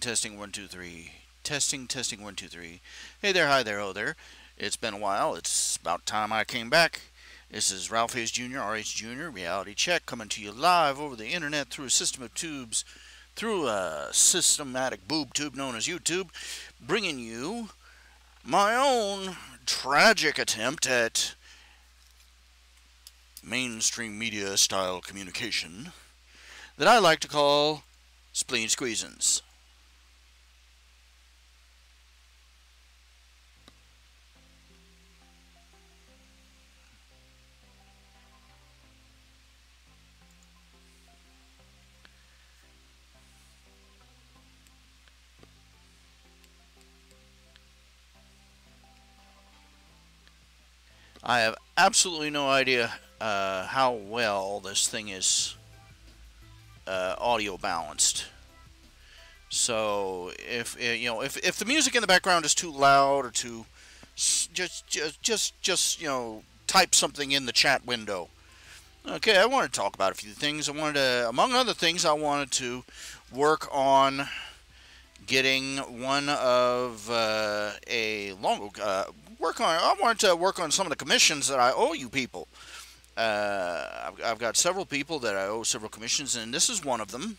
testing, 1, 2, 3. Testing, testing, 1, 2, 3. Hey there, hi there, oh there. It's been a while. It's about time I came back. This is RHJunior, RHJunior, Reality Check, coming to you live over the internet through a system of tubes, through a systematic boob tube known as YouTube, bringing you my own tragic attempt at mainstream media style communication that I like to call spleen squeezins. I have absolutely no idea how well this thing is audio balanced. So if if the music in the background is too loud or too, just type something in the chat window. Okay, I want to talk about a few things. Among other things, I wanted to work on getting one of I wanted to work on some of the commissions that I owe you people. I've got several people that I owe several commissions, and this is one of them.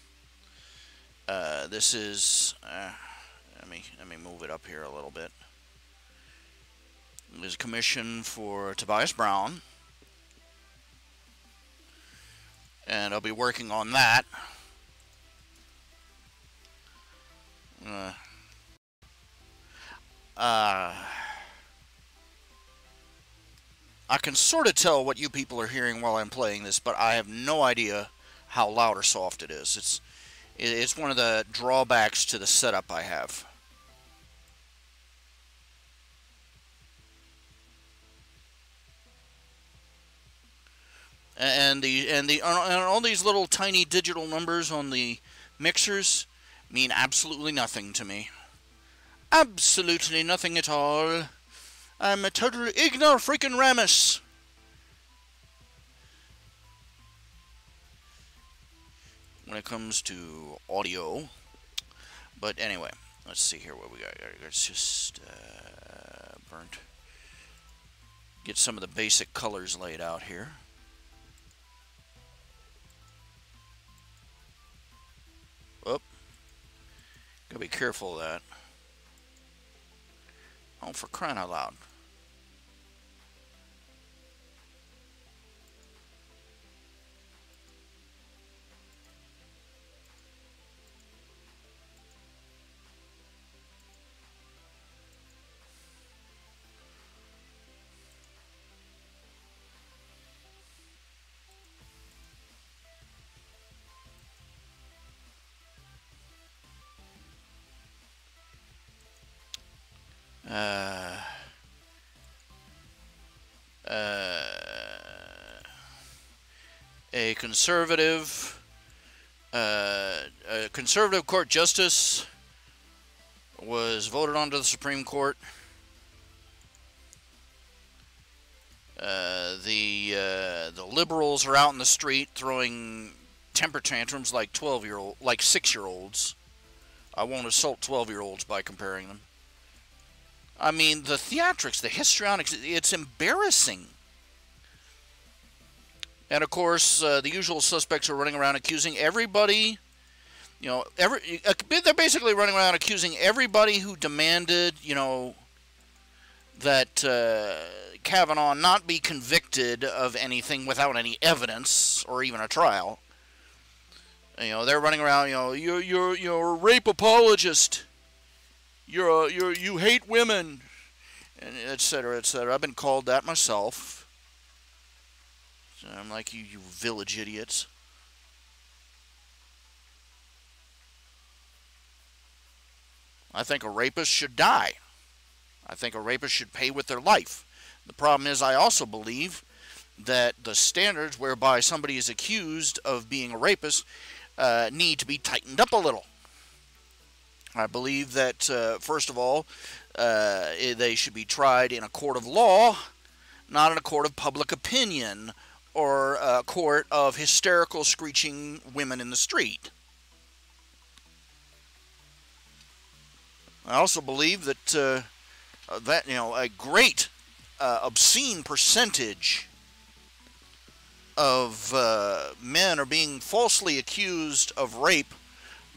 This is let me move it up here a little bit. There's a commission for Tobias Brown, and I'll be working on that. I can sort of tell what you people are hearing while I'm playing this, but I have no idea how loud or soft it is. It's one of the drawbacks to the setup I have. And all these little tiny digital numbers on the mixers mean absolutely nothing to me. Absolutely nothing at all. I'm a total ignoramus. When it comes to audio. But anyway, let's see here what we got. Let's just get some of the basic colors laid out here. Oh, gotta be careful of that. Oh, for crying out loud. A conservative court justice was voted onto the Supreme Court. The liberals are out in the street throwing temper tantrums like 6-year-olds. I won't assault 12-year-olds by comparing them. I mean, the theatrics, the histrionics, it's embarrassing. And of course, the usual suspects are running around accusing everybody. They're basically running around accusing everybody who demanded, that Kavanaugh not be convicted of anything without any evidence or even a trial. They're running around. You're a rape apologist. You hate women, and etc. etc. I've been called that myself. I'm like, you village idiots. I think a rapist should die. I think a rapist should pay with their life. The problem is, I also believe that the standards whereby somebody is accused of being a rapist need to be tightened up a little. I believe that, first of all, they should be tried in a court of law, not in a court of public opinion, or a court of hysterical, screeching women in the street. I also believe that a great obscene percentage of men are being falsely accused of rape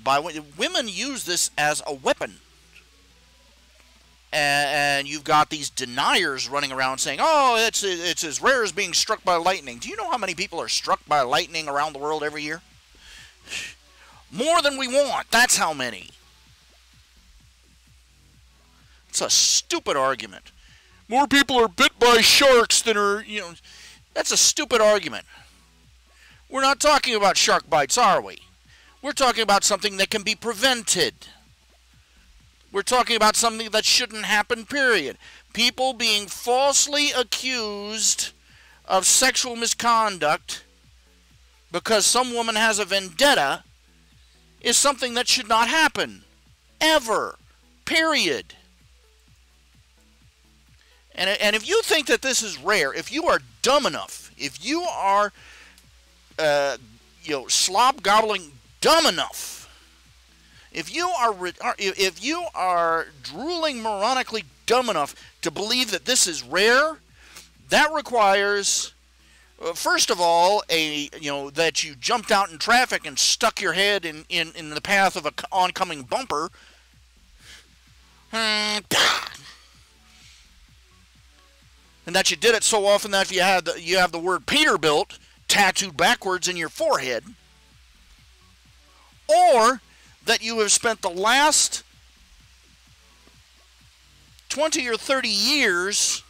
by women. Use this as a weapon. And you've got these deniers running around saying, oh, it's as rare as being struck by lightning. Do you know how many people are struck by lightning around the world every year? More than we want. That's how many. It's a stupid argument. More people are bit by sharks than are, that's a stupid argument. We're not talking about shark bites, are we? We're talking about something that can be prevented. We're talking about something that shouldn't happen, period. People being falsely accused of sexual misconduct because some woman has a vendetta is something that should not happen. Ever. Period. And if you think that this is rare, if you are dumb enough, if you are, slob gobbling dumb enough, if you are drooling moronically dumb enough to believe that this is rare, that requires, first of all, that you jumped out in traffic and stuck your head in the path of an oncoming bumper. And that you did it so often that you have the word Peterbilt tattooed backwards in your forehead, or that you have spent the last 20 or 30 years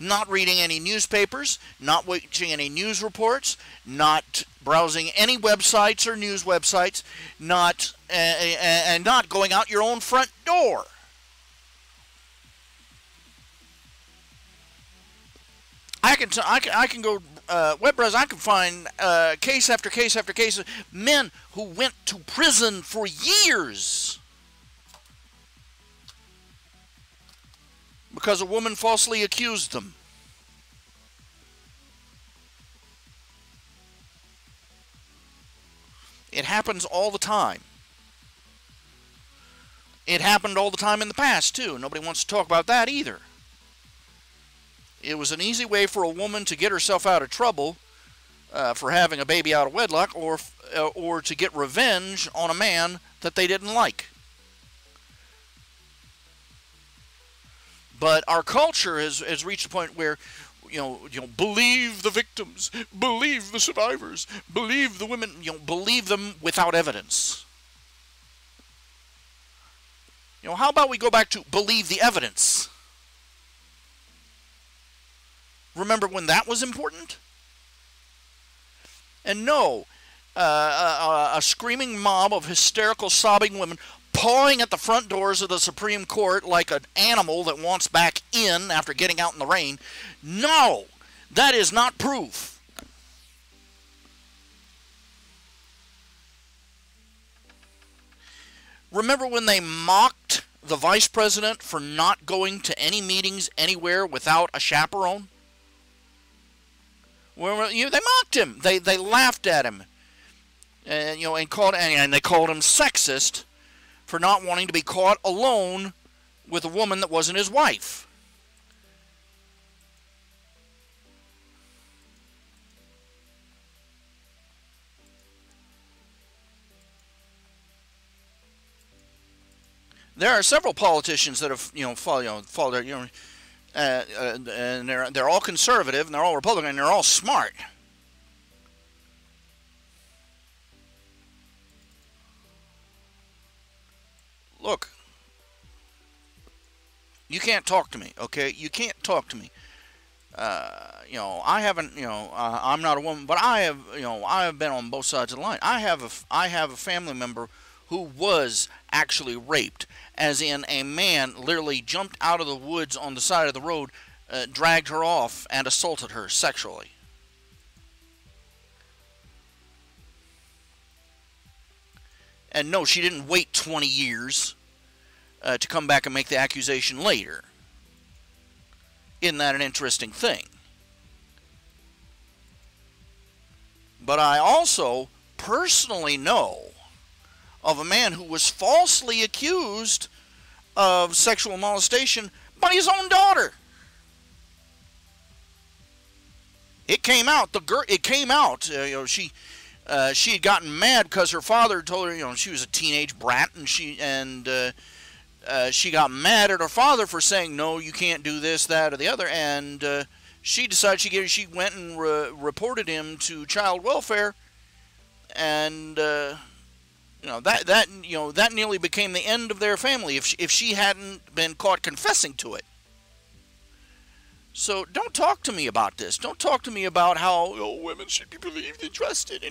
not reading any newspapers, not watching any news reports, not browsing any websites or news websites, and not going out your own front door. I can go web browse. I can find case after case after case of men who went to prison for years because a woman falsely accused them. It happens all the time. It happened all the time in the past, too. Nobody wants to talk about that either. It was an easy way for a woman to get herself out of trouble for having a baby out of wedlock, or to get revenge on a man that they didn't like. But our culture has reached a point where, believe the victims, believe the survivors, believe the women, believe them without evidence. How about we go back to believe the evidence? Remember when that was important? And no, a screaming mob of hysterical, sobbing women pawing at the front doors of the Supreme Court like an animal that wants back in after getting out in the rain. No, that is not proof. Remember when they mocked the vice president for not going to any meetings anywhere without a chaperone? Well, they mocked him. They laughed at him, and they called him sexist for not wanting to be caught alone with a woman that wasn't his wife. There are several politicians that have followed and they're all conservative and they're all Republican and they're all smart. Look, you can't talk to me, okay? You can't talk to me. I haven't, I'm not a woman, but I have been on both sides of the line. I have a family member who was actually raped, as in a man literally jumped out of the woods on the side of the road, dragged her off, and assaulted her sexually. And no, she didn't wait 20 years to come back and make the accusation later. Isn't that an interesting thing? But I also personally know of a man who was falsely accused of sexual molestation by his own daughter. It came out. It came out. She had gotten mad because her father told her, she was a teenage brat, and she got mad at her father for saying, no, you can't do this, that, or the other, and she decided she went and reported him to child welfare, and that nearly became the end of their family if she hadn't been caught confessing to it. So don't talk to me about this. Don't talk to me about how women should be believed and trusted.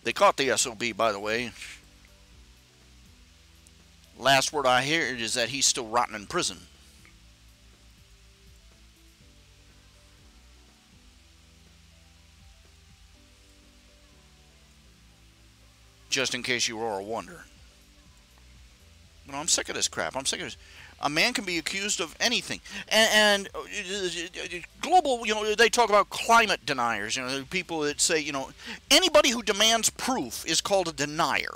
They caught the SOB, by the way. Last word I heard is that he's still rotting in prison. Just in case you were wondering. I'm sick of this crap. I'm sick of this. A man can be accused of anything. And global, they talk about climate deniers. People that say, anybody who demands proof is called a denier.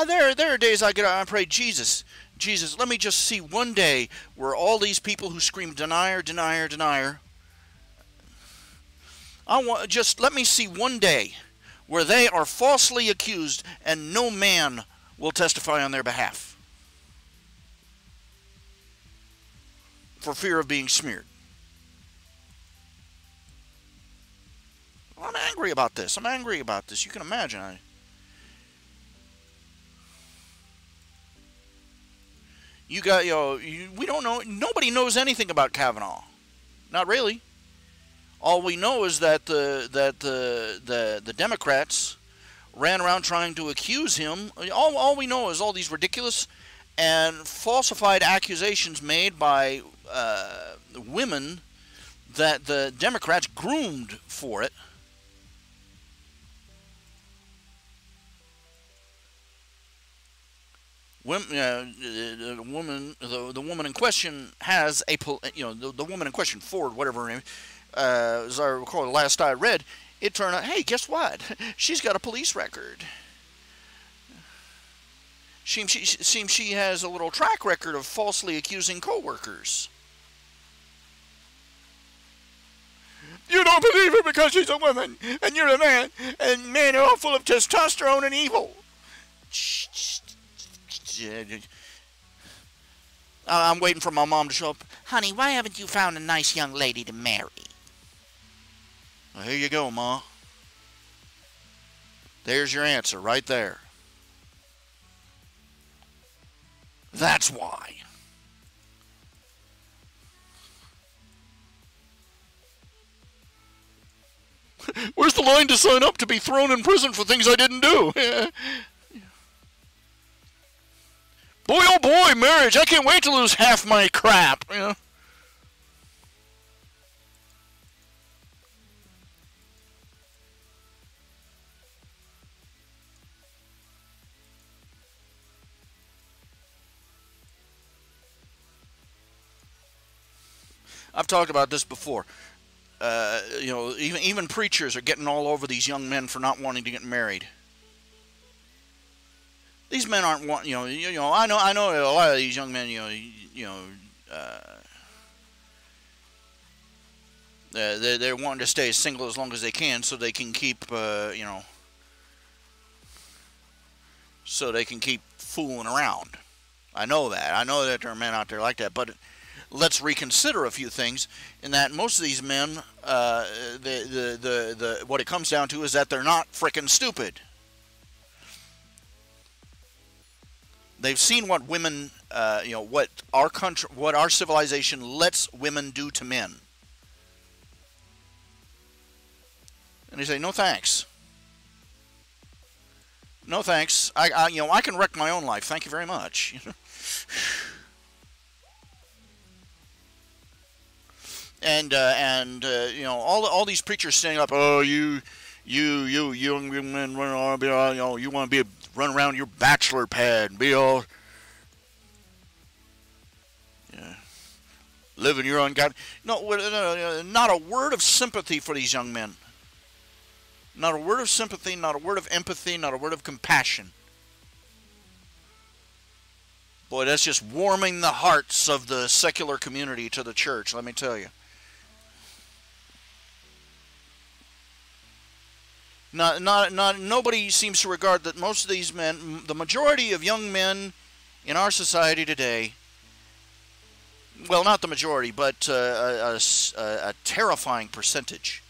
There are days I get out and pray, Jesus, let me just see one day where all these people who scream denier, denier, denier, let me see one day where they are falsely accused and no man will testify on their behalf for fear of being smeared. I'm angry about this. You can imagine. We don't know. Nobody knows anything about Kavanaugh. Not really. All we know is that the Democrats ran around trying to accuse him. All we know is all these ridiculous and falsified accusations made by women that the Democrats groomed for it. The woman in question has the woman in question, Ford, whatever her name. As I recall, the last I read, it turned out, hey, guess what? She's got a police record. Seems she has a little track record of falsely accusing co-workers. You don't believe her because she's a woman, and you're a man, and men are all full of testosterone and evil. I'm waiting for my mom to show up. Honey, why haven't you found a nice young lady to marry? Well, here you go, Ma. There's your answer right there. That's why. Where's the line to sign up to be thrown in prison for things I didn't do? Boy, oh boy, marriage. I can't wait to lose half my crap. I've talked about this before. Even preachers are getting all over these young men for not wanting to get married. These men aren't wanting. I know a lot of these young men. They're wanting to stay single as long as they can, so they can keep. So they can keep fooling around. I know that. I know that there are men out there like that, but let's reconsider a few things. In that most of these men, what it comes down to is that they're not frickin' stupid. They've seen what women, what our country, what our civilization lets women do to men, and they say no thanks. No thanks. I can wreck my own life. Thank you very much. And all these preachers standing up. Oh, you young men, you want to be run around your bachelor pad and be all, yeah, living your own God. No, not a word of sympathy for these young men. Not a word of sympathy, not a word of empathy, not a word of compassion. Boy, that's just warming the hearts of the secular community to the church, let me tell you. Nobody seems to regard that most of these men, the majority of young men in our society today, well, not the majority, but a terrifying percentage,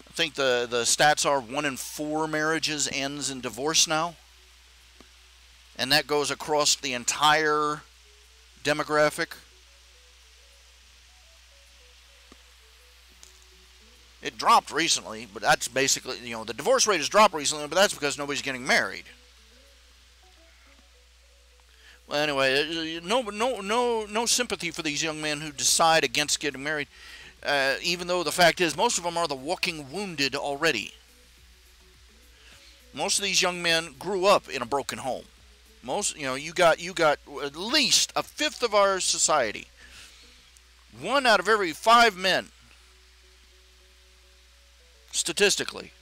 I think the stats are 1 in 4 marriages ends in divorce now. And that goes across the entire demographic. It dropped recently, but that's basically, the divorce rate has dropped recently, but that's because nobody's getting married. Well, anyway, no sympathy for these young men who decide against getting married. Even though the fact is, most of them are the walking wounded already. Most of these young men grew up in a broken home. You got at least a fifth of our society. 1 out of every 5 men, statistically.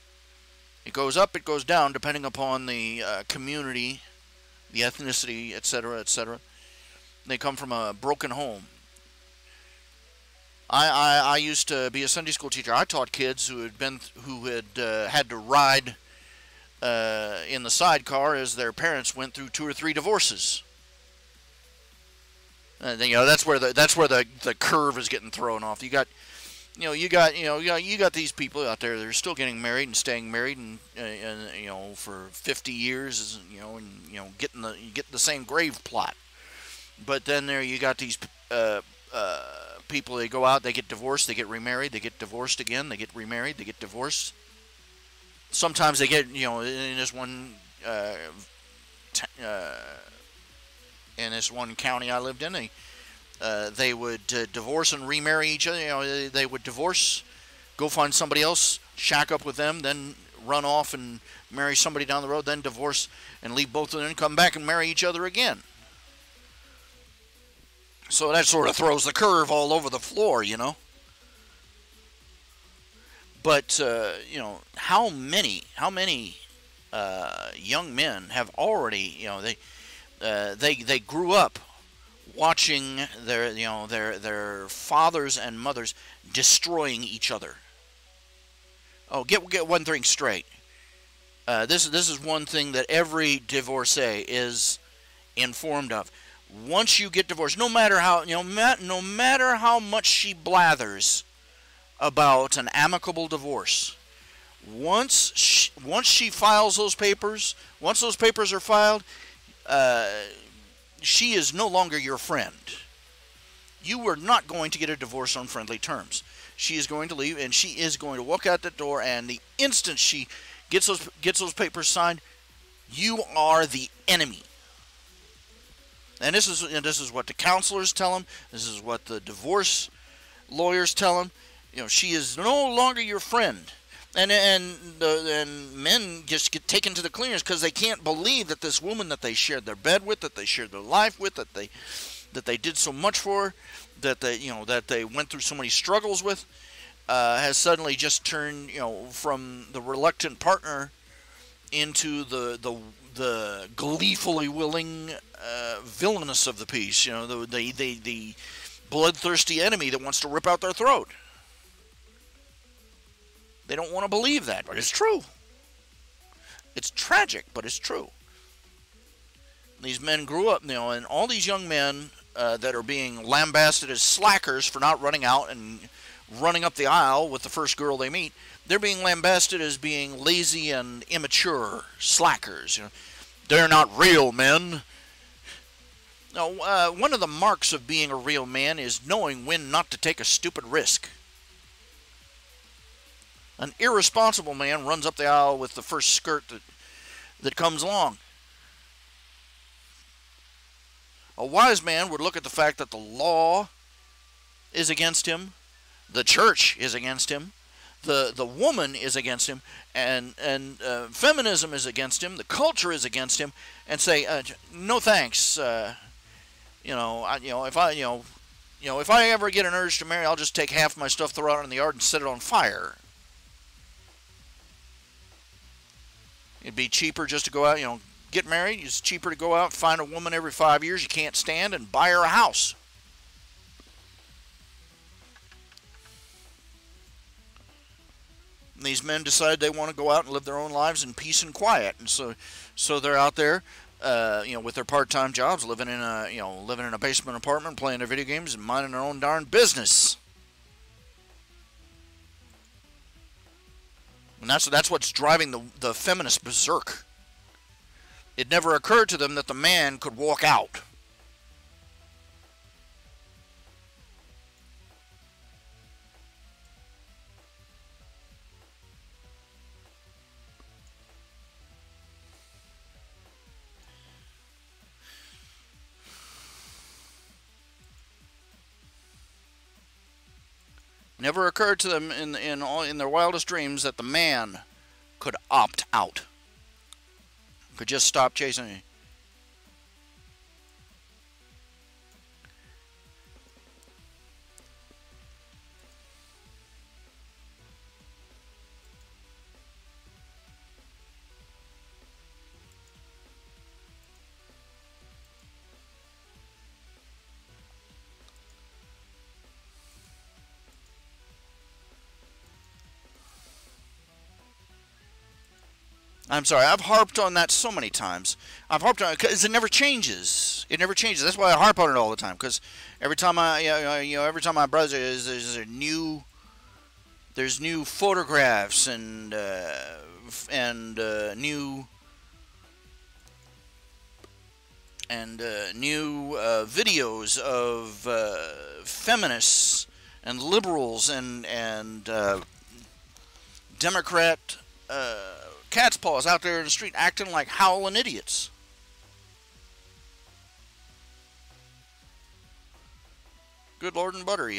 It goes up, it goes down, depending upon the community, the ethnicity, etc., etc. They come from a broken home. I used to be a Sunday school teacher. I taught kids who had had to ride in the sidecar as their parents went through 2 or 3 divorces. That's where the curve is getting thrown off. You got these people out there that are still getting married and staying married and for 50 years, and getting the same grave plot. But then there you got these people. They go out, they get divorced, they get remarried, they get divorced again, they get remarried, they get divorced. Sometimes they get, in this one county I lived in, they would divorce and remarry each other. They would divorce, go find somebody else, shack up with them, then run off and marry somebody down the road, then divorce and leave both of them, come back and marry each other again. So that sort of throws the curve all over the floor, But how many young men have already, they grew up watching their fathers and mothers destroying each other. Oh, get one thing straight. This is one thing that every divorcee is informed of. Once you get divorced, no matter how much she blathers about an amicable divorce, once she files those papers, once those papers are filed, she is no longer your friend. You are not going to get a divorce on friendly terms. She is going to leave, and she is going to walk out the door, and the instant she gets those papers signed, you are the enemy. And this is what the counselors tell them. This is what the divorce lawyers tell them. She is no longer your friend. And men just get taken to the cleaners because they can't believe that this woman that they shared their bed with, that they shared their life with, that they did so much for, that they went through so many struggles with, has suddenly just turned from the reluctant partner into the gleefully willing villainous of the piece, the bloodthirsty enemy that wants to rip out their throat. They don't want to believe that, but it's true. It's tragic, but it's true. These men grew up, and all these young men that are being lambasted as slackers for not running out and running up the aisle with the first girl they meet, they're being lambasted as being lazy and immature slackers. They're not real men. No, one of the marks of being a real man is knowing when not to take a stupid risk. An irresponsible man runs up the aisle with the first skirt that comes along. A wise man would look at the fact that the law is against him, the church is against him, the woman is against him, and feminism is against him, the culture is against him, and say, no thanks. If I ever get an urge to marry, I'll just take half my stuff, throw it out in the yard, and set it on fire. It'd be cheaper just to go out, get married. It's cheaper to go out and find a woman every 5 years you can't stand and buy her a house. And these men decide they want to go out and live their own lives in peace and quiet, and so they're out there, with their part-time jobs, living in a basement apartment, playing their video games, and minding their own darn business. And that's what's driving the feminist berserk. It never occurred to them that the man could walk out. Never occurred to them in their wildest dreams that the man could opt out. Could just stop chasing me. I'm sorry, I've harped on that so many times. I've harped on it because it never changes. It never changes. That's why I harp on it all the time. Because every time I browse, there's new photographs and new videos of feminists and liberals and Democrat cat's paws out there in the street acting like howling idiots. Good Lord and butter,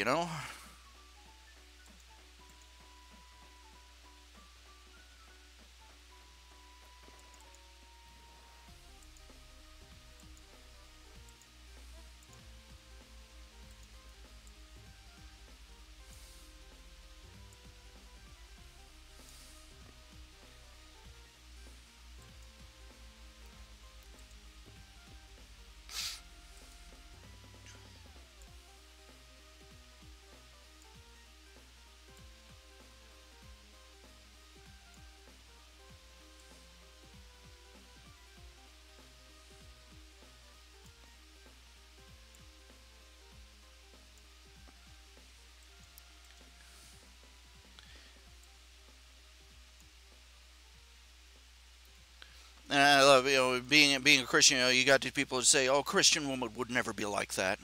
And I love, being a Christian. You got these people that say, "Oh, Christian woman would never be like that."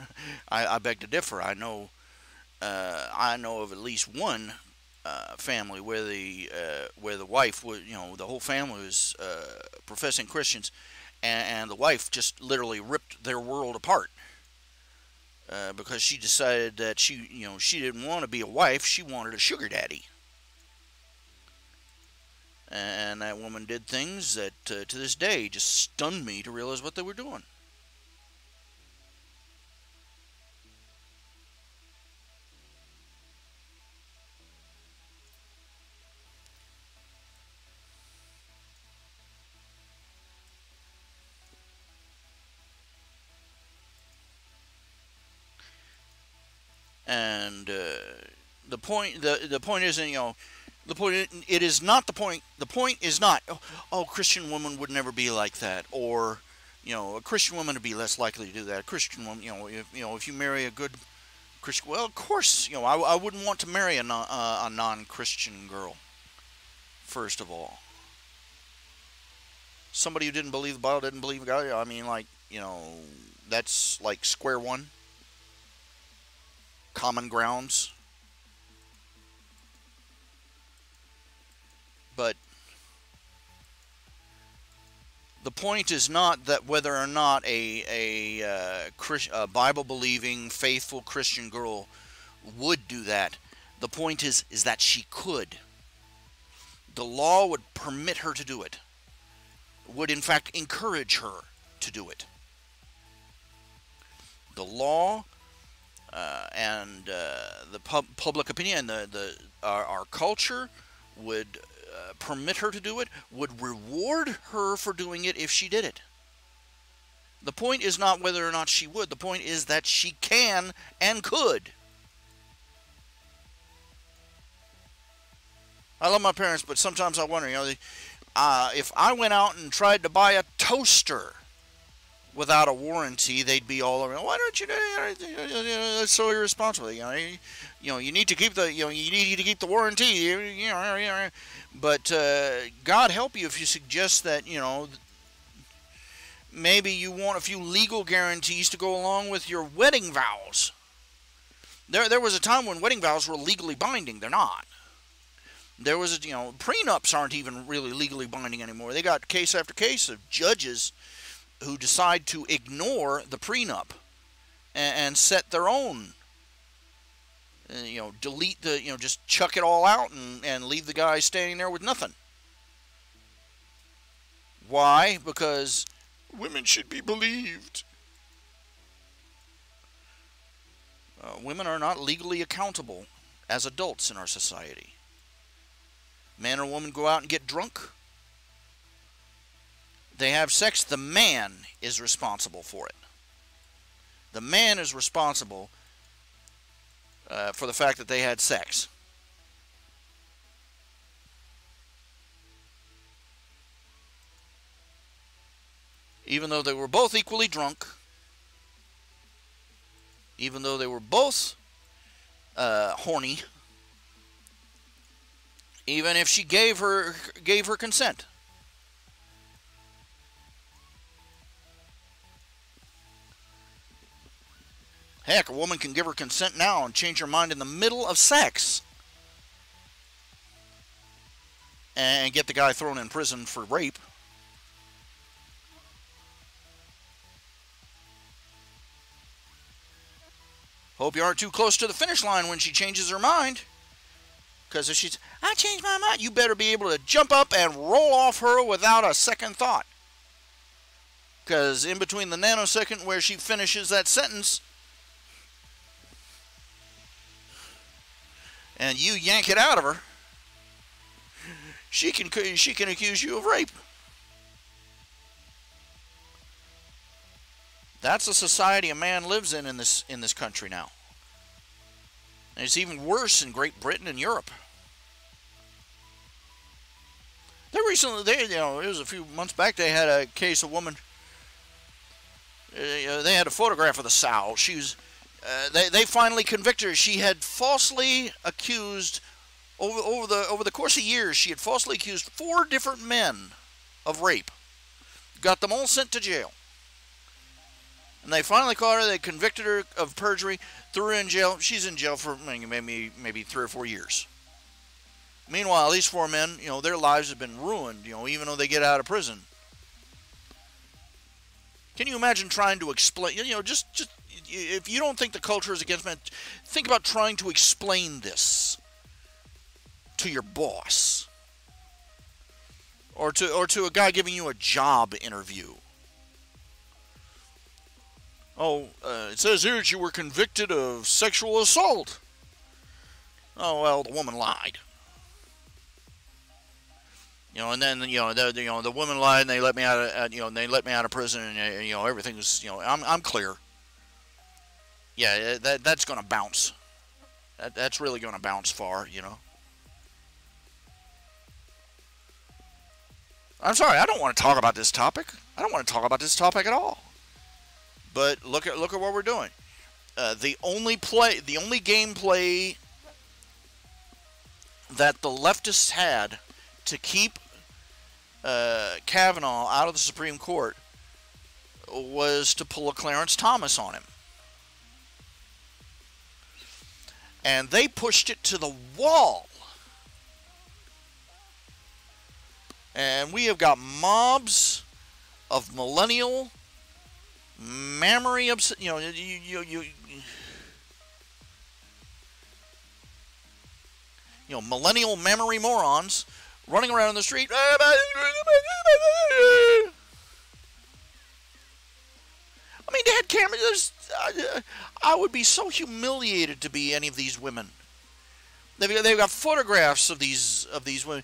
I beg to differ. I know of at least one family where the wife was, the whole family was professing Christians, and the wife just literally ripped their world apart because she decided that she didn't want to be a wife. She wanted a sugar daddy. And that woman did things that, to this day, just stunned me to realize what they were doing. And the point isn't, the point, it is not the point. The point is not, oh, Christian woman would never be like that, or a Christian woman would be less likely to do that. A Christian woman, if you marry a good Christian, well, of course, I wouldn't want to marry a non-Christian girl. First of all, somebody who didn't believe the Bible, didn't believe God. I mean, that's like square one. Common grounds. But the point is not that whether or not a Bible-believing, faithful Christian girl would do that. The point is that she could. The law would permit her to do it. Would in fact encourage her to do it. The law and the public opinion, our culture would permit her to do it, would reward her for doing it if she did it. The point is not whether or not she would. The point is that she can and could. I love my parents, but sometimes I wonder, if I went out and tried to buy a toaster without a warranty, they'd be all over. Why don't you do it? That's so irresponsible. You need to keep the warranty. But God help you if you suggest that maybe you want a few legal guarantees to go along with your wedding vows. There was a time when wedding vows were legally binding. They're not. There was prenups aren't even really legally binding anymore. They got case after case of judges who decide to ignore the prenup and set their own, delete just chuck it all out and leave the guy standing there with nothing. Why? Because women should be believed. Women are not legally accountable as adults in our society. Man or woman go out and get drunk. They have sex. The man is responsible for it. The man is responsible for the fact that they had sex. Even though they were both equally drunk, even though they were both horny, even if she gave her consent. Heck, a woman can give her consent now and change her mind in the middle of sex and get the guy thrown in prison for rape. Hope you aren't too close to the finish line when she changes her mind. Because if she's, I changed my mind, you better be able to jump up and roll off her without a second thought. Because in between the nanosecond where she finishes that sentence and you yank it out of her, she can accuse you of rape. That's the society a man lives in this country now. And it's even worse in Great Britain and Europe. It was a few months back, they had a case of woman. They had a photograph of the sow. She was. They finally convicted her. She had falsely accused over the course of years. She had falsely accused 4 different men of rape. Got them all sent to jail. And they finally caught her. They convicted her of perjury. Threw her in jail. She's in jail for maybe 3 or 4 years. Meanwhile, these 4 men, their lives have been ruined, even though they get out of prison. Can you imagine trying to explain, just if you don't think the culture is against men, think about trying to explain this to your boss. Or to a guy giving you a job interview. Oh, it says here that you were convicted of sexual assault. Oh, well, the woman lied. And then the woman lied, and they let me out of prison, and everything's I'm clear. Yeah, that's gonna bounce. That's really gonna bounce far, I'm sorry, I don't want to talk about this topic. I don't want to talk about this topic at all. But look at what we're doing. The only gameplay that the leftists had to keep Kavanaugh out of the Supreme Court was to pull a Clarence Thomas on him. And they pushed it to the wall. And we have got mobs of millennial mammary millennial memory morons running around in the street. I mean, they had cameras. I would be so humiliated to be any of these women. They've got photographs of these women.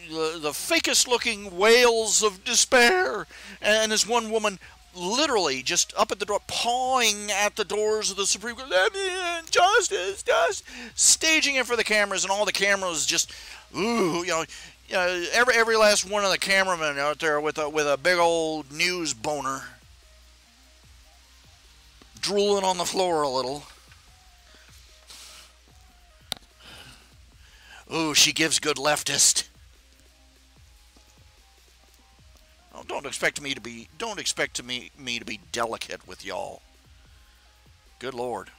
The fakest looking wails of despair. And this one woman literally just up at the door, pawing at the doors of the Supreme Court. Justice, staging it for the cameras, and all the cameras just, every last one of the cameramen out there with a big old news boner, drooling on the floor a little. Ooh, she gives good leftist. Oh, don't expect me to be delicate with y'all. Good Lord.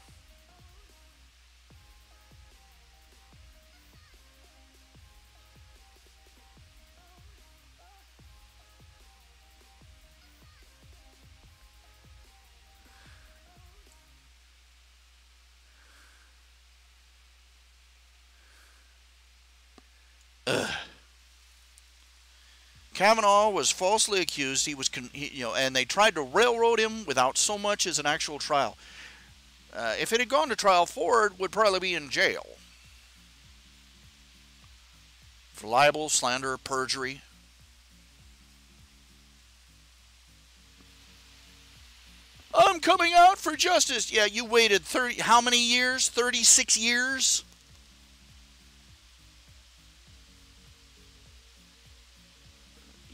Kavanaugh was falsely accused. And they tried to railroad him without so much as an actual trial. If it had gone to trial, Ford would probably be in jail for libel, slander, perjury. I'm coming out for justice. Yeah, you waited how many years? 36 years?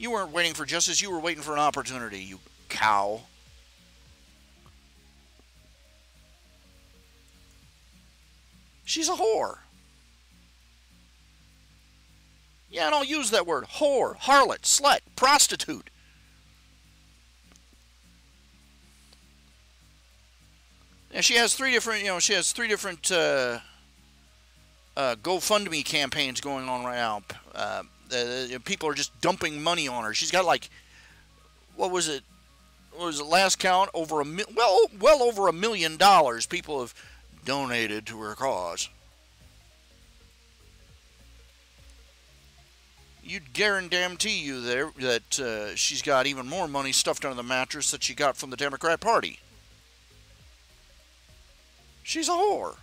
You weren't waiting for justice. You were waiting for an opportunity, you cow. She's a whore. Yeah, and I'll use that word. Whore, harlot, slut, prostitute. And she has three different, GoFundMe campaigns going on right now. People are just dumping money on her. She's got what was it last count? Well over $1 million people have donated to her cause. You'd guarantee you that she's got even more money stuffed under the mattress that she got from the Democrat Party. She's a whore.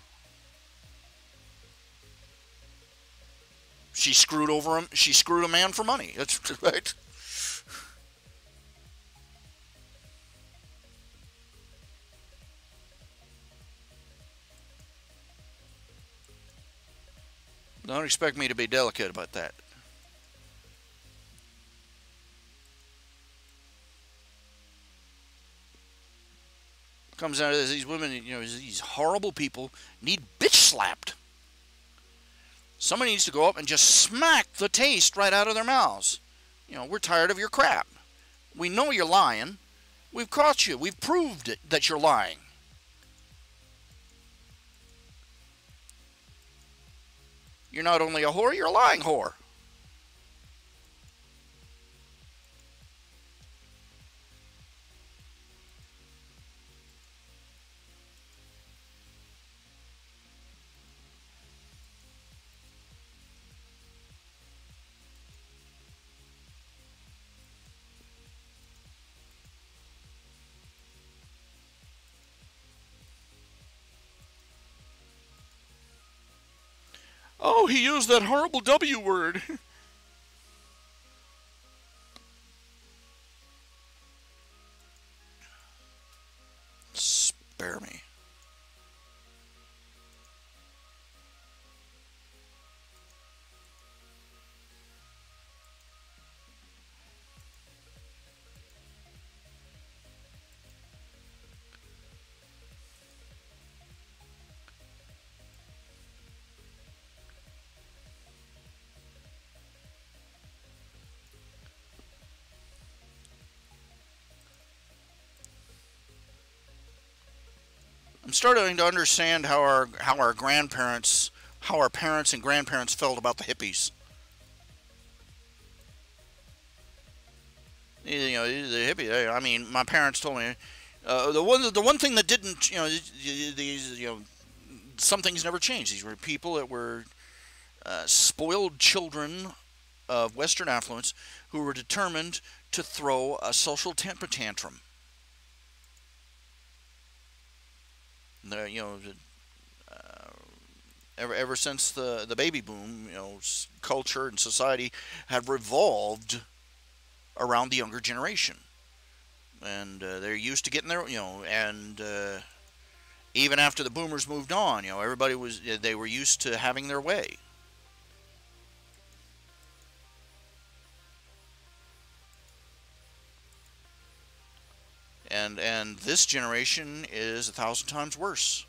She screwed over him. She screwed a man for money. That's right. Don't expect me to be delicate about that. Comes out of these women, these horrible people need bitch slapped. Somebody needs to go up and just smack the taste right out of their mouths. We're tired of your crap. We know you're lying. We've caught you. We've proved it that you're lying. You're not only a whore, you're a lying whore. Oh, he used that horrible W word. Spare me. I'm starting to understand how our parents and grandparents felt about the hippies. You know, the hippie. I mean, my parents told me the one thing that didn't, these, some things never changed. These were people that were spoiled children of Western affluence who were determined to throw a social temper tantrum. The, you know, ever since the baby boom, culture and society have revolved around the younger generation, and they're used to getting their, and even after the boomers moved on, they were used to having their way. And this generation is 1,000 times worse.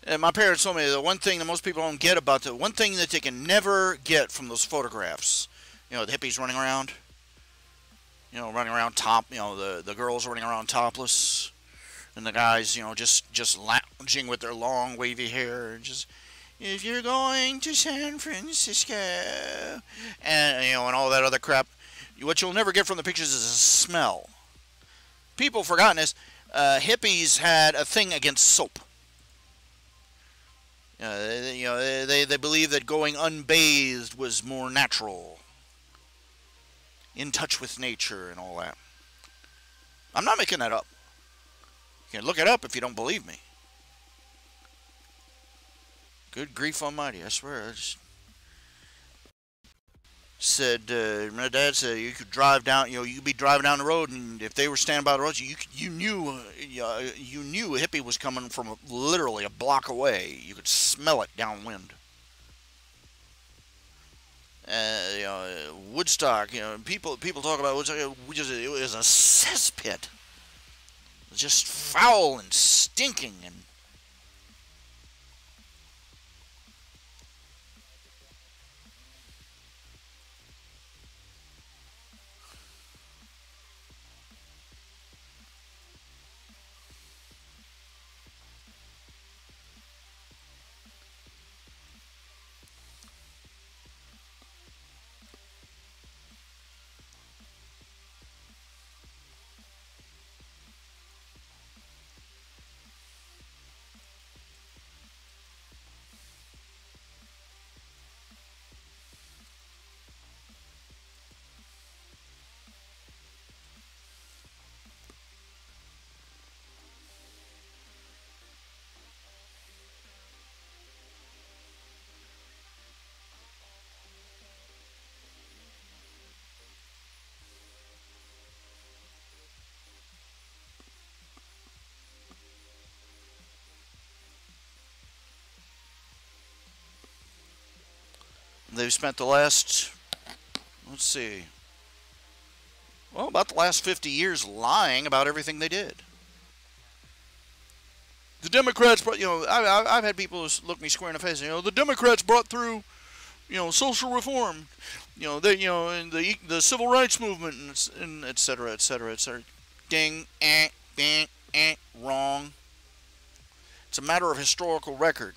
And my parents told me the one thing that most people don't get about the one thing that they can never get from those photographs, the hippies running around, running around the girls running around topless, and the guys, just lounging with their long wavy hair, and just, if you're going to San Francisco, and all that other crap. What you'll never get from the pictures is a smell. People forgotten is hippies had a thing against soap. They believed that going unbathed was more natural, in touch with nature and all that. I'm not making that up. You can look it up if you don't believe me. Good grief almighty, I swear. I just said, my dad said you could drive down, you could be driving down the road, and if they were standing by the road, you knew a hippie was coming from literally a block away. You could smell it downwind. Woodstock, people talk about Woodstock. It was a cesspit. It was just foul and stinking and. They've spent the last, let's see, well, about the last 50 years lying about everything they did. The Democrats, I've had people look me square in the face. The Democrats brought through, social reform, and the civil rights movement, and et cetera, et cetera, et cetera. Ding, bing, wrong. It's a matter of historical record.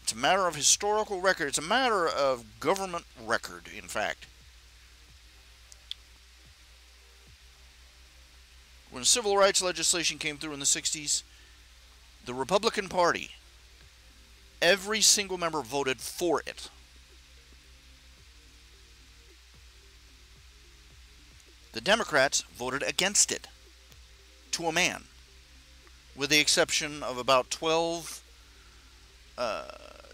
It's a matter of historical record. It's a matter of government record, in fact. When civil rights legislation came through in the 60s, the Republican Party, every single member voted for it. The Democrats voted against it, to a man, with the exception of about 12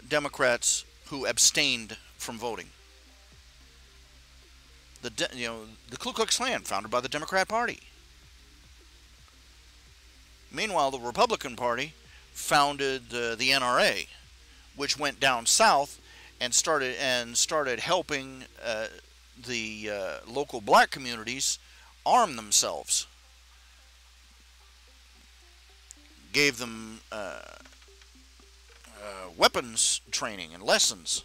Democrats who abstained from voting. The Ku Klux Klan, founded by the Democrat Party. Meanwhile, the Republican Party founded the NRA, which went down south and started helping the local black communities arm themselves. Gave them weapons training and lessons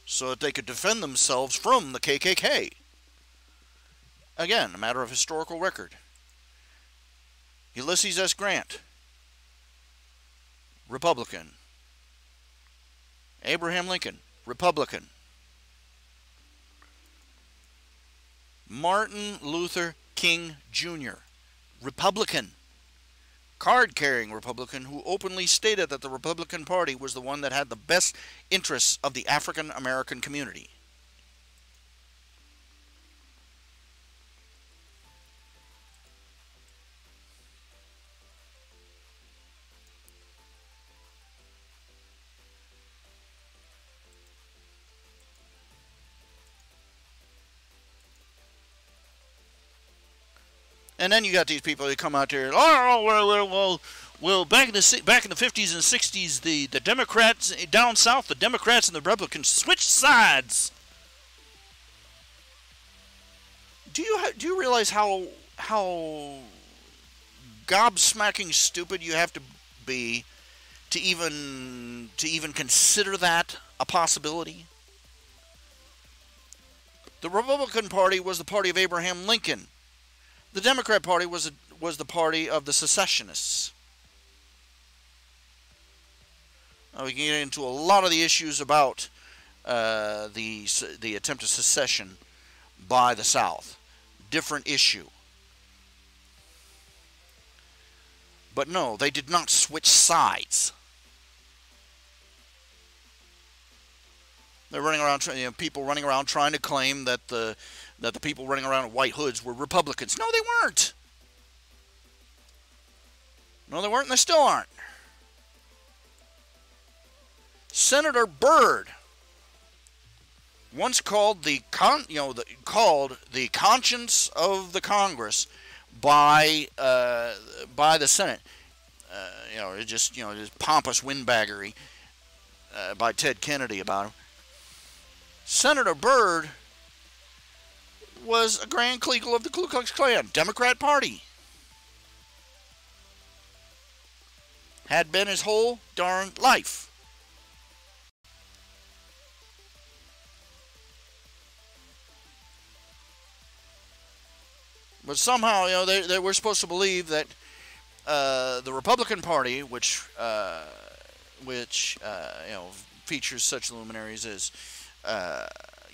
so that they could defend themselves from the KKK. Again, a matter of historical record. Ulysses S. Grant, Republican. Abraham Lincoln, Republican. Martin Luther King Jr., Republican. Card-carrying Republican who openly stated that the Republican Party was the one that had the best interests of the African American community. And then you got these people that come out there, well, back in the 50s and 60s, the Democrats down south, the Democrats and the Republicans switched sides. Do you realize how gobsmacking stupid you have to be to even consider that a possibility? The Republican Party was the party of Abraham Lincoln. The Democrat Party was the party of the secessionists. We can get into a lot of the issues about the attempt of secession by the South. Different issue. But no, they did not switch sides. They're running around, people running around trying to claim that the people running around in white hoods were Republicans. No, they weren't. No, they weren't, and they still aren't. Senator Byrd once called the conscience of the Congress by the Senate. Just pompous windbaggery by Ted Kennedy about him. Senator Byrd was a Grand Kleagle of the Ku Klux Klan, Democrat Party. Had been his whole darn life. But somehow, they were supposed to believe that the Republican Party, which features such luminaries as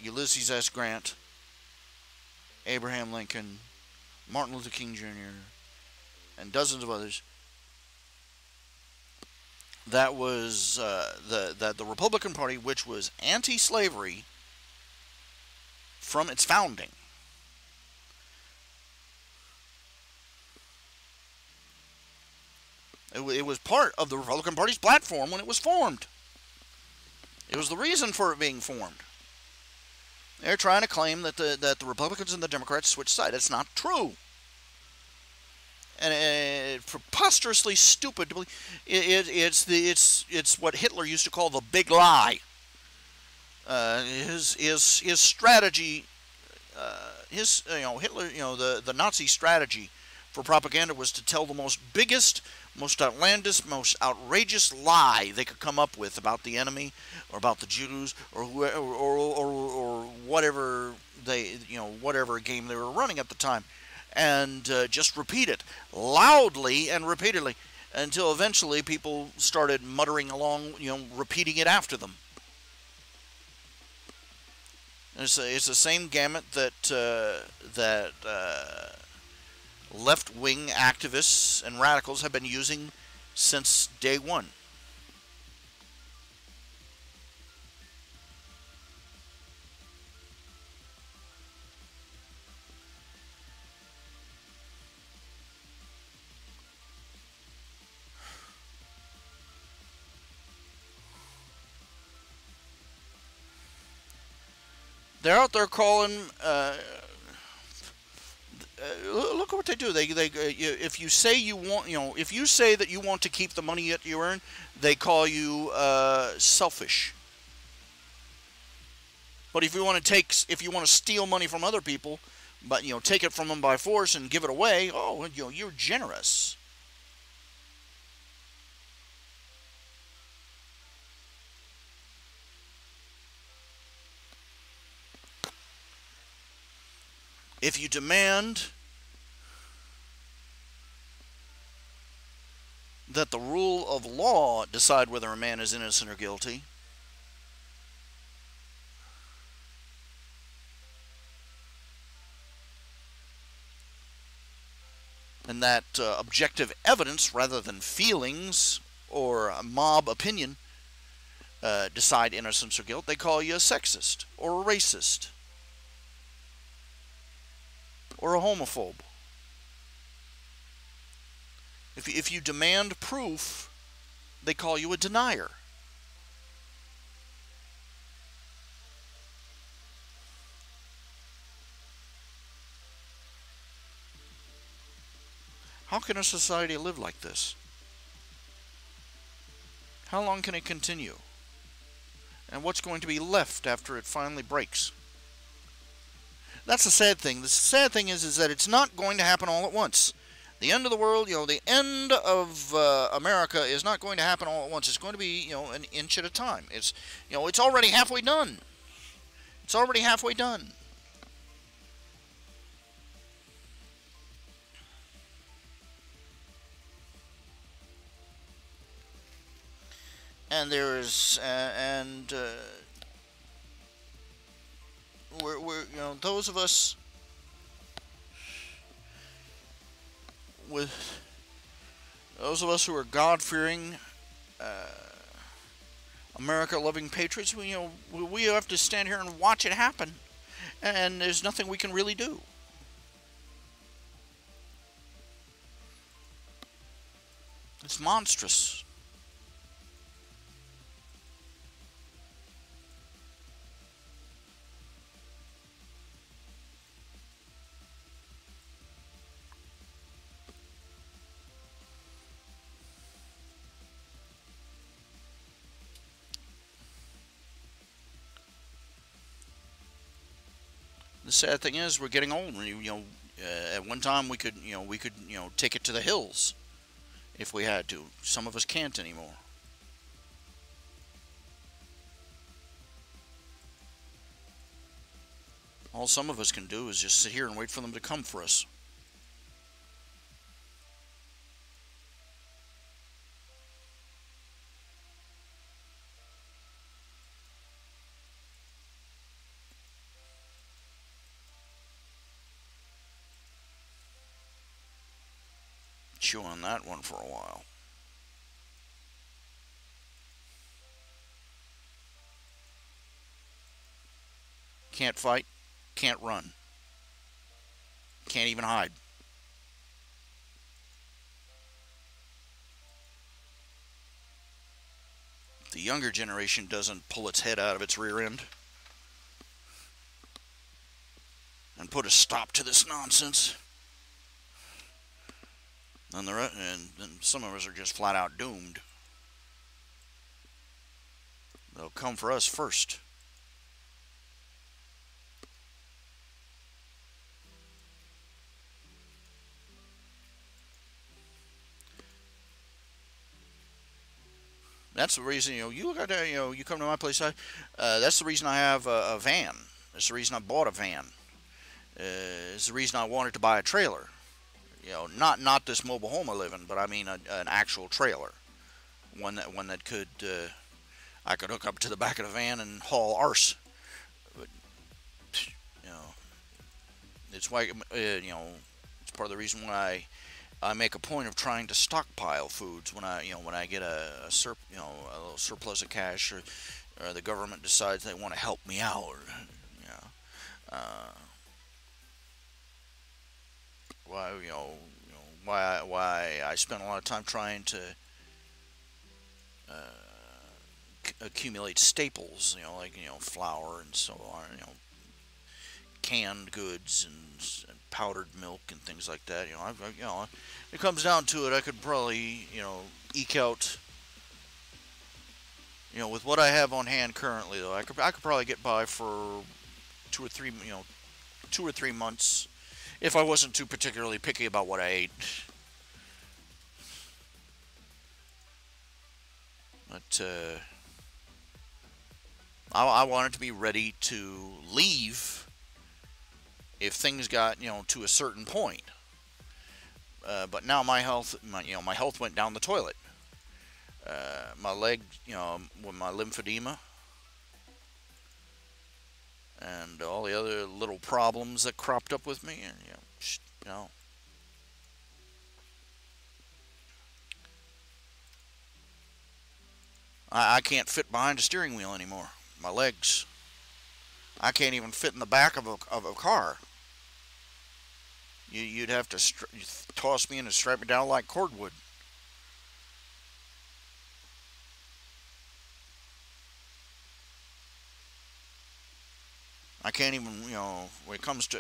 Ulysses S. Grant, Abraham Lincoln, Martin Luther King Jr., and dozens of others, that was that the Republican Party, which was anti-slavery from its founding, it was part of the Republican Party's platform when it was formed. It was the reason for it being formed. They're trying to claim that the Republicans and the Democrats switched sides. That's not true. And preposterously stupid to believe. It's what Hitler used to call the big lie. His strategy, Hitler, the Nazi strategy for propaganda was to tell the biggest, most outlandish, most outrageous lie they could come up with about the enemy, or about the Jews, or whatever whatever game they were running at the time, and just repeat it loudly and repeatedly until eventually people started muttering along, repeating it after them. And it's the same gamut that left-wing activists and radicals have been using since day one. They're out there calling. Look at what they do. If you say you want, if you say that you want to keep the money that you earn, they call you selfish. But if you want to steal money from other people, but take it from them by force and give it away, oh, you're generous. If you demand that the rule of law decide whether a man is innocent or guilty, and that objective evidence rather than feelings or mob opinion decide innocence or guilt, they call you a sexist or a racist or a homophobe. If you demand proof, they call you a denier. How can a society live like this? How long can it continue? And what's going to be left after it finally breaks? That's the sad thing. The sad thing is that it's not going to happen all at once. The end of the world, the end of America is not going to happen all at once. It's going to be, an inch at a time. It's already halfway done. It's already halfway done. And there's we're those of us who are God-fearing, America-loving patriots, we have to stand here and watch it happen, and there's nothing we can really do. It's monstrous. The sad thing is, we're getting old. At one time we could take it to the hills if we had to. Some of us can't anymore. All some of us can do is just sit here and wait for them to come for us. Chew on that one for a while. Can't fight, can't run, can't even hide. The younger generation doesn't pull its head out of its rear end and put a stop to this nonsense. And some of us are just flat out doomed. They'll come for us first. That's the reason, you come to my place. That's the reason I have a van. That's the reason I bought a van. It's the reason I wanted to buy a trailer. Not this mobile home I live in, but I mean an actual trailer, one that could I could hook up to the back of the van and haul arse. But it's why it's part of the reason why I make a point of trying to stockpile foods when I get a little surplus of cash, or the government decides they want to help me out. Why I spend a lot of time trying to accumulate staples, like flour and so on, canned goods and powdered milk and things like that. It comes down to it, I could probably eke out, with what I have on hand currently, though, I could probably get by for 2 or 3 months. If I wasn't too particularly picky about what I ate. But I wanted to be ready to leave if things got, to a certain point. But now my health, my health went down the toilet. My leg, with my lymphedema and all the other little problems that cropped up with me, and you know, I can't fit behind a steering wheel anymore. My legs, I can't even fit in the back of a car. You'd have to toss me in and strap me down like cordwood. I can't even, when it comes to,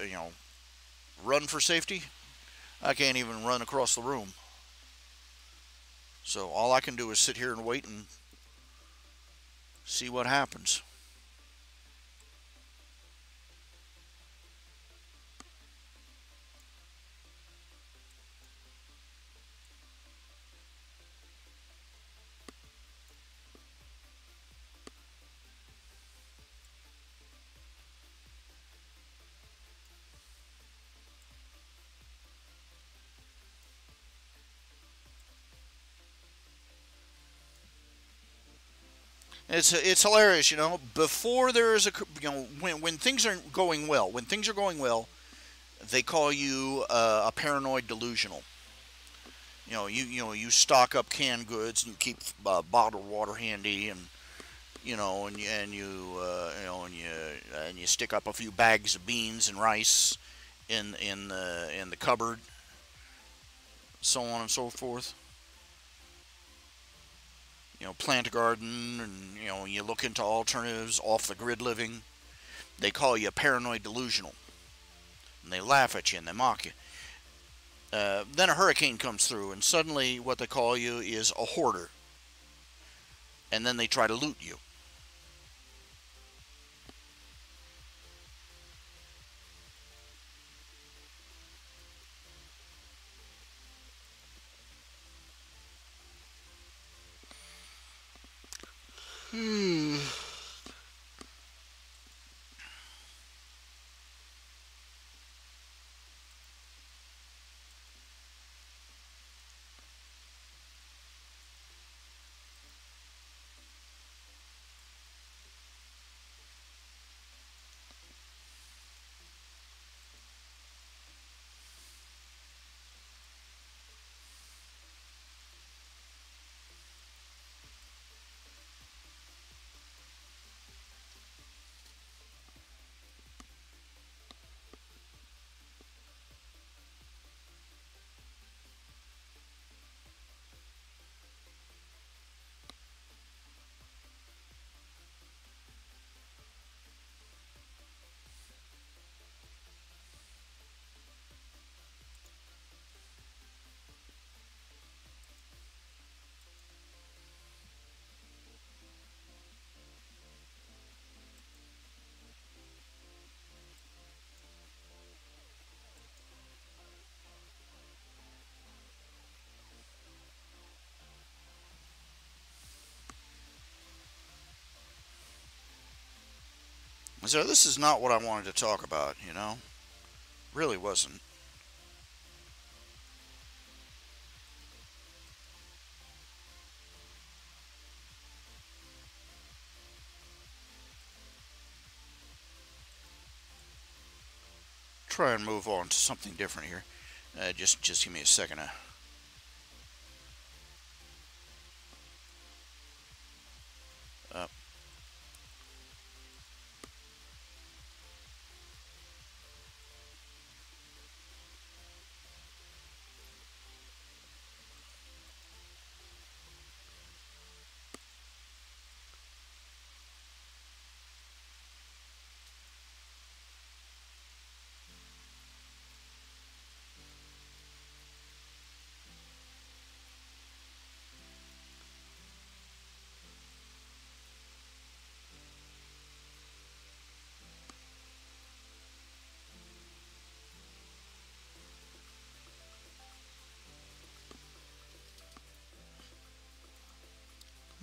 run for safety, I can't even run across the room. So all I can do is sit here and wait and see what happens. It's hilarious, Before there is when things are going well, they call you a paranoid delusional. You stock up canned goods and you keep bottled water handy, and and you stick up a few bags of beans and rice in the cupboard, so on and so forth. Plant a garden, and you look into alternatives, off the grid living. They call you paranoid delusional, and they laugh at you and they mock you. Then a hurricane comes through, and suddenly what they call you is a hoarder, and then they try to loot you. Hmm. So this is not what I wanted to talk about. Really wasn't. Try and move on to something different here. Just give me a second. Uh,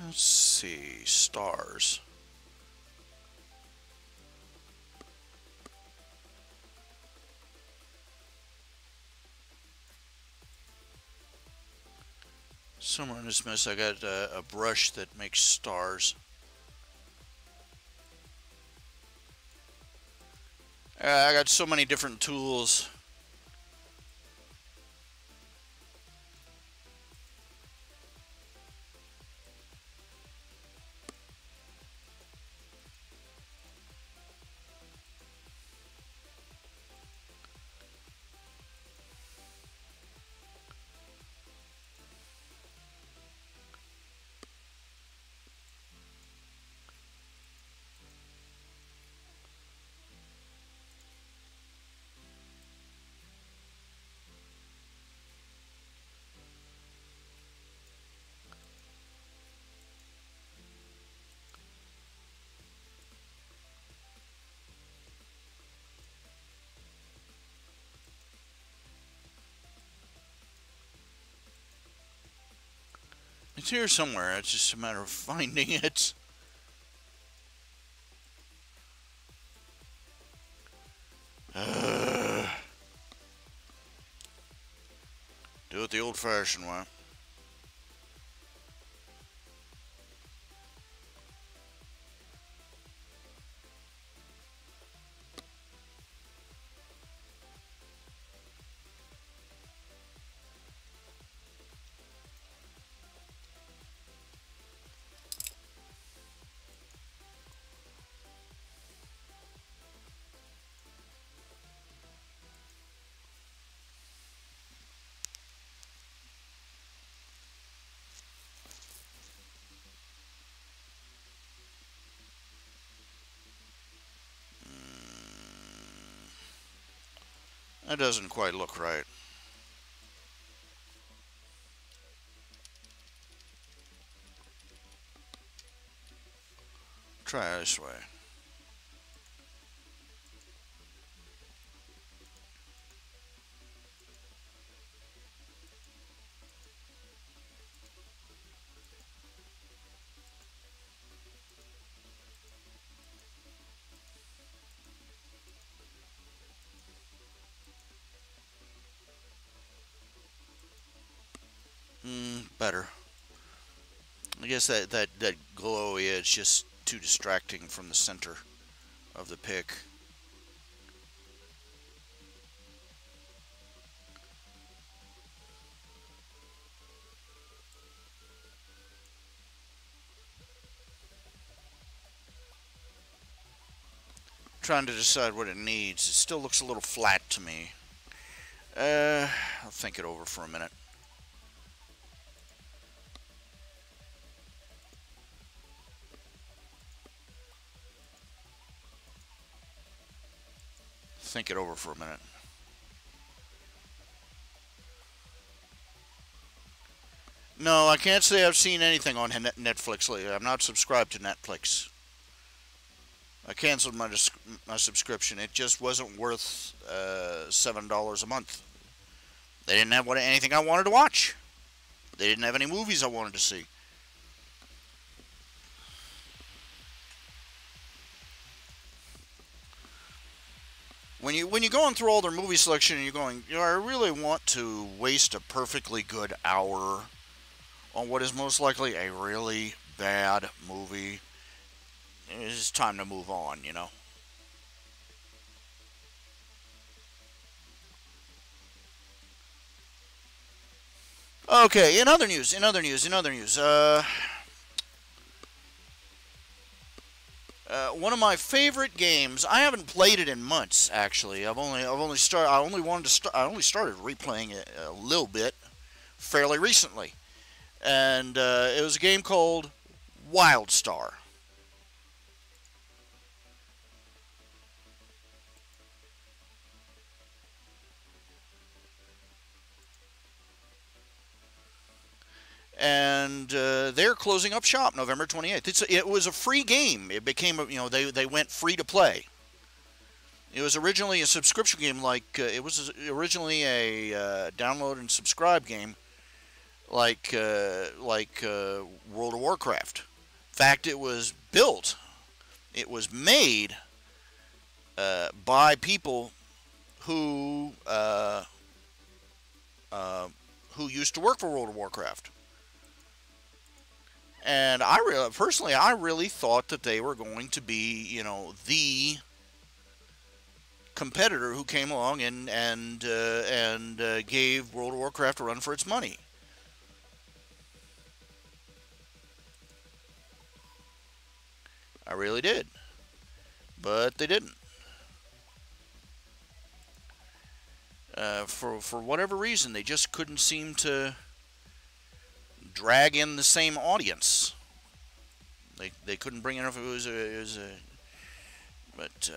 let's see, stars. Somewhere in this mess, I got a brush that makes stars. I got so many different tools. It's here somewhere. It's just a matter of finding it. Do it the old-fashioned way. That doesn't quite look right. Try this way. Better. I guess that glowy is just too distracting from the center of the pick. Trying to decide what it needs. It still looks a little flat to me. I'll think it over for a minute. Think it over for a minute. No, I can't say I've seen anything on Netflix lately. I'm not subscribed to Netflix. I canceled my subscription. It just wasn't worth $7 a month. They didn't have anything I wanted to watch. They didn't have any movies I wanted to see. When you're going through all their movie selection and you're going, I really want to waste a perfectly good hour on what is most likely a really bad movie. It's time to move on, Okay, in other news. One of my favorite games. I haven't played it in months. Actually, I only started replaying it a little bit fairly recently, and it was a game called WildStar. And they're closing up shop November 28th. It was a free game. It became, they went free to play. It was originally a subscription game, it was originally a download and subscribe game, like World of Warcraft. In fact, it was made by people who used to work for World of Warcraft. And personally, I really thought that they were going to be, the competitor who came along and gave World of Warcraft a run for its money. I really did, but they didn't. For whatever reason, they just couldn't seem to drag in the same audience. They couldn't bring enough. But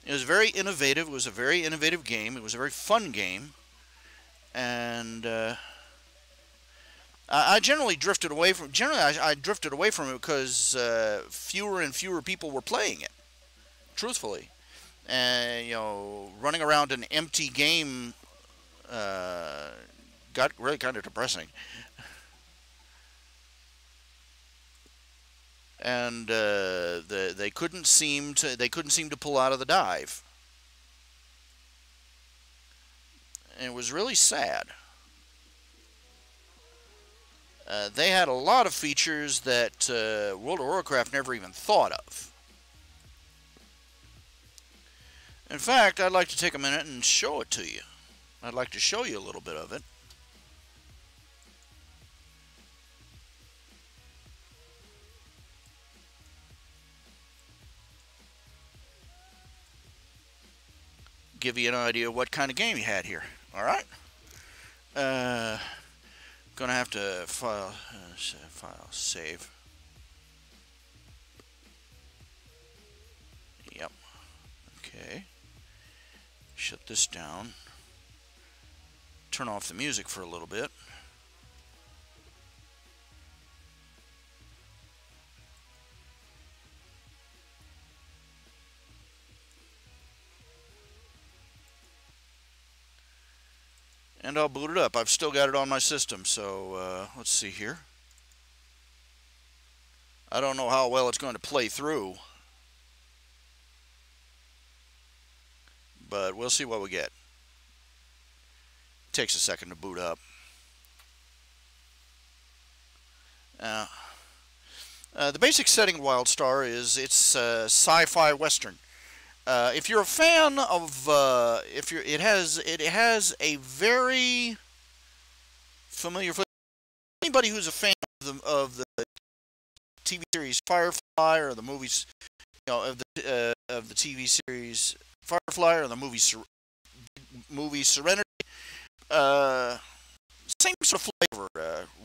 it was very innovative. It was a very innovative game. It was a very fun game, and I generally drifted away from. Generally, I drifted away from it because fewer and fewer people were playing it. Truthfully, and running around an empty game got really kind of depressing. And they couldn't seem to pull out of the dive. And it was really sad. They had a lot of features that World of Warcraft never even thought of. In fact, I'd like to take a minute and show it to you. I'd like to show you a little bit of it. Give you an idea of what kind of game you had here. All right. Gonna have to file save. Yep. Okay. Shut this down. Turn off the music for a little bit. And I'll boot it up. I've still got it on my system, so let's see here. I don't know how well it's going to play through, but we'll see what we get. It takes a second to boot up. The basic setting of WildStar is it's sci-fi western. If you're a fan of, it has a very familiar. Anybody who's a fan of the TV series Firefly or the movies, of the TV series Firefly or the movie Serenity, same sort of flavor,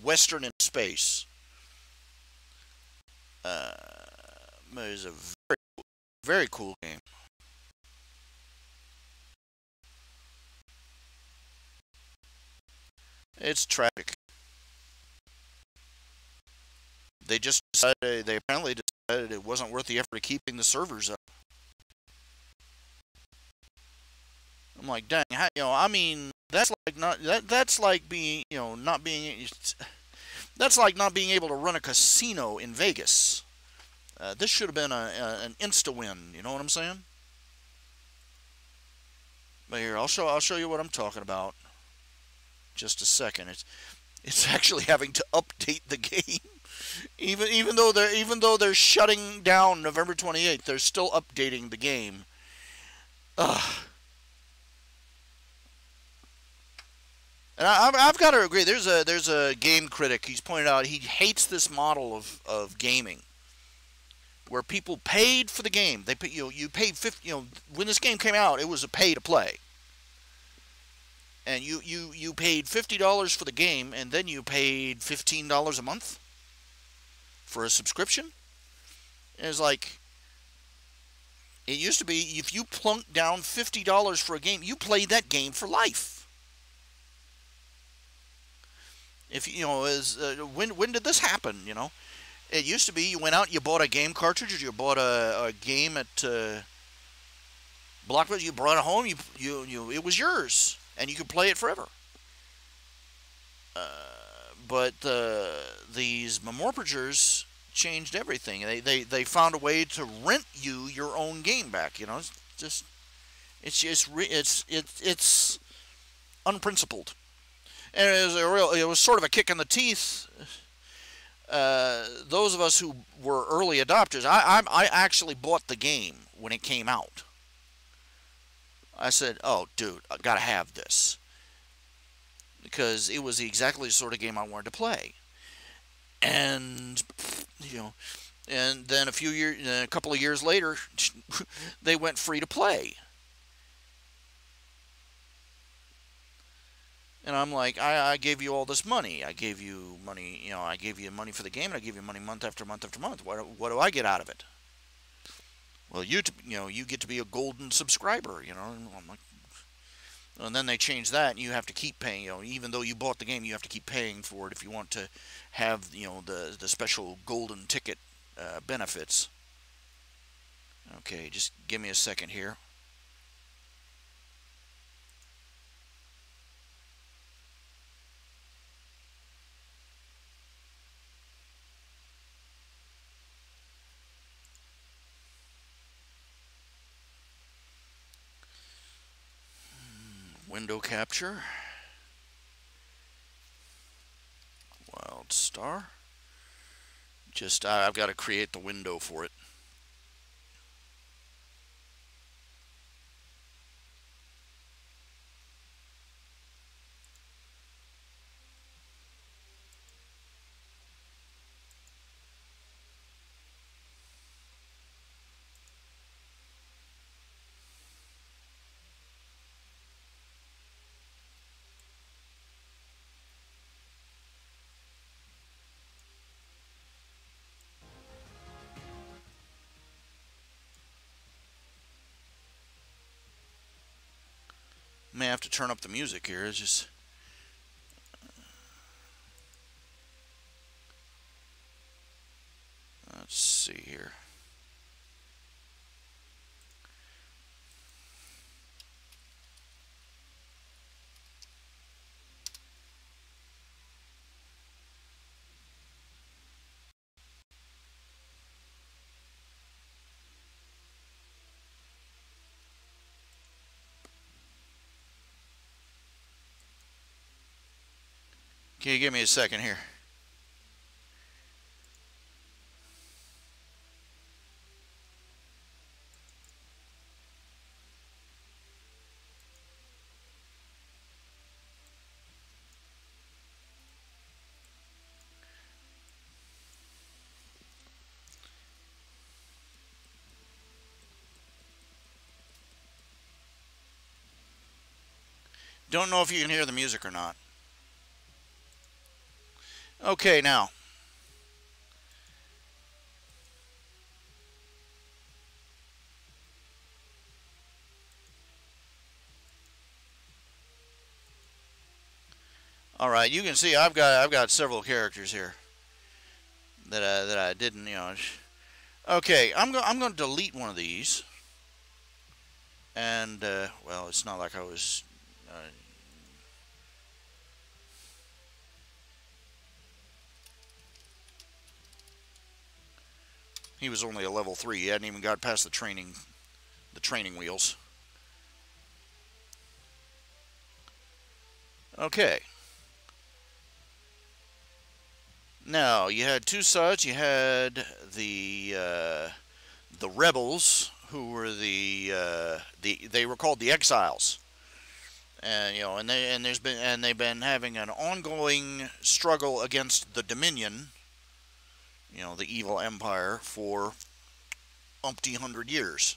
western in space. It is a very, very cool game. It's tragic. They apparently decided it wasn't worth the effort of keeping the servers up. I'm like, dang, I mean, that's like being, not being, that's like not being able to run a casino in Vegas. This should have been an insta-win, you know what I'm saying? But here, I'll show you what I'm talking about. Just a second. It's actually having to update the game. even though they're shutting down November 28th, they're still updating the game. Ugh. And I've got to agree. There's a game critic. He's pointed out he hates this model of gaming, where people paid for the game. You paid 50. When this game came out, it was a pay to play. And you paid $50 for the game, and then you paid $15 a month for a subscription. And it's like, it used to be, if you plunked down $50 for a game, you played that game for life. If when did this happen? It used to be you went out, you bought a game cartridge, or you bought a game at Blockbuster, you brought it home, it was yours. And you could play it forever. But these Memorpagers changed everything. They found a way to rent you your own game back. You know, it's unprincipled, and it was sort of a kick in the teeth. Those of us who were early adopters, I actually bought the game when it came out. I said, "Oh, dude, I gotta have this," because it was exactly the sort of game I wanted to play. And you know, and then a couple of years later, they went free to play. And I'm like, I gave you all this money. I gave you money, I gave you money for the game, and I gave you money month after month after month. What do I get out of it? Well, you get to be a golden subscriber. And I'm like, and then they changed that, and you have to keep paying. Even though you bought the game, you have to keep paying for it if you want to have the special golden ticket benefits. Okay, just give me a second here. Window capture. Wild Star. Just I've got to create the window for it. May have to turn up the music here. It's just let's see here. Can you give me a second here? Don't know if you can hear the music or not. Okay, now. All right, you can see I've got several characters here that I didn't. Okay, I'm going to delete one of these. And well, it's not like I was. He was only a level 3. He hadn't even got past the training wheels. Okay. Now you had two sides. You had the rebels, who were they were called the exiles, and they've been having an ongoing struggle against the Dominion, the evil empire, for umpty hundred years.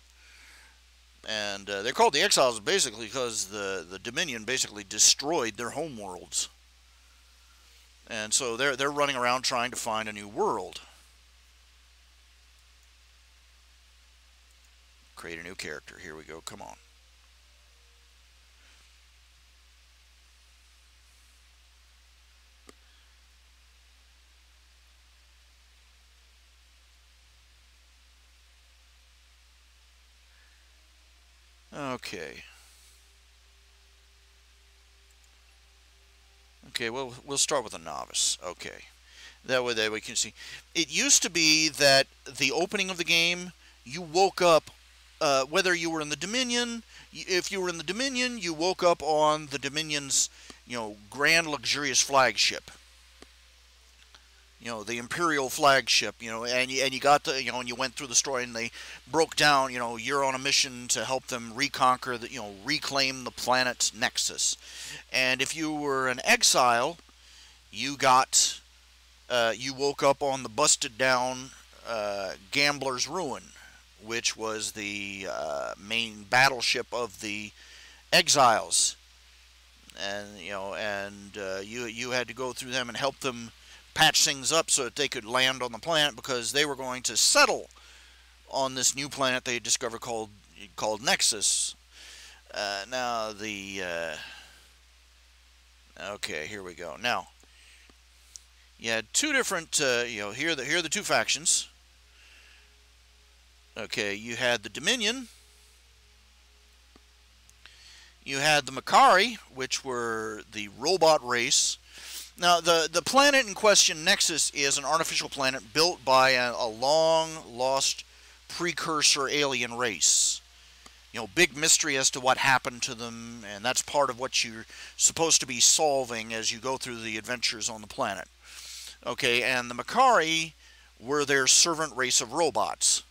And they're called the exiles basically because the Dominion basically destroyed their homeworlds. And so they're running around trying to find a new world. Create a new character. Here we go. Come on. Okay. Okay, well, we'll start with a novice. Okay. That way we can see. It used to be that the opening of the game, you woke up, whether you were in the Dominion, if you were in the Dominion, you woke up on the Dominion's, grand luxurious flagship. The Imperial flagship, and you got the, and you went through the story and they broke down, you're on a mission to help them reconquer the, reclaim the planet's nexus. And if you were an exile, you got, you woke up on the busted down Gambler's Ruin, which was the main battleship of the exiles. And, you had to go through them and help them patch things up so that they could land on the planet, because they were going to settle on this new planet they had discovered called Nexus. Now the okay, here we go. Now you had two different here are the two factions. Okay, you had the Dominion. You had the Makari, which were the robot race. Now, the planet in question, Nexus, is an artificial planet built by a long-lost precursor alien race. Big mystery as to what happened to them, and that's part of what you're supposed to be solving as you go through the adventures on the planet. Okay, and the Makari were their servant race of robots.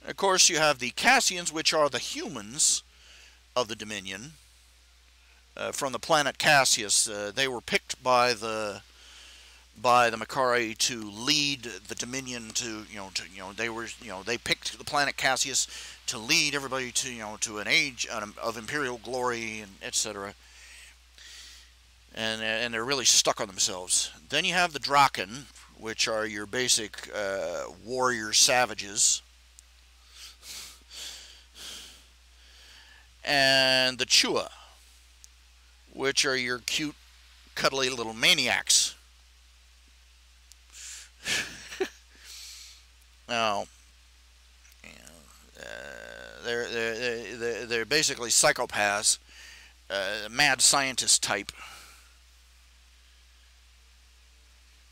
Of course, you have the Cassians, which are the humans of the Dominion. From the planet Cassius, they were picked by the Makari to lead the Dominion they picked the planet Cassius to lead everybody to an age of imperial glory, and etc. And they're really stuck on themselves. Then you have the Draken, which are your basic warrior savages, and the Chua, which are your cute, cuddly little maniacs. Now, they're basically psychopaths, mad scientist type.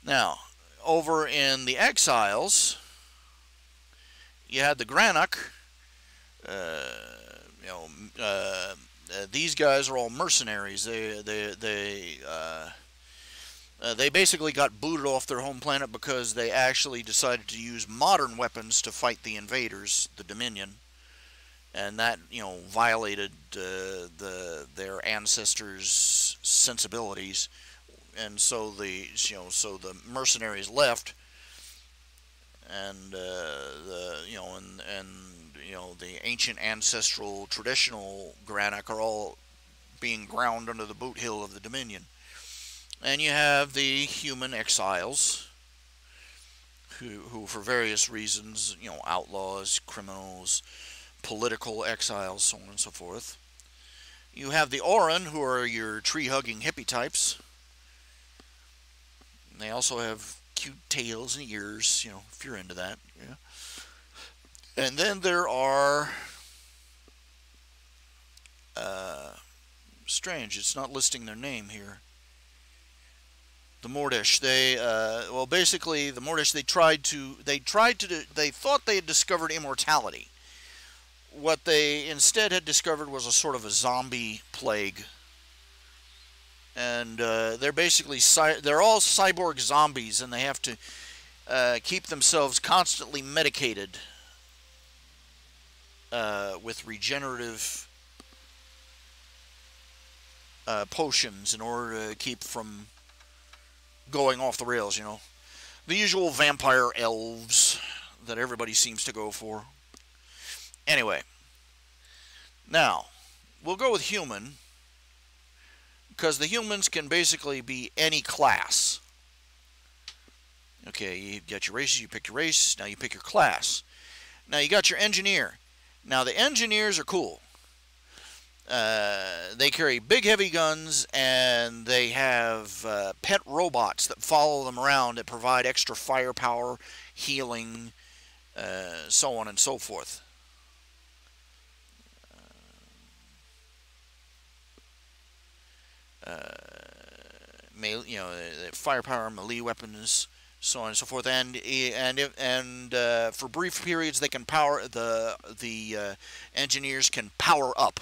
Now, over in the Exiles, you had the Granuk. These guys are all mercenaries. They basically got booted off their home planet because they actually decided to use modern weapons to fight the invaders, the Dominion, and that violated their ancestors' sensibilities, and so the mercenaries left, and the ancient ancestral traditional Granuk are all being ground under the boot heel of the Dominion. And you have the human exiles, who for various reasons, outlaws, criminals, political exiles, so on and so forth. You have the Oran, who are your tree-hugging hippie types. And they also have cute tails and ears, if you're into that. Yeah. And then there are, strange, it's not listing their name here. The Mordish. Basically, the Mordish, they thought they had discovered immortality. What they instead had discovered was a sort of a zombie plague. And they're basically, they're all cyborg zombies, and they have to keep themselves constantly medicated with regenerative potions in order to keep from going off the rails, The usual vampire elves that everybody seems to go for. Anyway, now, we'll go with human, because the humans can basically be any class. Okay, you got your races, you pick your race, now you pick your class. Now you got your engineer. Now the engineers are cool. They carry big heavy guns, and they have pet robots that follow them around that provide extra firepower, healing, so on and so forth. firepower, melee weapons, so on and so forth, and for brief periods they can power the engineers can power up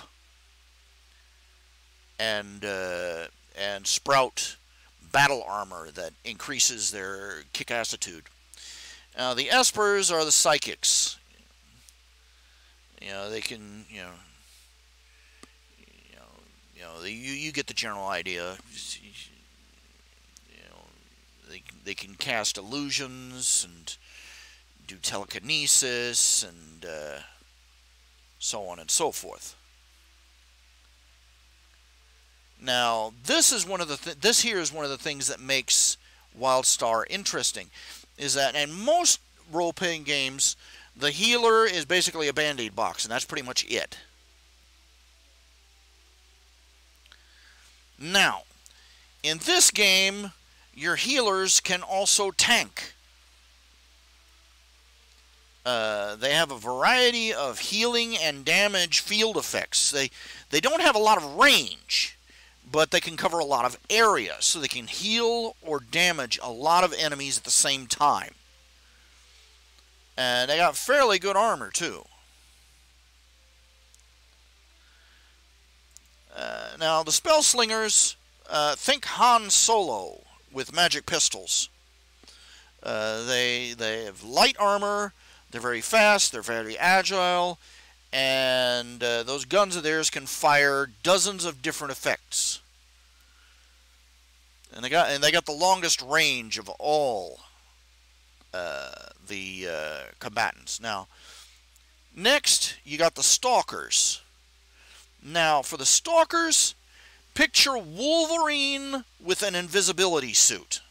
and sprout battle armor that increases their kick-assitude. Now the espers are the psychics. They can you get the general idea. They can cast illusions and do telekinesis and so on and so forth. Now, this is one of the this here is one of the things that makes WildStar interesting, is that in most role-playing games, the healer is basically a band-aid box, and that's pretty much it. Now, in this game, your healers can also tank. They have a variety of healing and damage field effects. They don't have a lot of range, but they can cover a lot of area, so they can heal or damage a lot of enemies at the same time. And they got fairly good armor, too. Now, the spell slingers, think Han Solo with magic pistols. They have light armor, they're very fast, they're very agile, and those guns of theirs can fire dozens of different effects. And they got the longest range of all the combatants. Now, next you got the stalkers. Now, for the stalkers, picture Wolverine with an invisibility suit.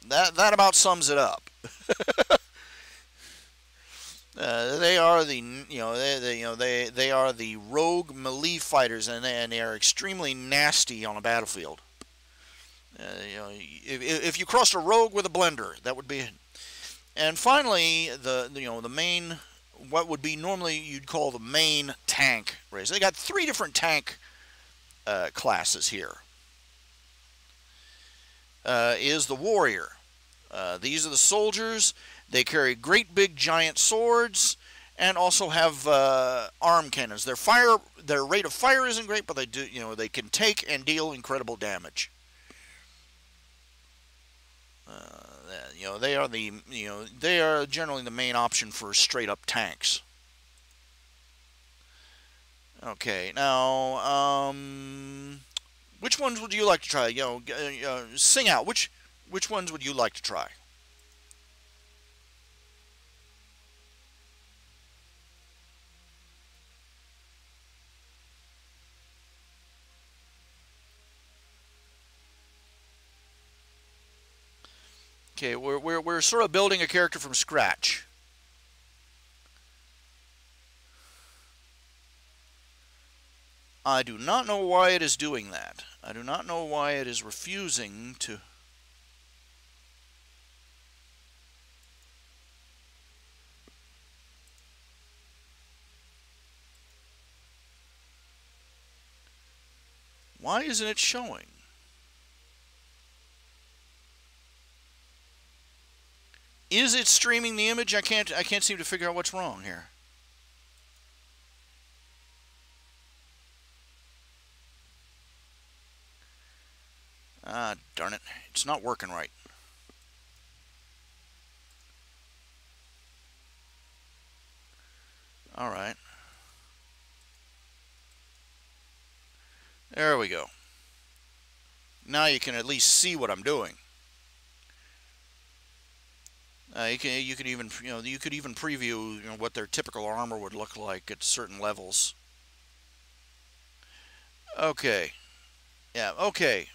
That about sums it up. They are the they are the rogue melee fighters, and they are extremely nasty on a battlefield. If you crossed a rogue with a blender, that would be it. And finally, the main, what would be normally you'd call the main tank race. They got 3 different tank classes here. Is the warrior. These are the soldiers. They carry great big giant swords and also have arm cannons. Their rate of fire isn't great, but they can take and deal incredible damage. They are generally the main option for straight up tanks. Okay, now which ones would you like to try? Sing out. Which ones would you like to try? Okay, we're sort of building a character from scratch. I do not know why it is doing that. I do not know why it is refusing to. Why isn't it showing? Is it streaming the image? I can't seem to figure out what's wrong here. Ah, darn it. It's not working right. All right. There we go. Now you can at least see what I'm doing. You could even preview what their typical armor would look like at certain levels. Okay. Yeah. Okay.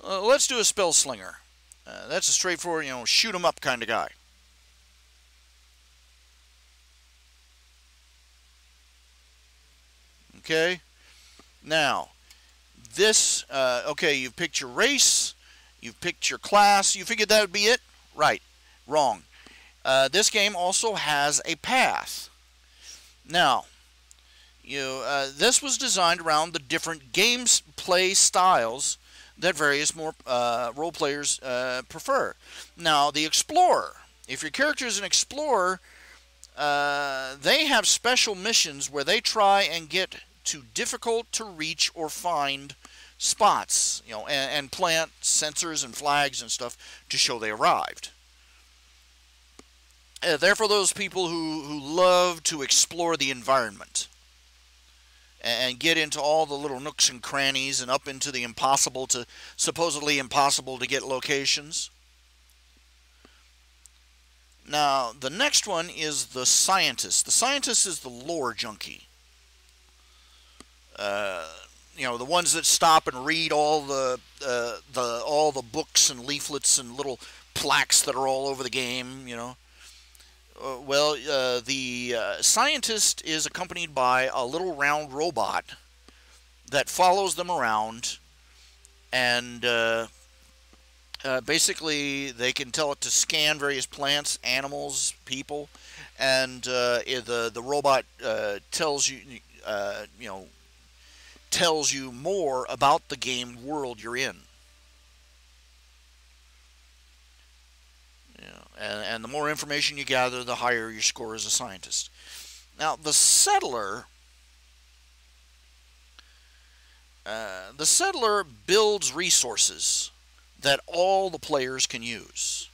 Let's do a spell slinger. That's a straightforward, shoot 'em up kind of guy. Okay. Now, this. Okay, you've picked your race. You've picked your class. You figured that would be it? Right. Wrong. This game also has a path. Now, This was designed around the different gameplay styles that various more role players prefer. Now, the Explorer. If your character is an Explorer, they have special missions where they try and get to difficult to reach or find spots, and plant sensors and flags and stuff to show they arrived. They're for those people who love to explore the environment and get into all the little nooks and crannies and up into the supposedly impossible to get locations. Now, the next one is the Scientist. The Scientist is the lore junkie. The ones that stop and read all the books and leaflets and little plaques that are all over the game. The Scientist is accompanied by a little round robot that follows them around, and basically they can tell it to scan various plants, animals, people, and the robot tells you more about the game world you're in. And the more information you gather, the higher your score as a scientist. Now, the Settler builds resources that all the players can use.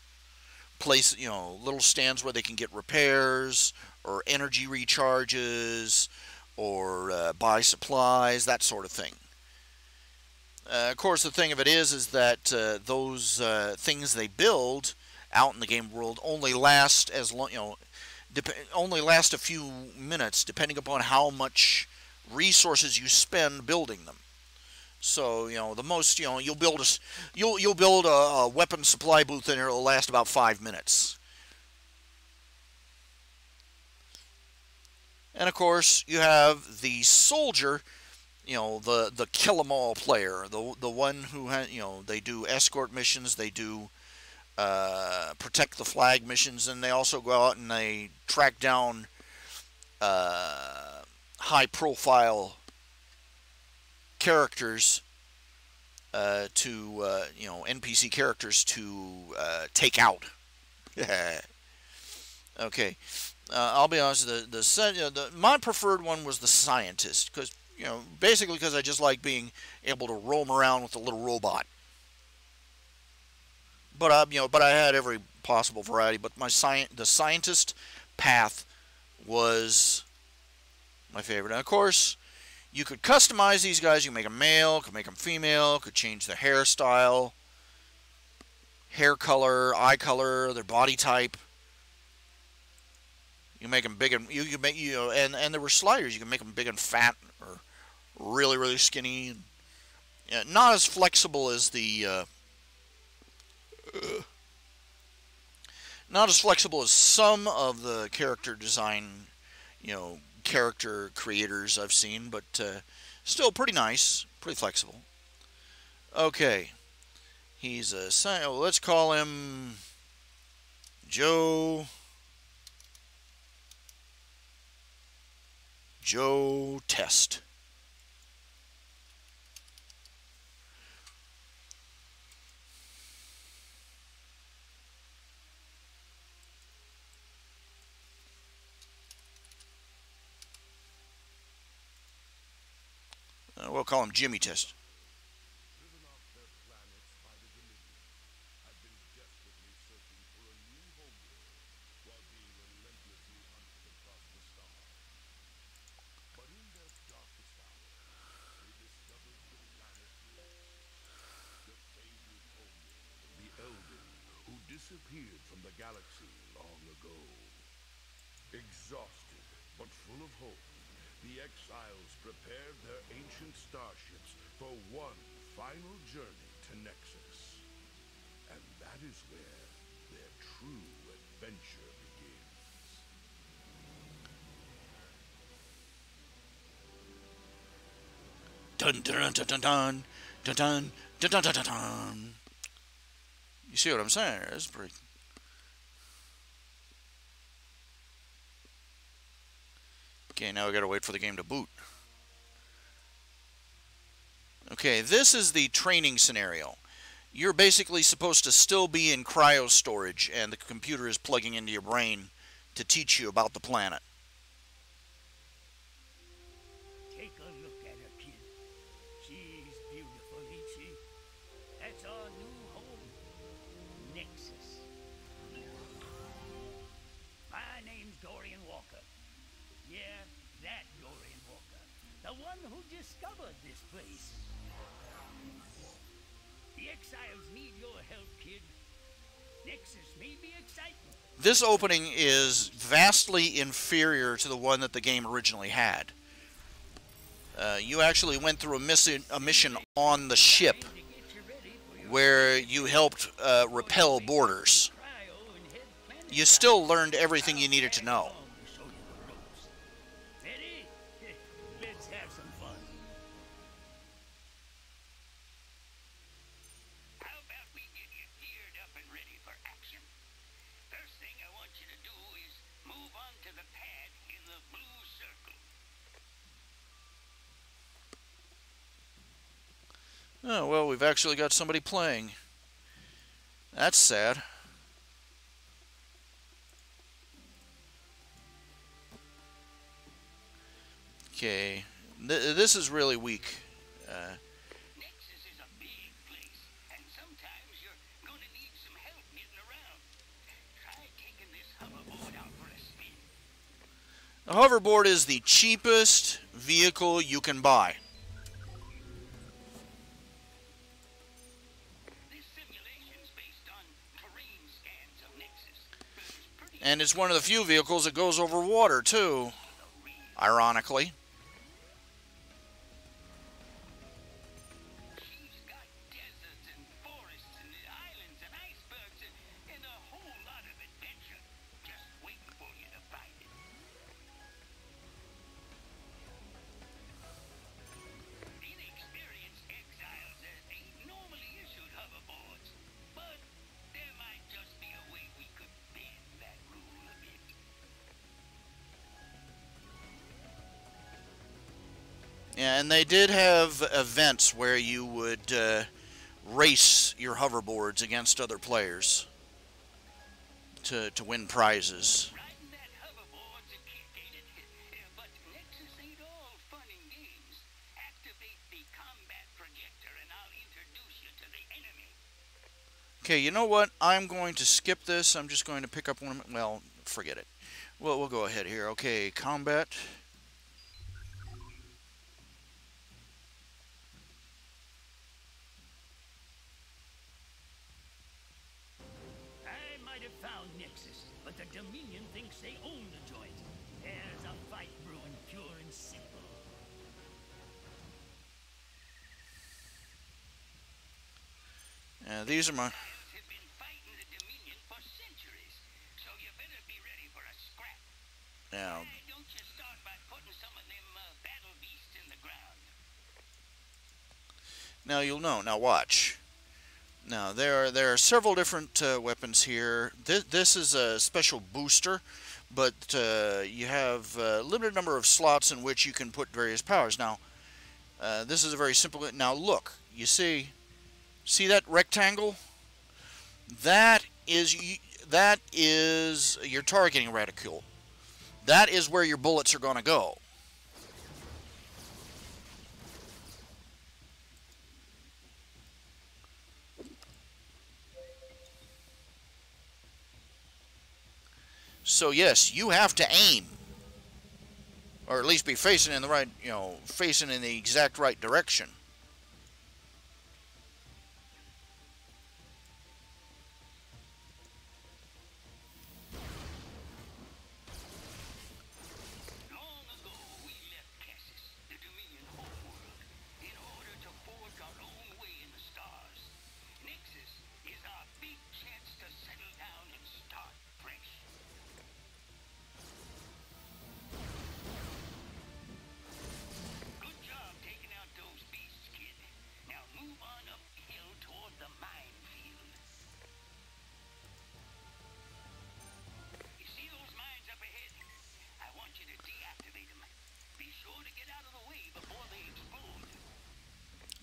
Place, little stands where they can get repairs or energy recharges or buy supplies, that sort of thing. Of course, the thing of it is that those things they build out in the game world only last as long, only last a few minutes, depending upon how much resources you spend building them. So the most you'll build a weapon supply booth in here. It'll last about 5 minutes. And of course, you have the Soldier, the kill 'em all player, the one who they do escort missions, they do protect the flag missions, and they also go out and they track down high-profile characters NPC characters to take out. Okay, I'll be honest. My preferred one was the Scientist, because basically because I just like being able to roam around with a little robot. But I had every possible variety. But the Scientist path was my favorite. And of course, you could customize these guys. You can make them male, could make them female, could change their hairstyle, hair color, eye color, their body type. You make them big and and there were sliders. You can make them big and fat or really really skinny. Not as flexible as the. Not as flexible as some of the character design, character creators I've seen, but still pretty nice, pretty flexible. Okay, he's let's call him Joe Test. We'll call him Jimmy Test. Disappeared from the galaxy long ago. Exhausted, but full of hope, the exiles prepared their ancient starships for one final journey to Nexus. And that is where their true adventure begins. Dun dun dun dun dun dun dun dun dun dun dun dun. You see what I'm saying? It's pretty. Okay, now we gotta wait for the game to boot. Okay, this is the training scenario. You're basically supposed to still be in cryo storage, and the computer is plugging into your brain to teach you about the planet. Take a look at her, kid. She's beautiful, ain't she? That's our new home, Nexus. My name's Dorian Walker. Yeah, that Dorian Walker. The one who discovered this place. The exiles need your help, kid. Nexus may be exciting. This opening is vastly inferior to the one that the game originally had. You actually went through a mission on the ship where you helped repel borders. You still learned everything you needed to know. Ready? Let's have some fun. How about we get you geared up and ready for action? First thing I want you to do is move on to the pad in the blue circle. Oh, well, we've actually got somebody playing. That's sad. Okay, this is really weak. Nexus is a big place, and sometimes you're gonna need some help getting around. Try taking this hoverboard out for a spin. The hoverboard is the cheapest vehicle you can buy. This simulation's based on terrain scans of Nexus. And it's one of the few vehicles that goes over water, too, ironically. She's got deserts and forests and islands and icebergs and a whole lot of adventure just waiting for you to find it. Inexperienced exiles ain't normally issued hoverboards, but there might just be a way we could bend that rule a bit. Yeah, and they did have events where you would race your hoverboards against other players to win prizes. Riding that hoverboard's a kick, ain't it? But Nexus ain't all fun and games. Activate the combat projector and I'll introduce you to the enemy. Okay, you know what? I'm going to skip this. I'm just going to pick up one of my... Well, forget it. We'll go ahead here. Okay, combat. I might have found Nexus, but the Dominion thinks they own the joint. There's a fight brewing, pure and simple. These are my... Exiles have been fighting the Dominion for centuries, so you better be ready for a scrap. Now, Don't you start by putting some of them battle beasts in the ground. now you'll know. Now watch. Now there are several different weapons here. This is a special booster, but you have a limited number of slots in which you can put various powers. Now, this is a very simple... Now look, you see that rectangle? That is your targeting reticule. That is where your bullets are going to go. So yes, you have to aim, or at least be facing in the right, facing in the exact right direction. Long ago, we left Cassis, the Dominion homeworld, in order to forge our own way in the stars. Nexus is our big chance to settle down and start fresh. Good job taking out those beasts.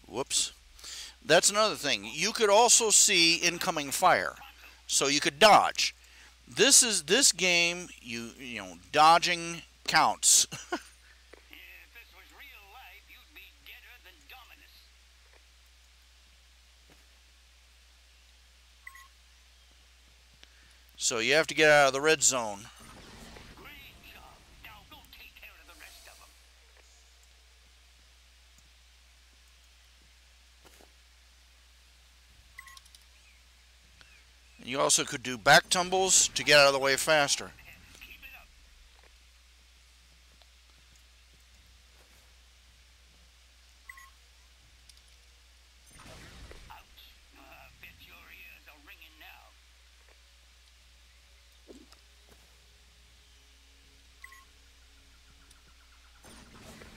Whoops. That's another thing. You could also see incoming fire, so you could dodge. This game. You know, dodging counts. If this was real life, you'd be deader than Dominus. So you have to get out of the red zone. Great job. Now go take care of the rest of them. You also could do back tumbles to get out of the way faster. Keep it up. Ouch. I bet your ears are ringing now.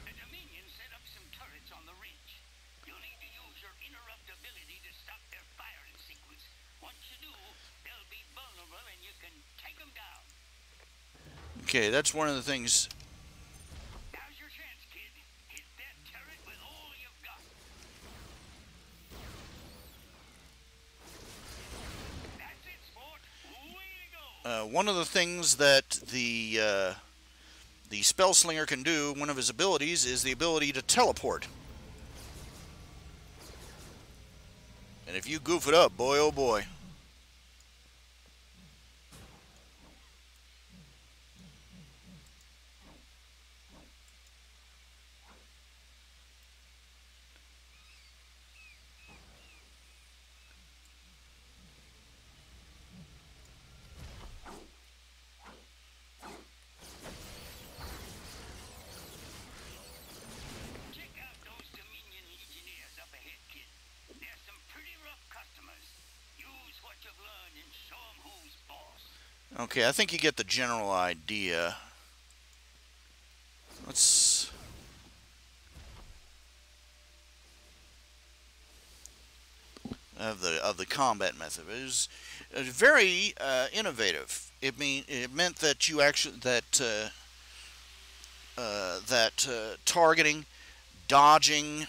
The Dominion set up some turrets on the ridge. You'll need to use your interrupt ability to stop their firing sequence. Once you do, they'll be vulnerable and you can take them down. Okay, that's one of the things. Now's your chance, kid. Hit that turret with all you've got. That's it, sport. Way to go. One of the things that the spell slinger can do, one of his abilities, is the ability to teleport. And if you goof it up, boy oh boy. Check out those Dominion Legionnaires up ahead, kid. They're some pretty rough customers. Use what you've learned and show 'em who's boss. Okay, I think you get the general idea. Let's... of the combat method. It was very innovative. It meant that you actually targeting, dodging,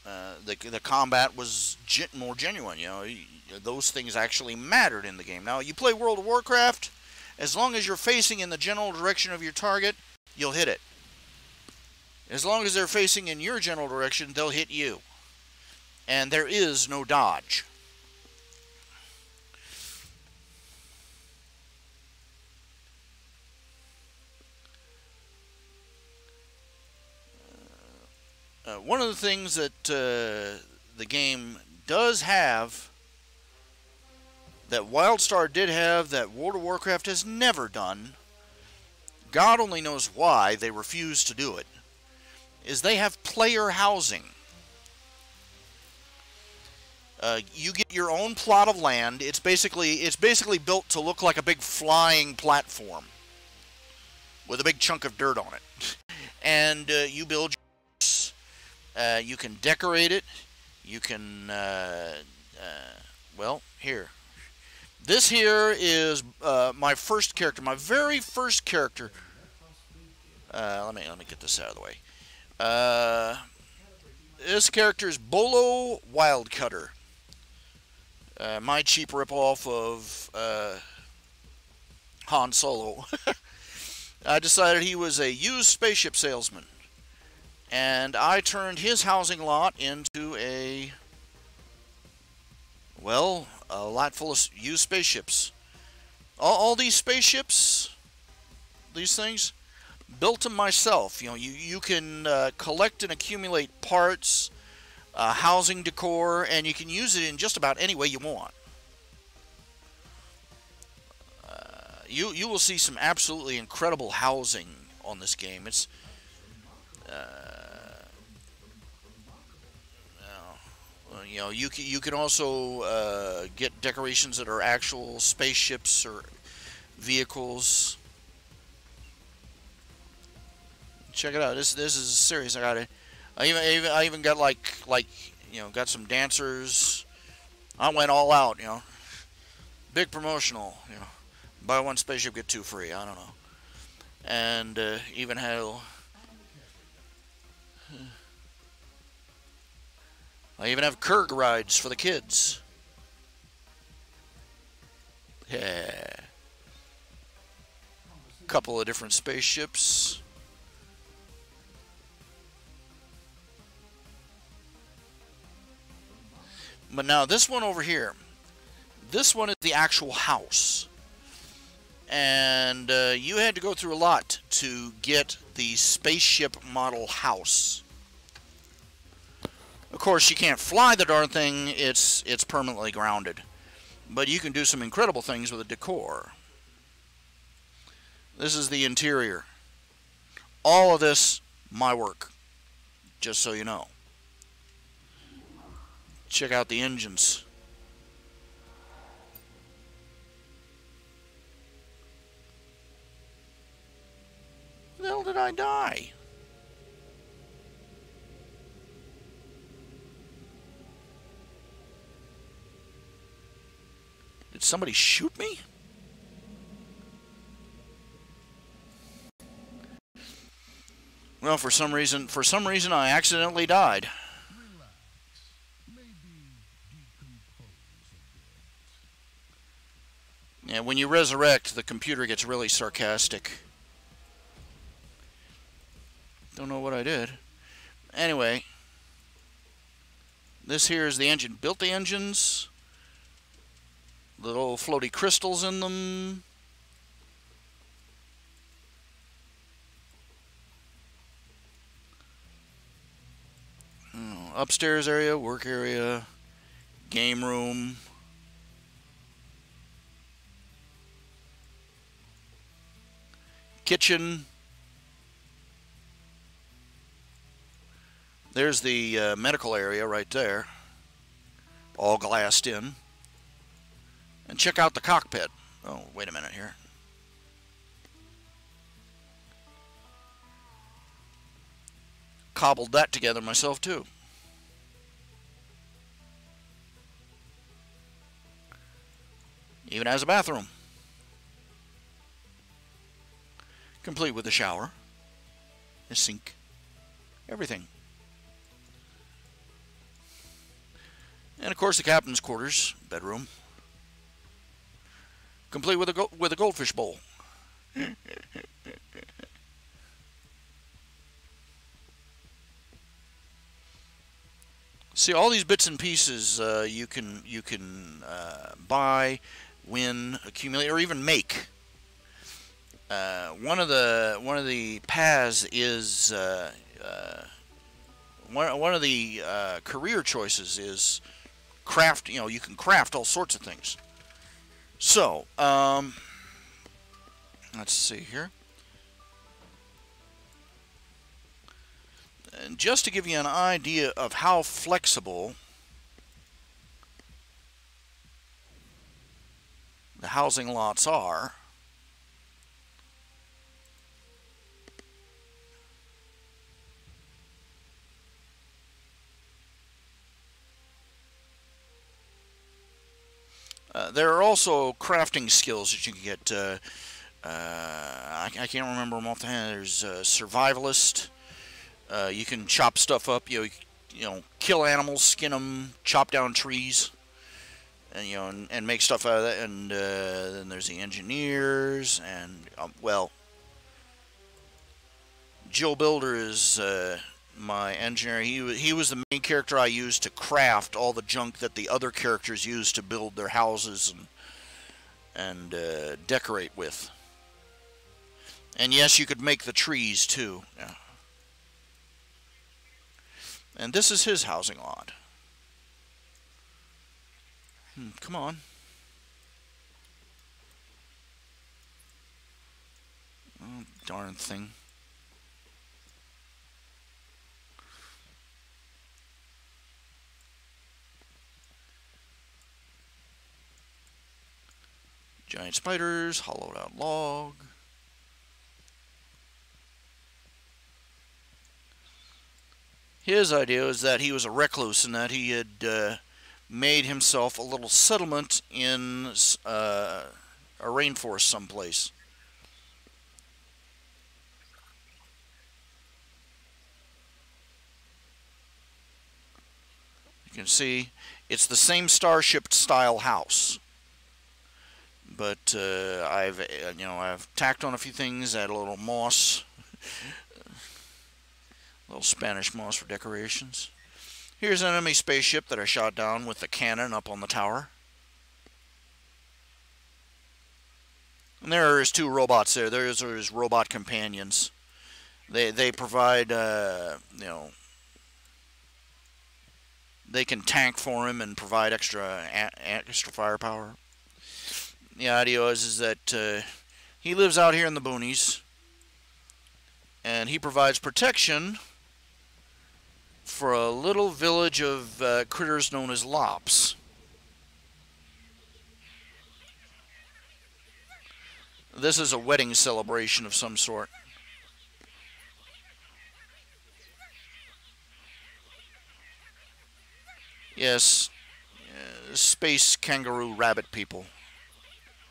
the combat was more genuine. You know, those things actually mattered in the game. Now, you play World of Warcraft, as long as you're facing in the general direction of your target, you'll hit it. As long as they're facing in your general direction, they'll hit you. And there is no dodge. One of the things that the game does have, that WildStar did have, that World of Warcraft has never done, God only knows why they refuse to do it, is they have player housing. You get your own plot of land. It's basically built to look like a big flying platform with a big chunk of dirt on it, and you build. You can decorate it. You can well, here. This here is my first character, my very first character. Let me get this out of the way. This character is Bolo Wildcutter. My cheap ripoff of Han Solo. I decided he was a used spaceship salesman, and I turned his housing lot into a lot full of used spaceships. All these spaceships, these things, built them myself. You know, you can collect and accumulate parts, housing decor, and you can use it in just about any way you want. You will see some absolutely incredible housing on this game. It's you know, you can also get decorations that are actual spaceships or vehicles. Check it out. This is serious. I even got like you know, got some dancers. I went all out. You know, big promotional. You know, buy one spaceship get two free. I don't know, and even had. I even have Kurg rides for the kids. Yeah. Couple of different spaceships. But now this one over here, this one is the actual house. And you had to go through a lot to get the spaceship model house. Of course, you can't fly the darn thing, it's permanently grounded. But you can do some incredible things with the decor. This is the interior. All of this, my work, just so you know. Check out the engines. Where the hell did I die? Did somebody shoot me? Well, for some reason I accidentally died. Yeah, when you resurrect, the computer gets really sarcastic. Don't know what I did. Anyway, this here is the engine. Built the engines. Little floaty crystals in them. Upstairs area, work area, game room. Kitchen. There's the medical area right there, all glassed in. And check out the cockpit. Oh, wait a minute here. Cobbled that together myself too. Even has a bathroom. Complete with a shower, a sink, everything. And of course the captain's quarters, bedroom. Complete with a goldfish bowl. See, all these bits and pieces you can buy, win, accumulate, or even make. One of the paths is one of the career choices is craft. You know, you can craft all sorts of things. So, let's see here. And just to give you an idea of how flexible the housing lots are, there are also crafting skills that you can get. I can't remember them off the hand. There's survivalist. You can chop stuff up. You know, kill animals, skin them, chop down trees, and and make stuff out of that. And then there's the engineers, and well, Joe Builder is my engineer. He was the main character I used to craft all the junk that the other characters used to build their houses and decorate with. And yes, you could make the trees too. Yeah. And this is his housing lot. Come on. Oh, darn thing. Giant spiders, hollowed out log. His idea was that he was a recluse and that he had made himself a little settlement in a rainforest someplace. You can see it's the same Starship style house, but I've tacked on a few things, add a little moss, a little Spanish moss for decorations. Here's an enemy spaceship that I shot down with the cannon up on the tower. And there is 2 robots there. There's his robot companions. They provide, they can tank for him and provide extra firepower. The idea is that he lives out here in the boonies, and he provides protection for a little village of critters known as lops. This is a wedding celebration of some sort. Yes, space kangaroo rabbit people.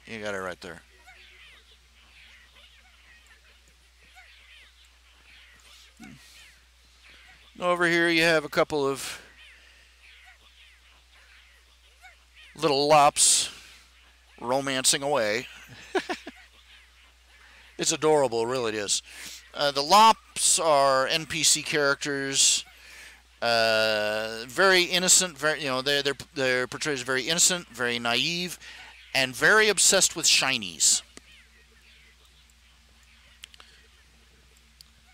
You got it right there. Over here you have a couple of little lops romancing away. It's adorable, really it is. The lops are NPC characters, very innocent. They're portrayed as very innocent, very naive, and very obsessed with shinies.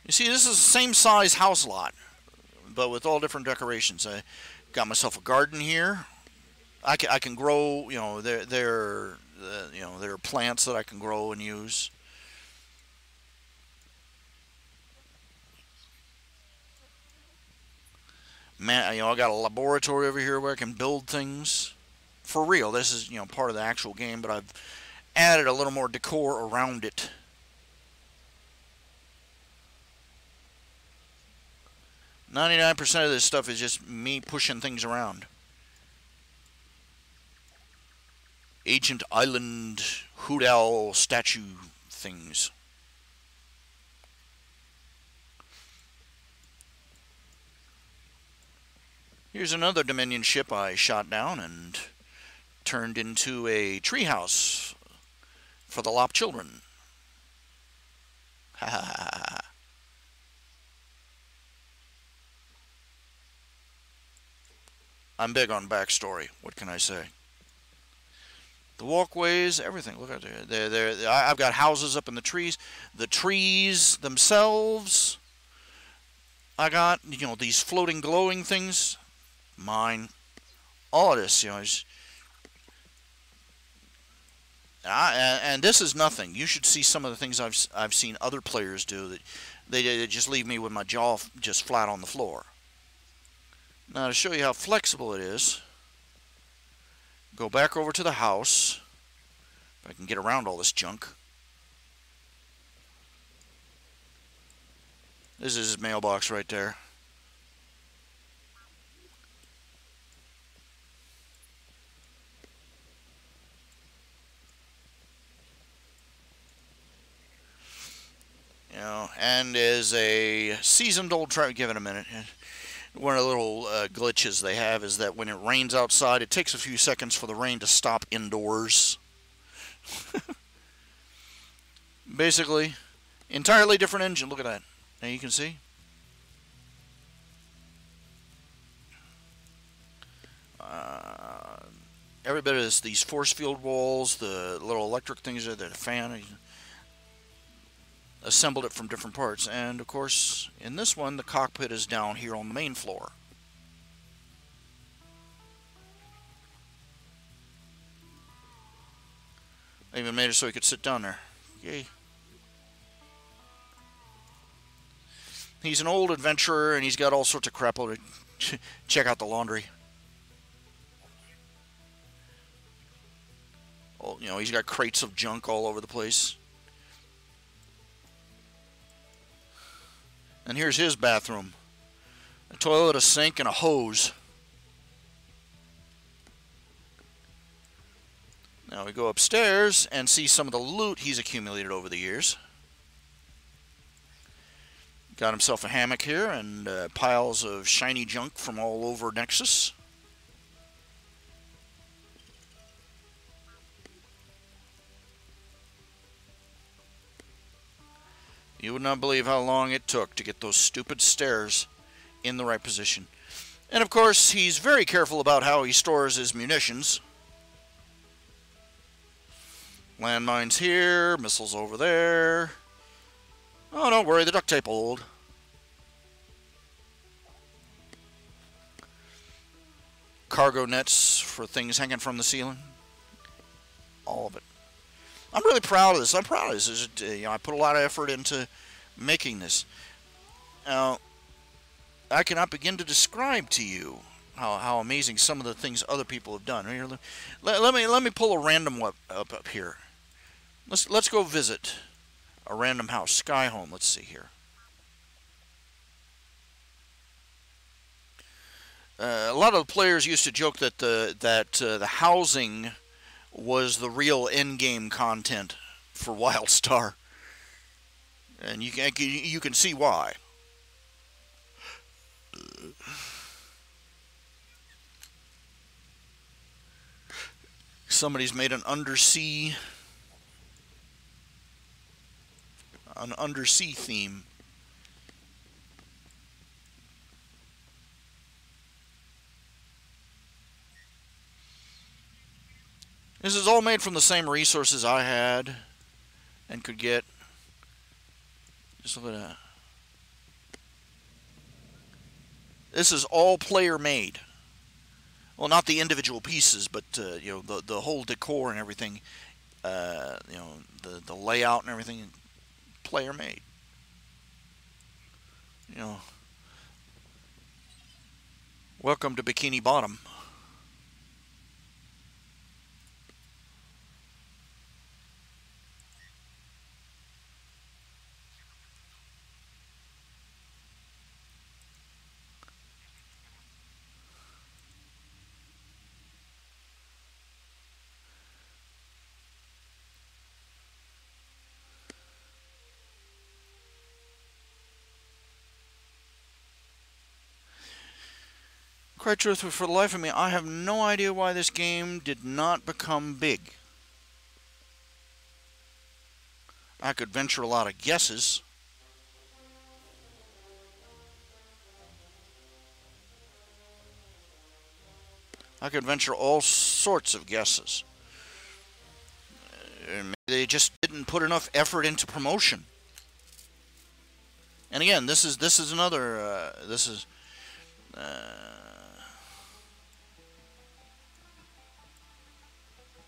You see, this is the same size house lot, but with all different decorations. I got myself a garden here. I can grow. There are plants that I can grow and use. Man, I got a laboratory over here where I can build things. For real, this is part of the actual game, but I've added a little more decor around it. %, of this stuff is just me pushing things around. Ancient island hoot owl statue things. Here's another Dominion ship I shot down and turned into a treehouse for the Lop children. Ha ha ha ha. I'm big on backstory. What can I say? The walkways, everything. Look at there. I've got houses up in the trees. The trees themselves. I got these floating, glowing things. Mine. All of this, and this is nothing. You should see some of the things I've seen other players do that they just leave me with my jaw just flat on the floor. Now to show you how flexible it is, go back over to the house. If I can get around all this junk. This is his mailbox right there. And as a seasoned old truck, give it a minute. One of the little glitches they have is that when it rains outside, it takes a few seconds for the rain to stop indoors. Basically, entirely different engine. Look at that. Now you can see. Every bit of these force field walls, the little electric things there, the fan. Assembled it from different parts, and of course in this one the cockpit is down here on the main floor. I even made it so he could sit down there. Yay. He's an old adventurer and he's got all sorts of crap over to check out the laundry. Oh, he's got crates of junk all over the place. And here's his bathroom. A toilet, a sink, and a hose. Now we go upstairs and see some of the loot he's accumulated over the years. Got himself a hammock here and piles of shiny junk from all over Nexus. You would not believe how long it took to get those stupid stairs in the right position. And of course, he's very careful about how he stores his munitions. Landmines here, missiles over there. Oh, don't worry, the duct tape will hold. Cargo nets for things hanging from the ceiling. All of it. I'm really proud of this. I'm proud of this. I put a lot of effort into making this. Now, I cannot begin to describe to you how amazing some of the things other people have done. Here, let me pull a random one up here. Let's go visit a random house. Sky Home. Let's see here. A lot of the players used to joke that the housing was the real end-game content for WildStar, and you can see why. Somebody's made an undersea theme. This is all made from the same resources I had and could get. Just look at that. This is all player made. Well, not the individual pieces, but the whole decor and everything. The layout and everything, player made. Welcome to Bikini Bottom. Quite truthfully, for the life of me, I have no idea why this game did not become big. I could venture a lot of guesses. I could venture all sorts of guesses. Maybe they just didn't put enough effort into promotion. And again, this is another.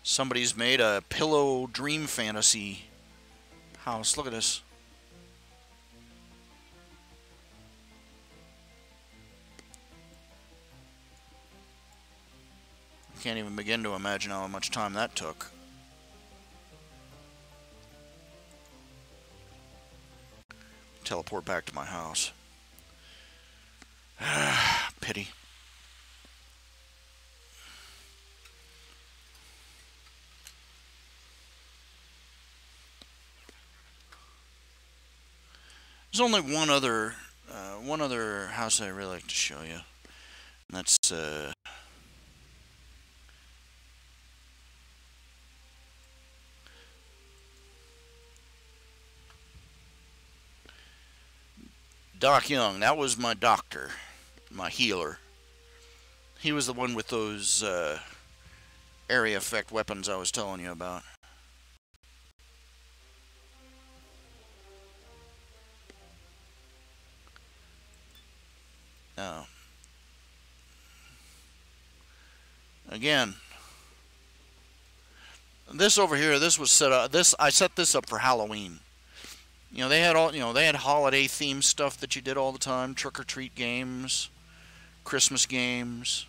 Somebody's made a pillow dream fantasy house. Look at this. I can't even begin to imagine how much time that took. Teleport back to my house. Pity. There's only one other house I'd really like to show you. And that's Doc Young. That was my doctor, my healer. He was the one with those area effect weapons I was telling you about. Now, again, this over here, this was set up. I set this up for Halloween. They had they had holiday themed stuff that you did all the time, trick or treat games, Christmas games.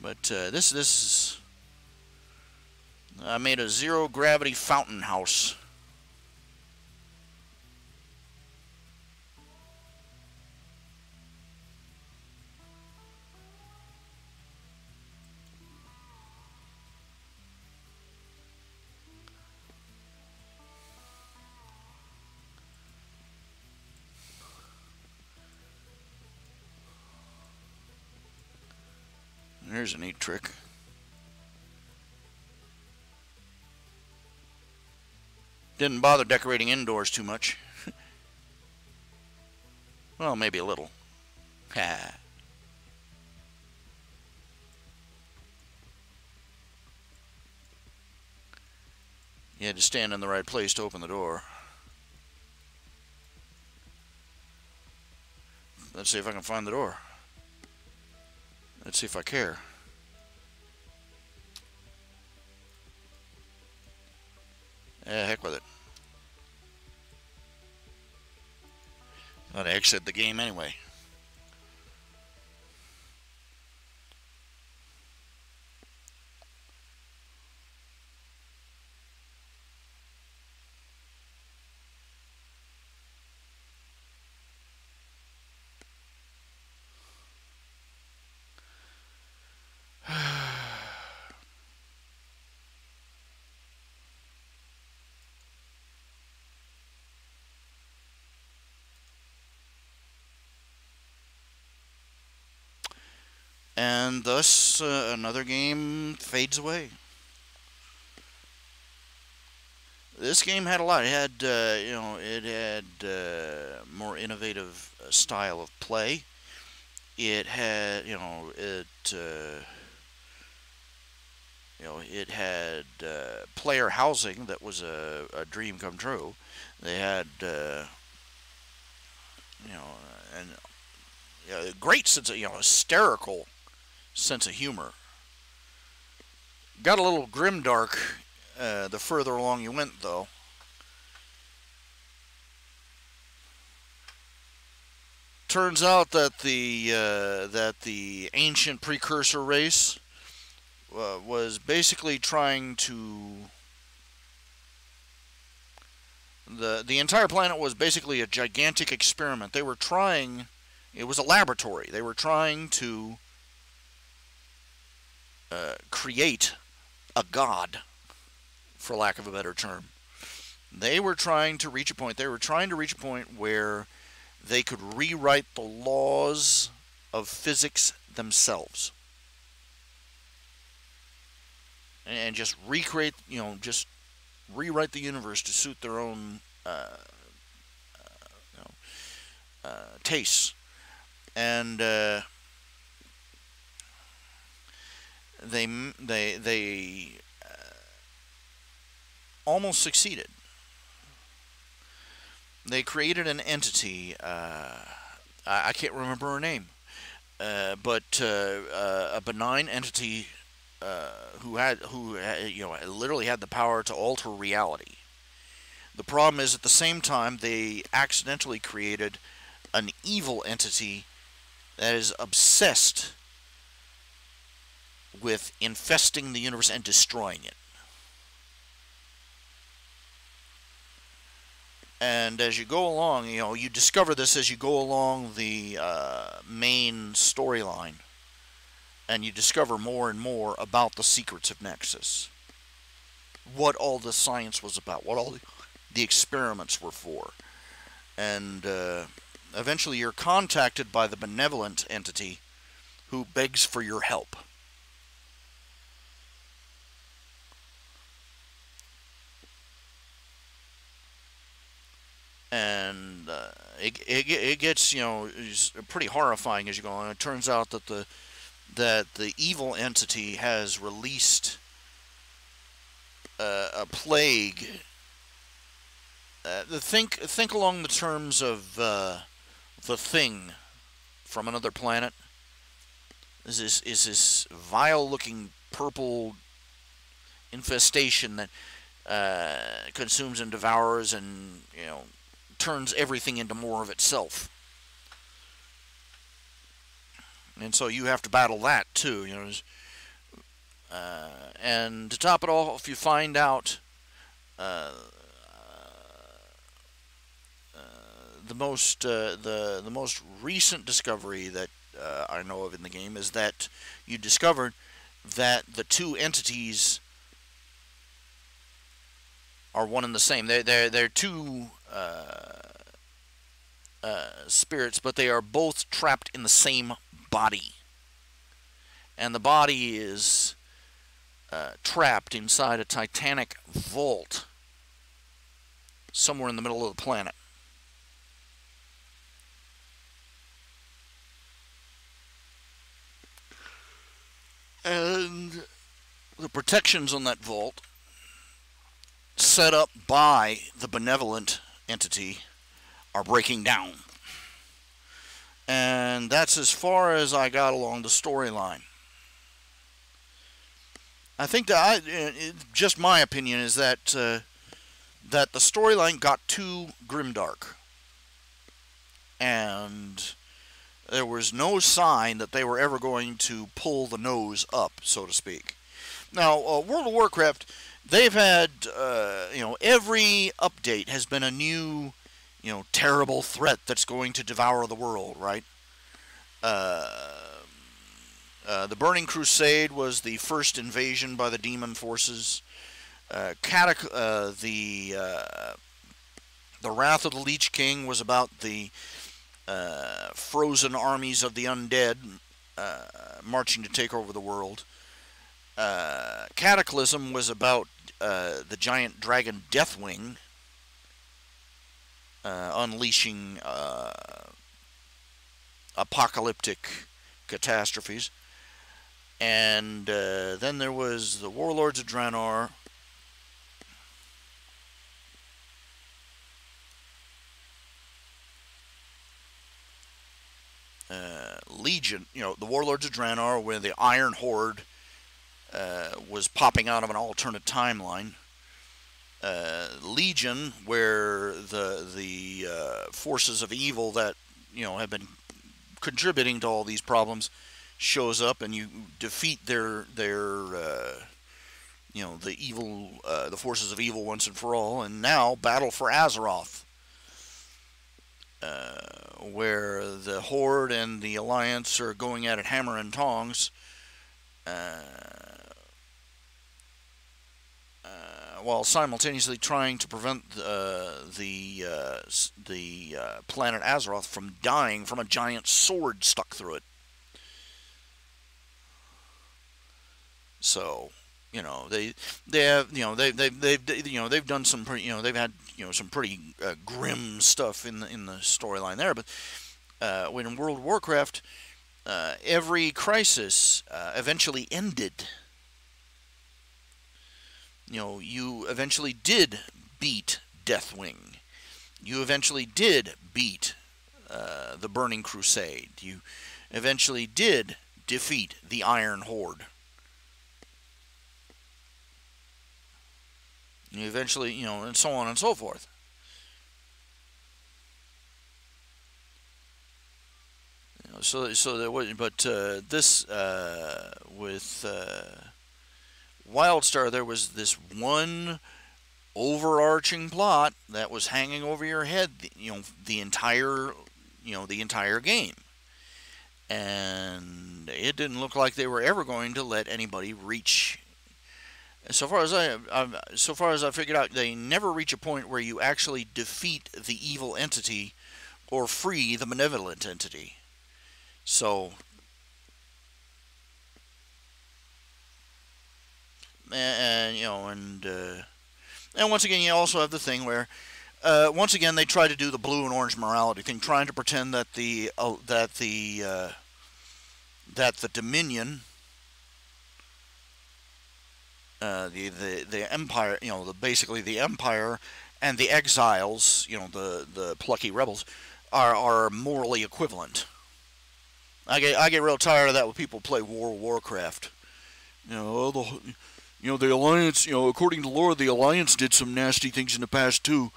But this is I made a zero gravity fountain house. Here's a neat trick. Didn't bother decorating indoors too much. Well, maybe a little. Ha. You had to stand in the right place to open the door. Let's see if I can find the door. Let's see if I care. Heck with it. I'd exit the game anyway. And thus, another game fades away. This game had a lot. It had, more innovative style of play. It had, it had player housing that was a dream come true. They had, and a great sense of, hysterical sense of humor. Got a little grimdark the further along you went, though. Turns out that the ancient precursor race was basically trying to. The entire planet was basically a gigantic experiment. They were trying. It was a laboratory. They were trying to create a god, for lack of a better term. They were trying to reach a point. They were trying to reach a point where they could rewrite the laws of physics themselves, and just recreate, just rewrite the universe to suit their own tastes. And they almost succeeded. They created an entity. I can't remember her name, but a benign entity who literally had the power to alter reality. The problem is, at the same time, they accidentally created an evil entity that is obsessed with infesting the universe and destroying it. And as you go along, you discover this as you go along the main storyline, and you discover more and more about the secrets of Nexus, what all the science was about, what all the experiments were for, and eventually you're contacted by the benevolent entity who begs for your help. And it gets pretty horrifying as you go on. It turns out that the evil entity has released a plague. Think along the terms of the Thing from another planet. Is this vile-looking purple infestation that consumes and devours and turns everything into more of itself. And so you have to battle that too, and to top it all, if you find out the most recent discovery that I know of in the game is that you discovered that the two entities are one and the same. They're two spirits, but they are both trapped in the same body, and the body is trapped inside a titanic vault somewhere in the middle of the planet. And the protections on that vault, set up by the benevolent entity, are breaking down. And that's as far as I got along the storyline. I think that just my opinion is that that the storyline got too grimdark, and there was no sign that they were ever going to pull the nose up, so to speak. Now, World of Warcraft, they've had every update has been a new terrible threat that's going to devour the world, right? The Burning Crusade was the first invasion by the demon forces. The Wrath of the Lich King was about the frozen armies of the undead marching to take over the world. Cataclysm was about the giant dragon Deathwing unleashing apocalyptic catastrophes. And then there was the Warlords of Draenor. Legion, the Warlords of Draenor, where the Iron Horde was popping out of an alternate timeline. Legion, where the forces of evil that have been contributing to all these problems shows up, and you defeat the evil, the forces of evil once and for all. And now Battle for Azeroth, where the Horde and the Alliance are going at it hammer and tongs, while simultaneously trying to prevent the planet Azeroth from dying from a giant sword stuck through it. So, they've done some pretty, they've had some pretty grim stuff in the storyline there. But when in World of Warcraft, every crisis eventually ended. You eventually did beat Deathwing. You eventually did beat the Burning Crusade. You eventually did defeat the Iron Horde. You eventually, and so on and so forth. So there was, but this with Wildstar, there was this one overarching plot that was hanging over your head, the entire game, and it didn't look like they were ever going to let anybody reach. So far as I figured out, they never reach a point where you actually defeat the evil entity or free the benevolent entity. So, and once again, you also have the thing where, once again, they try to do the blue and orange morality thing, trying to pretend that the Dominion, the Empire, basically the Empire and the Exiles, the plucky rebels, are morally equivalent. I get real tired of that when people play World of Warcraft. The Alliance, according to lore, the Alliance did some nasty things in the past too.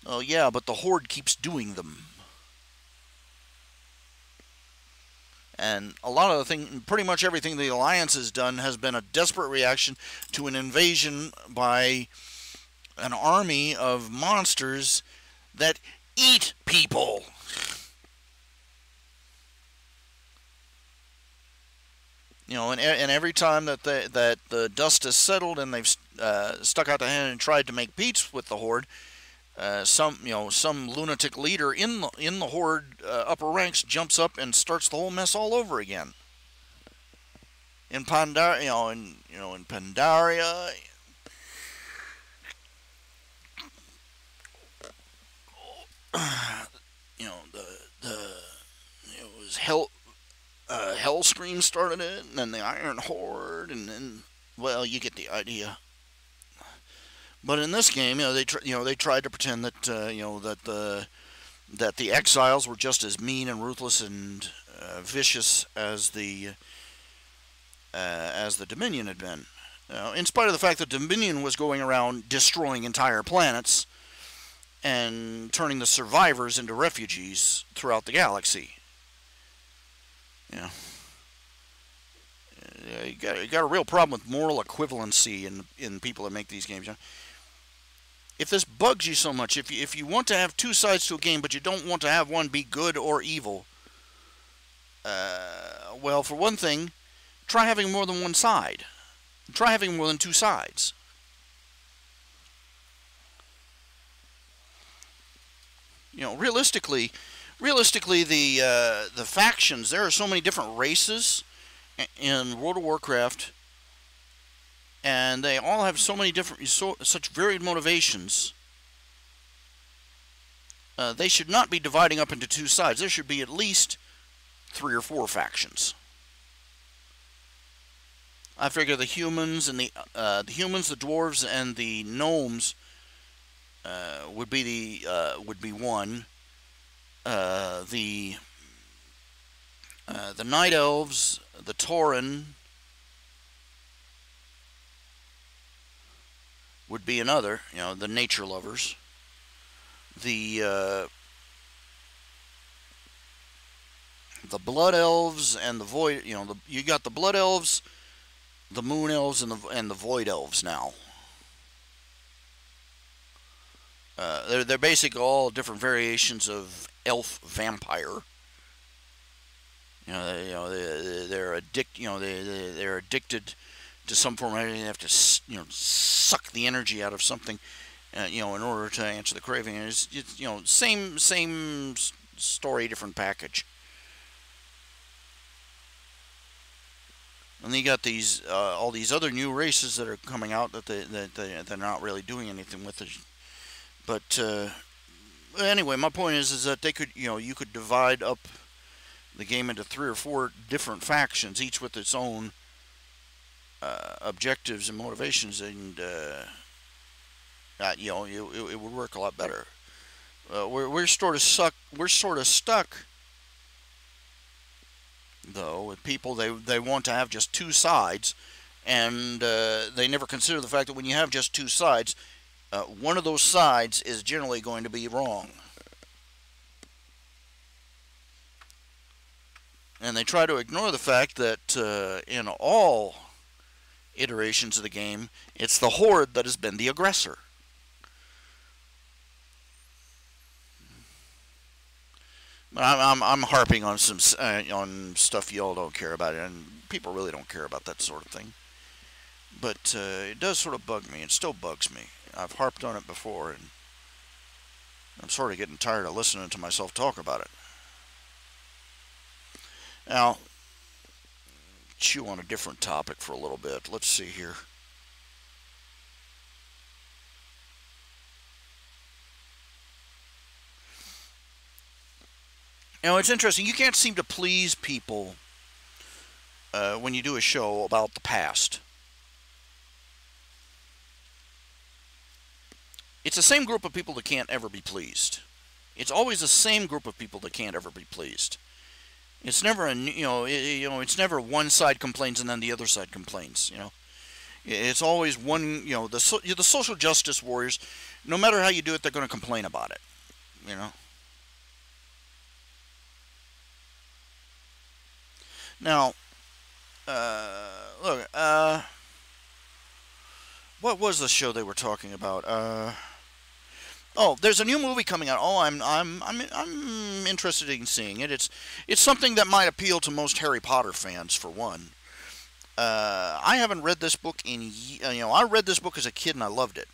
Oh yeah, but the Horde keeps doing them. And a lot of the thing, pretty much everything the Alliance has done has been a desperate reaction to an invasion by an army of monsters that eat people. And every time that the dust has settled and they've stuck out the hand and tried to make peace with the Horde, some lunatic leader in the Horde upper ranks jumps up and starts the whole mess all over again. In Pandaria, in Pandaria, you know, it was Hellscream started it, and then the Iron Horde, and then, well, you get the idea. But in this game, they tried to pretend that that the exiles were just as mean and ruthless and vicious as the Dominion had been. In spite of the fact that Dominion was going around destroying entire planets and turning the survivors into refugees throughout the galaxy. You know, you got a real problem with moral equivalency in people that make these games. You know? If this bugs you so much, if you want to have two sides to a game, but you don't want to have one be good or evil, well, for one thing, try having more than one side. Try having more than two sides. Realistically, the factions. There are so many different races in World of Warcraft, and they all have so many different, such varied motivations. They should not be dividing up into two sides. There should be at least 3 or 4 factions. I figure the humans and the dwarves, and the gnomes would be one. The night elves, the Tauren would be another. The nature lovers. The blood elves and the void. You got the blood elves, the moon elves, and the void elves now. They're basically all different variations of elf vampire. They're addicted to some form. They have to suck the energy out of something, in order to answer the craving. And it's same story, different package. And then you got these all these other new races that are coming out that they're not really doing anything with it. But anyway, my point is that they could you could divide up the game into 3 or 4 different factions, each with its own objectives and motivations, and it would work a lot better. We're sort of stuck though with people. They want to have just two sides, and they never consider the fact that when you have just two sides, one of those sides is generally going to be wrong. And they try to ignore the fact that in all iterations of the game, it's the Horde that has been the aggressor. I'm harping on some on stuff y'all don't care about, and people really don't care about that sort of thing. But it does sort of bug me. It still bugs me. I've harped on it before, and I'm sort of getting tired of listening to myself talk about it. Now, chew on a different topic for a little bit. Let's see here. It's interesting. You can't seem to please people when you do a show about the past. It's the same group of people that can't ever be pleased. It's always the same group of people that can't ever be pleased. It's never it's never one side complains and then the other side complains. It's always one. The social justice warriors. No matter how you do it, they're going to complain about it. Now, look. What was the show they were talking about? Oh, there's a new movie coming out. Oh, I'm interested in seeing it. It's something that might appeal to most Harry Potter fans, for one. I haven't read this book I read this book as a kid and I loved it.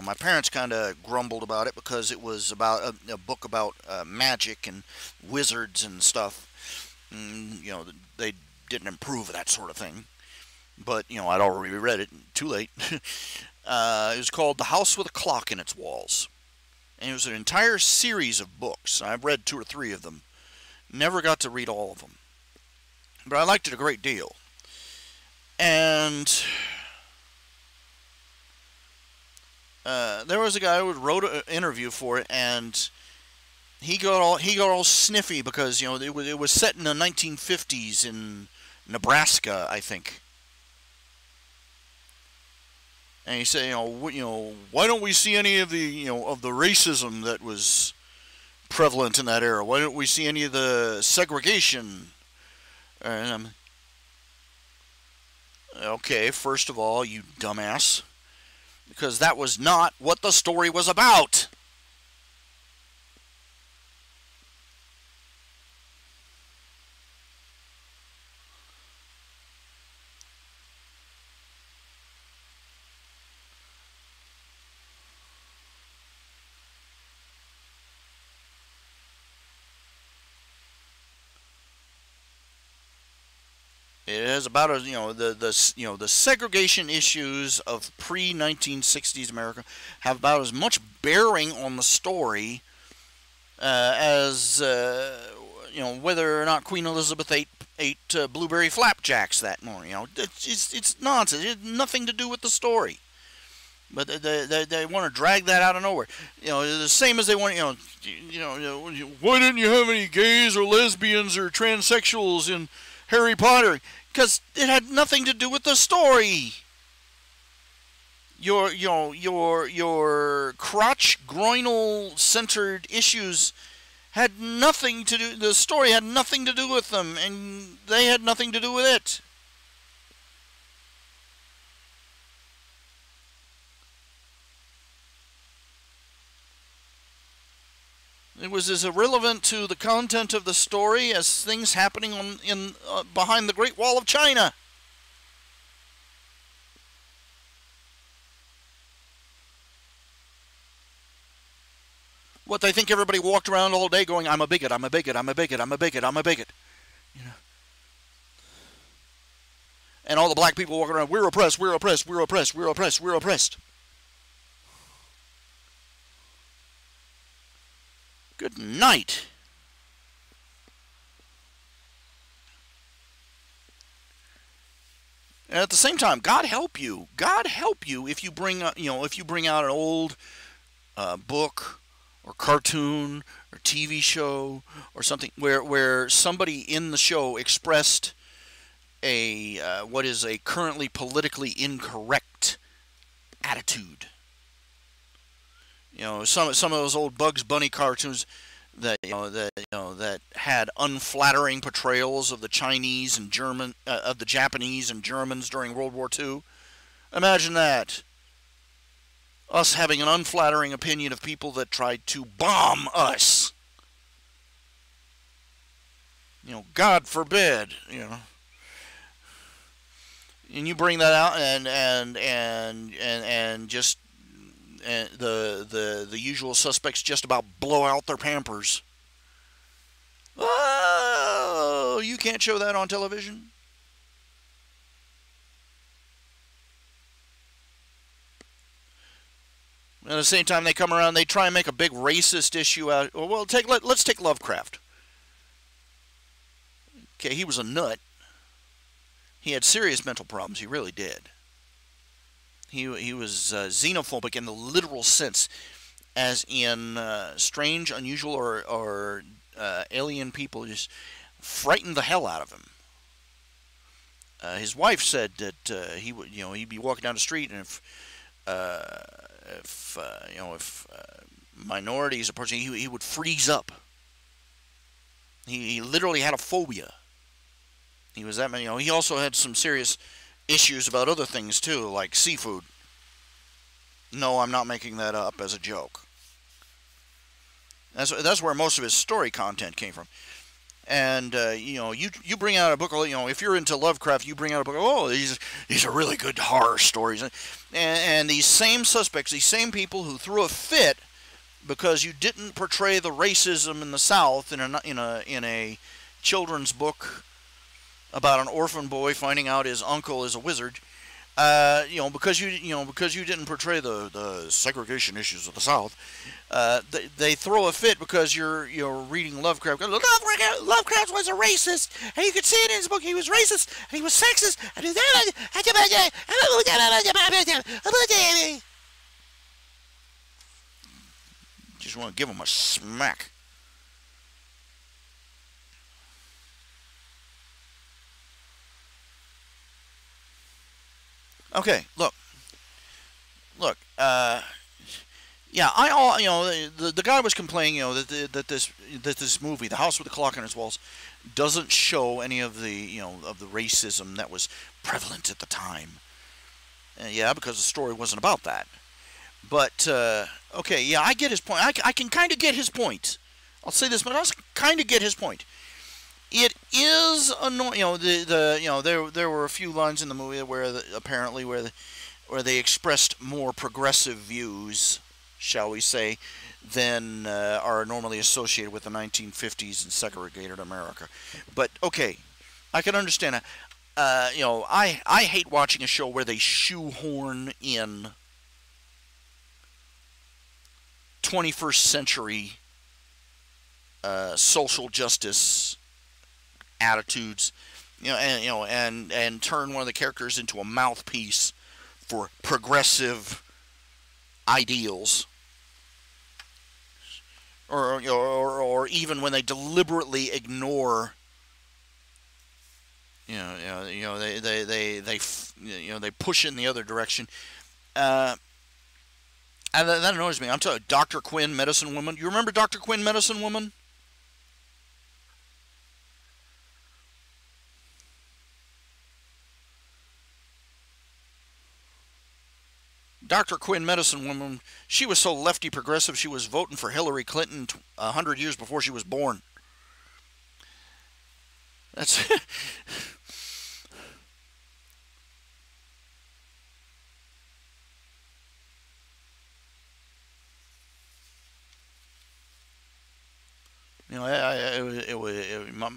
My parents kind of grumbled about it because it was about a book about magic and wizards and stuff. They didn't improve that sort of thing. But, I'd already read it. Too late. It was called The House with a Clock in Its Walls. And it was an entire series of books. I've read 2 or 3 of them. Never got to read all of them. But I liked it a great deal. And there was a guy who wrote an interview for it, and he got all sniffy because, you know, it was set in the 1950s in Nebraska, I think. And he said, you know, why don't we see any of the, you know, of the racism that was prevalent in that era? Why don't we see any of the segregation? And okay, first of all, you dumbass, because that was not what the story was about. It is about the segregation issues of pre-1960s America have about as much bearing on the story as whether or not Queen Elizabeth ate blueberry flapjacks that morning. You know, it's nonsense. It had nothing to do with the story. But they want to drag that out of nowhere. You know, the same as they want. Why didn't you have any gays or lesbians or transsexuals in Harry Potter? Because it had nothing to do with the story. Your crotch groinal centered issues had nothing to do. The story had nothing to do with them, and they had nothing to do with it. It was as irrelevant to the content of the story as things happening behind the Great Wall of China. What, they think everybody walked around all day going, I'm a bigot, I'm a bigot, I'm a bigot, I'm a bigot, I'm a bigot. You know? And all the black people walking around, we're oppressed, we're oppressed, we're oppressed, we're oppressed, we're oppressed. Good night. And at the same time, God help you. God help you if you bring out an old book or cartoon or TV show or something where somebody in the show expressed what is a currently politically incorrect attitude. You know, some of those old Bugs Bunny cartoons that had unflattering portrayals of the Chinese and of the Japanese and Germans during World War II. Imagine that. Us having an unflattering opinion of people that tried to bomb us. You know, God forbid, you know. And you bring that out and just the usual suspects just about blow out their Pampers. Oh, you can't show that on television? At the same time, they come around, they try and make a big racist issue out. Well, let's take Lovecraft. Okay, he was a nut. He had serious mental problems. He really did. He was xenophobic in the literal sense, as in strange, unusual, or alien people just frightened the hell out of him. His wife said that he'd be walking down the street, and if minorities approaching, he would freeze up. He literally had a phobia. He was that many. You know, he also had some serious issues about other things too, like seafood. No, I'm not making that up as a joke. That's where most of his story content came from. And you bring out a book. You know, if you're into Lovecraft, you bring out a book. Oh, these are really good horror stories. And these same suspects, these same people who threw a fit because you didn't portray the racism in the South in a children's book about an orphan boy finding out his uncle is a wizard, because you didn't portray the segregation issues of the South, they throw a fit because you're reading Lovecraft. Lovecraft was a racist, and you could see it in his book. He was racist, and he was sexist, and just want to give him a smack. Okay, look. Yeah, the guy was complaining, that this movie, The House with the Clock on Its Walls, doesn't show any of the of the racism that was prevalent at the time. Yeah, because the story wasn't about that. But okay, yeah, I get his point. I can kind of get his point. I'll say this, but I kind of get his point. It is annoying, there were a few lines in the movie where where they expressed more progressive views, shall we say, than are normally associated with the 1950s and segregated America. But okay, I can understand that. I hate watching a show where they shoehorn in 21st century social justice attitudes, and turn one of the characters into a mouthpiece for progressive ideals, or even when they deliberately ignore, they push in the other direction. And that annoys me. I'm talking Dr. Quinn, Medicine Woman. You remember Dr. Quinn, Medicine Woman? Dr. Quinn, Medicine Woman, she was so lefty progressive she was voting for Hillary Clinton 100 years before she was born. That's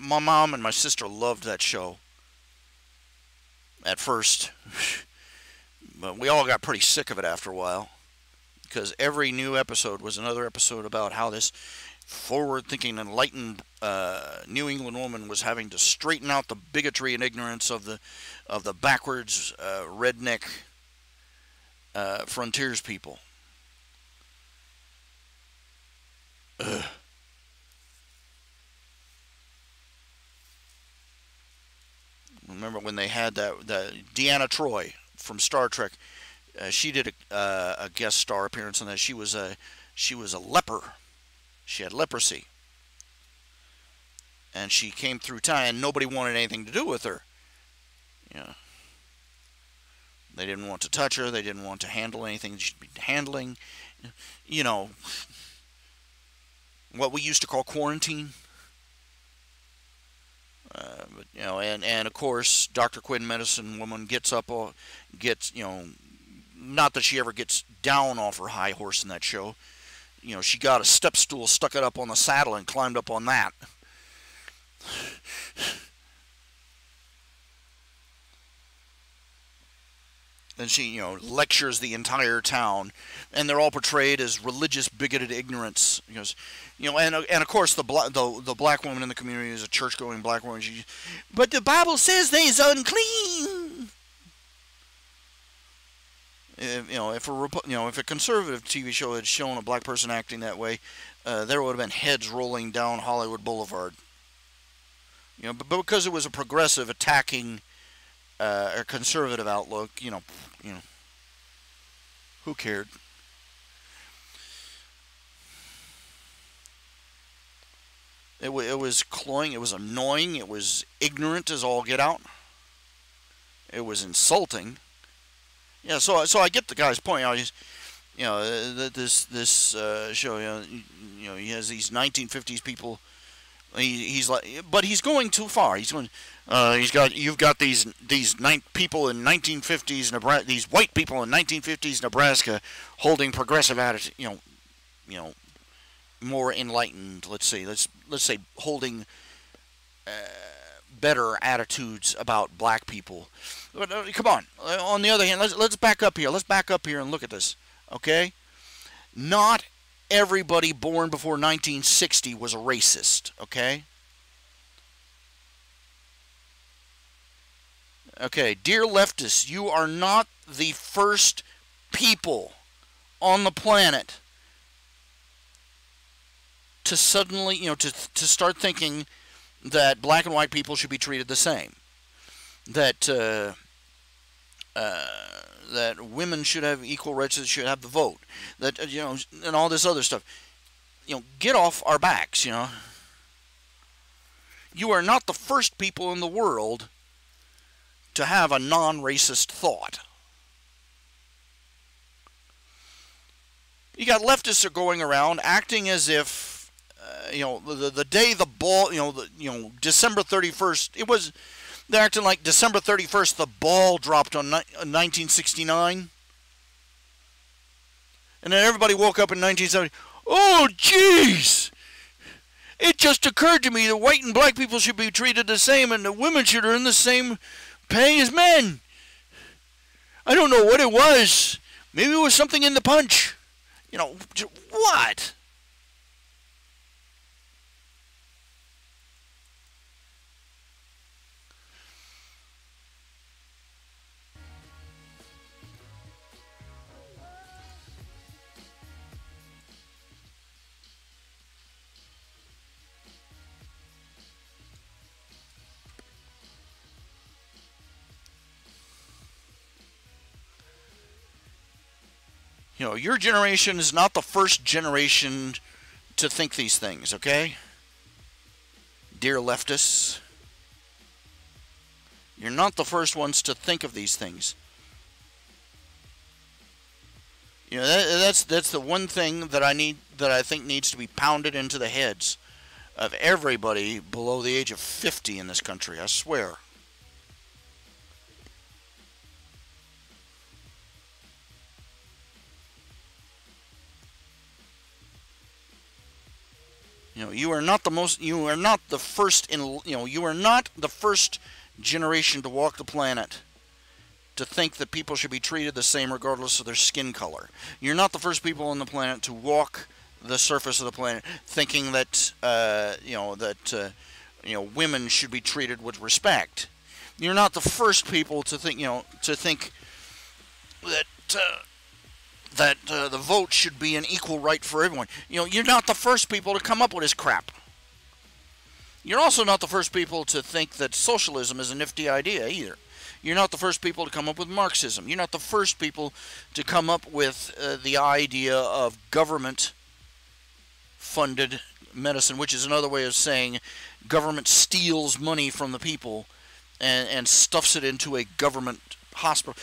my mom and my sister loved that show at first. But we all got pretty sick of it after a while, because every new episode was another episode about how this forward-thinking, enlightened New England woman was having to straighten out the bigotry and ignorance of the backwards, redneck frontiers people. Ugh. Remember when they had that Deanna Troi from Star Trek? She did a guest star appearance on that. She was a leper. She had leprosy, and she came through time, and nobody wanted anything to do with her. They didn't want to touch her. They didn't want to handle anything she'd be handling. What we used to call quarantine. And of course, Dr. Quinn, Medicine Woman, gets, not that she ever gets down off her high horse in that show. She got a step stool, stuck it up on the saddle, and climbed up on that. And she, lectures the entire town, and they're all portrayed as religious, bigoted ignorance. And of course the black woman in the community is a church-going black woman. But the Bible says they's unclean. If a conservative TV show had shown a black person acting that way, there would have been heads rolling down Hollywood Boulevard. But because it was a progressive attacking a conservative outlook, who cared? It was cloying. It was annoying. It was ignorant as all get out. It was insulting. Yeah, so I get the guy's point. This show, he has these 1950s people. He's like, but he's going too far. He's going. You've got these people in 1950s Nebraska, these white people in 1950s Nebraska, holding progressive attitude. More enlightened. Let's say holding better attitudes about black people. But, come on. On the other hand, let's back up here. Let's back up here and look at this. Okay? Not everybody born before 1960 was a racist. Okay? Okay, dear leftists, you are not the first people on the planet to suddenly, to start thinking that black and white people should be treated the same. That that women should have equal rights, should have the vote. That and all this other stuff. Get off our backs. You are not the first people in the world to have a non-racist thought. You got leftists are going around acting as if, the day the ball, December 31st, they're acting like December 31st the ball dropped on 1969. And then everybody woke up in 1970, oh, jeez! It just occurred to me that white and black people should be treated the same and that women should earn the same pay as men. I don't know what it was. Maybe it was something in the punch. What? Your generation is not the first generation to think these things, okay? Dear leftists, you're not the first ones to think of these things. That's the one thing that I think needs to be pounded into the heads of everybody below the age of 50 in this country, I swear. You are not the first generation to walk the planet to think that people should be treated the same regardless of their skin color. You're not the first people on the planet to walk the surface of the planet thinking that women should be treated with respect. You're not the first people to think that the vote should be an equal right for everyone. You're not the first people to come up with this crap. You're also not the first people to think that socialism is a nifty idea either. You're not the first people to come up with Marxism. You're not the first people to come up with the idea of government-funded medicine, which is another way of saying government steals money from the people and stuffs it into a government hospital.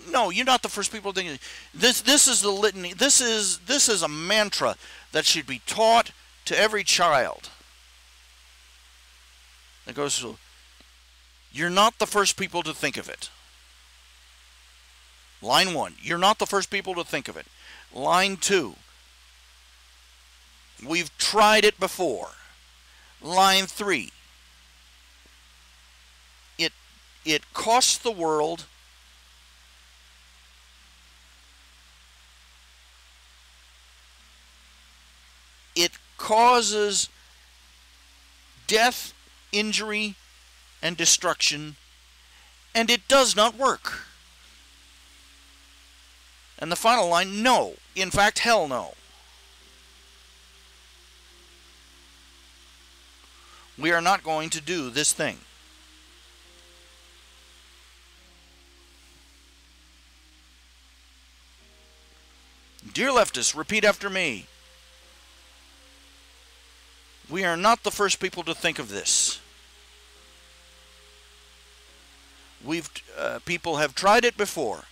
No, you're not the first people thinking this. This is the litany. This is a mantra that should be taught to every child. It goes through. You're not the first people to think of it. Line 1. You're not the first people to think of it. Line 2. We've tried it before. Line 3. It costs the world it causes death, injury, and destruction, and it does not work. And the final line, no. In fact, hell no. We are not going to do this thing. Dear leftists, repeat after me. We are not the first people to think of this. People have tried it before.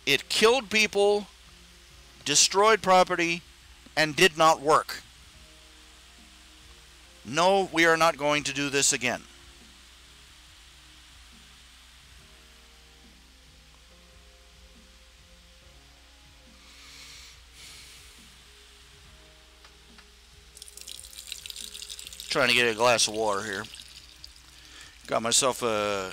It killed people, destroyed property, and did not work. No, we are not going to do this again. Trying to get a glass of water here. Got myself a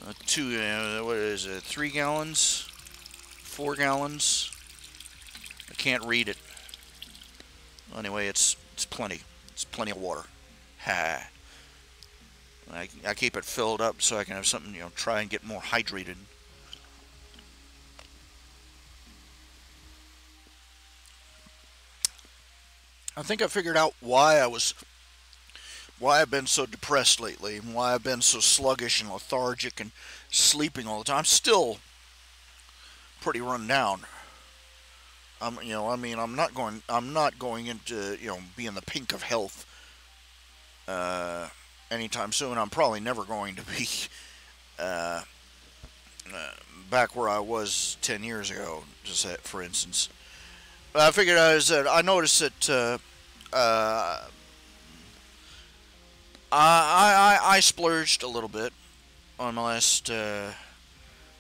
what is it? 3 gallons, 4 gallons. I can't read it. Anyway, it's plenty. It's plenty of water. Ha. I keep it filled up so I can have something, try and get more hydrated. I think I figured out why I've been so depressed lately, and why I've been so sluggish and lethargic and sleeping all the time. I'm still pretty run down. I'm not going into, be in the pink of health anytime soon. I'm probably never going to be back where I was 10 years ago, just for instance. But I figured I noticed that I splurged a little bit on my last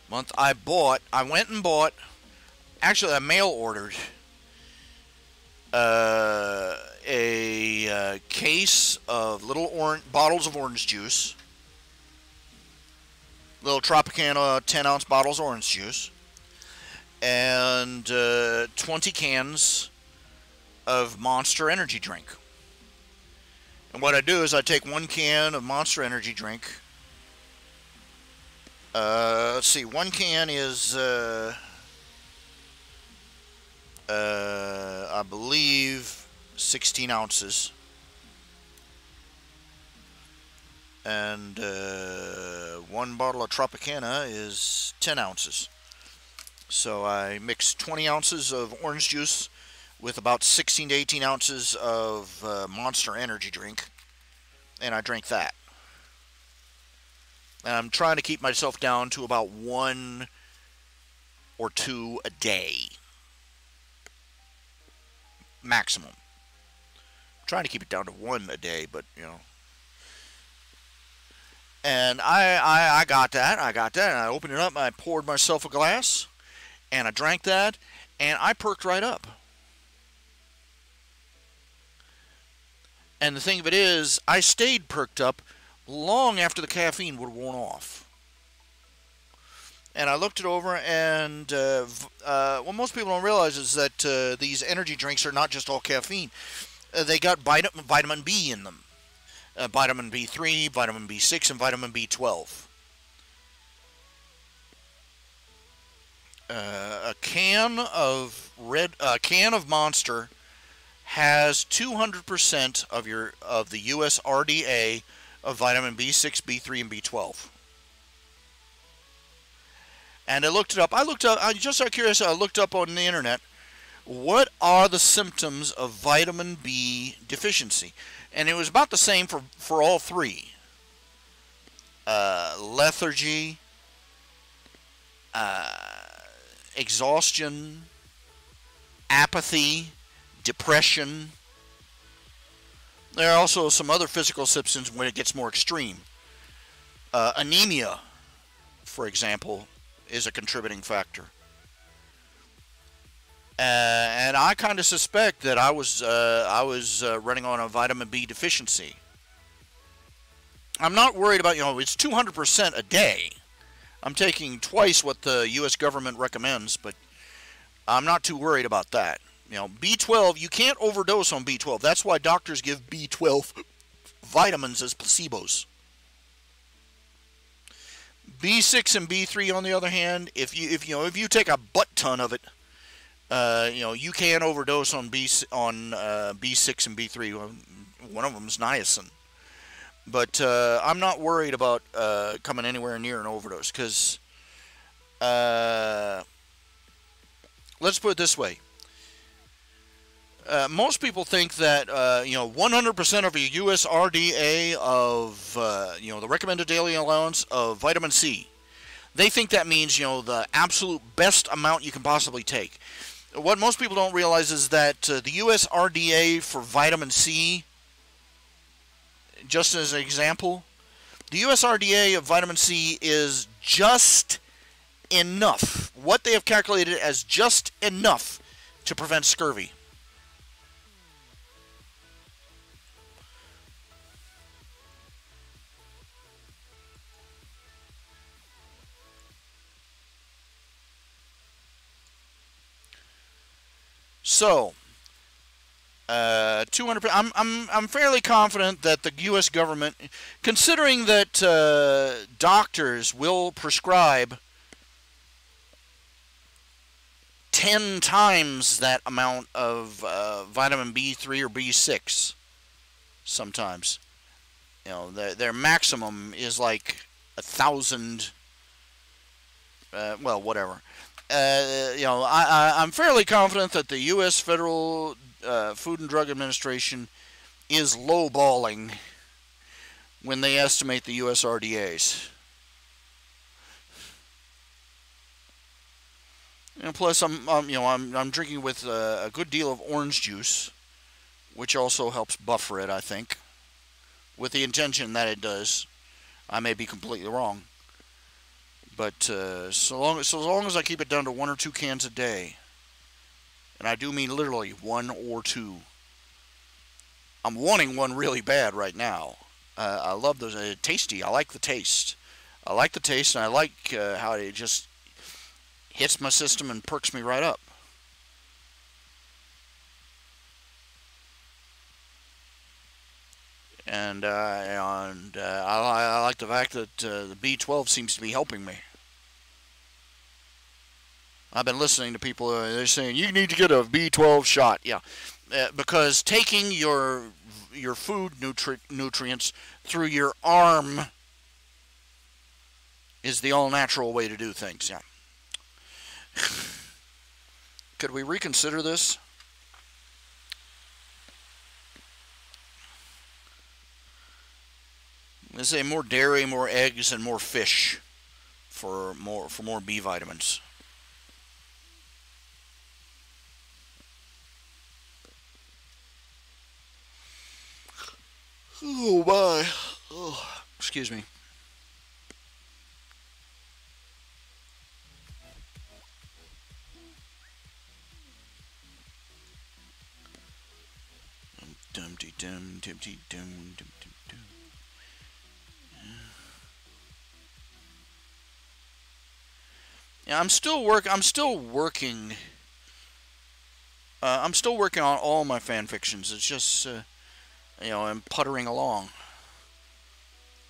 month. I went and bought. Actually, I mail ordered a case of little bottles of orange juice, little Tropicana 10-ounce bottles of orange juice, and 20 cans of Monster energy drink. And what I do is I take 1 can of Monster energy drink. Let's see, 1 can is I believe 16 ounces, and 1 bottle of Tropicana is 10 ounces. So I mix 20 ounces of orange juice with about 16 to 18 ounces of Monster energy drink, and I drink that. And I'm trying to keep myself down to about 1 or 2 a day. Maximum. I'm trying to keep it down to 1 a day, but, And I got that, and I opened it up, and I poured myself a glass, and I drank that, and I perked right up. And the thing of it is, I stayed perked up long after the caffeine would have worn off. And I looked it over, and what most people don't realize is that these energy drinks are not just all caffeine. They got vitamin B in them. Vitamin B3, vitamin B6, and vitamin B12. A can of Monster has 200% of the US RDA of vitamin B6, B3, and B12. And I looked it up. I just out of curiosity, I looked up on the internet, what are the symptoms of vitamin B deficiency? And it was about the same for all 3. Lethargy, exhaustion, apathy, depression. There are also some other physical symptoms when it gets more extreme. Anemia, for example, is a contributing factor. And I kind of suspect that I was running on a vitamin B deficiency. I'm not worried about, it's 200% a day. I'm taking twice what the U.S. government recommends, but I'm not too worried about that. B12, you can't overdose on B12. That's why doctors give B12 vitamins as placebos. B6 and B3, on the other hand, if you take a butt ton of it, you can overdose on B6 and B3. One of them is niacin. But I'm not worried about coming anywhere near an overdose, because let's put it this way. Most people think that 100% of your US RDA of the recommended daily allowance of vitamin C, they think that means the absolute best amount you can possibly take. What most people don't realize is that the US RDA for vitamin C, just as an example, the US RDA of vitamin C is just enough, what they have calculated as just enough to prevent scurvy. So, 200. I'm fairly confident that the U.S. government, considering that doctors will prescribe 10 times that amount of vitamin B3 or B6, sometimes, you know, their maximum is like 1,000. Well, whatever. You know, I'm fairly confident that the U.S. Federal Food and Drug Administration is lowballing when they estimate the U.S. RDAs. And plus, I'm drinking with a good deal of orange juice, which also helps buffer it, I think, with the intention that it does. I may be completely wrong. But so long as I keep it down to 1 or 2 cans a day, and I do mean literally 1 or 2. I'm wanting one really bad right now. I love those. Tasty. I like the taste. I like the taste, and I like how it just hits my system and perks me right up. And I like the fact that the B12 seems to be helping me. I've been listening to people, they're saying, you need to get a B12 shot. Yeah, because taking your food nutrients through your arm is the all-natural way to do things, yeah. Could we reconsider this? Let's say more dairy, more eggs, and more fish for more B vitamins. Oh my! Oh, excuse me. Dum dum dum dum dum dum dum dum. Yeah, I'm still working. I'm still working on all my fan fictions. It's just, I'm puttering along.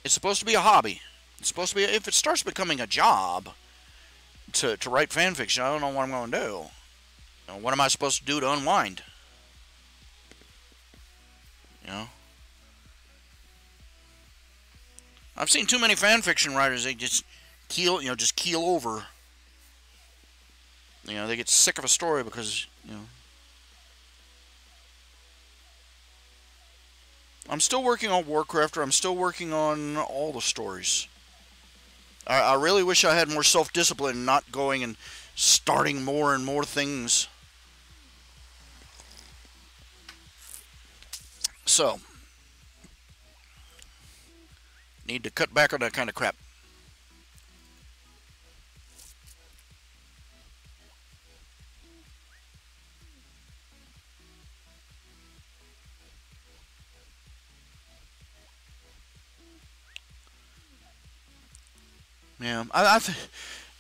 It's supposed to be a hobby. It's supposed to be. If it starts becoming a job to write fan fiction, I don't know what I'm going to do. You know, what am I supposed to do to unwind? You know, I've seen too many fan fiction writers. They just keel over. You know, they get sick of a story because, I'm still working on Warcraft. I'm still working on all the stories. I really wish I had more self-discipline and not going and starting more and more things. So, need to cut back on that kind of crap. Yeah,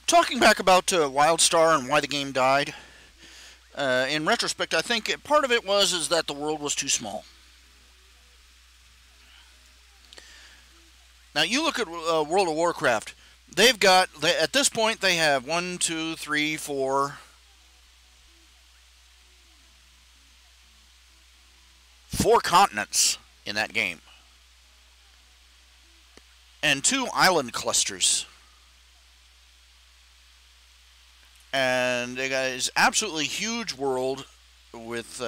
talking back about WildStar and why the game died. In retrospect, I think part of it is that the world was too small. Now you look at World of Warcraft. At this point they have 1, 2, 3, 4 continents in that game, and 2 island clusters. And they got this absolutely huge world with,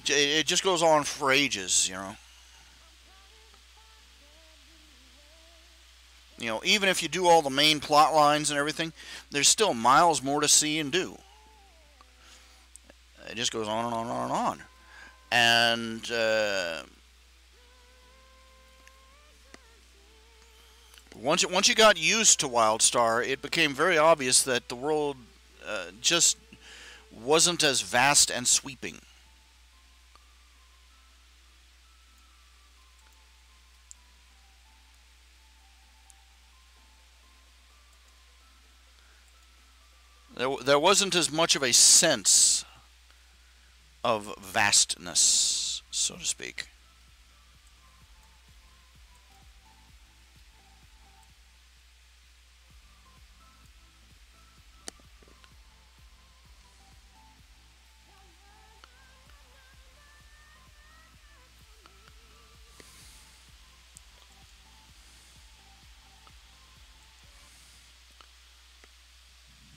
it just goes on for ages, even if you do all the main plot lines and everything, there's still miles more to see and do. It just goes on and on and on and on. And, Once you got used to WildStar, it became very obvious that the world just wasn't as vast and sweeping. There wasn't as much of a sense of vastness, so to speak.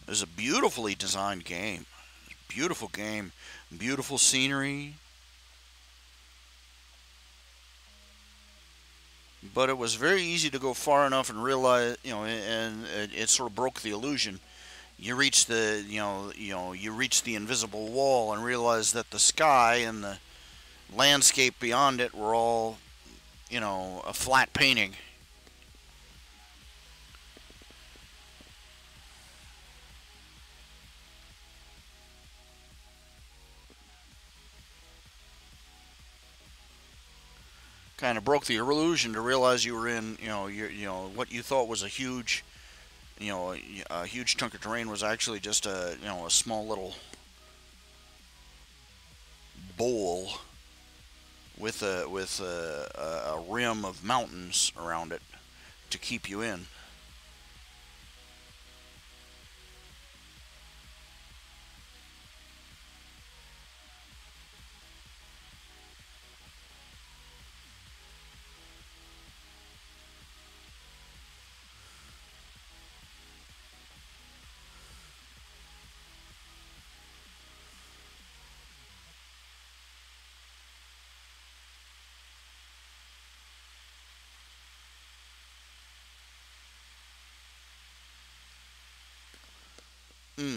It was a beautifully designed game. Beautiful game. Beautiful scenery. But it was very easy to go far enough and realize, and it sort of broke the illusion. You reach you reach the invisible wall and realize that the sky and the landscape beyond it were all, a flat painting. Kind of broke the illusion to realize you were in, what you thought was a huge, a huge chunk of terrain was actually just a small little bowl with a rim of mountains around it to keep you in.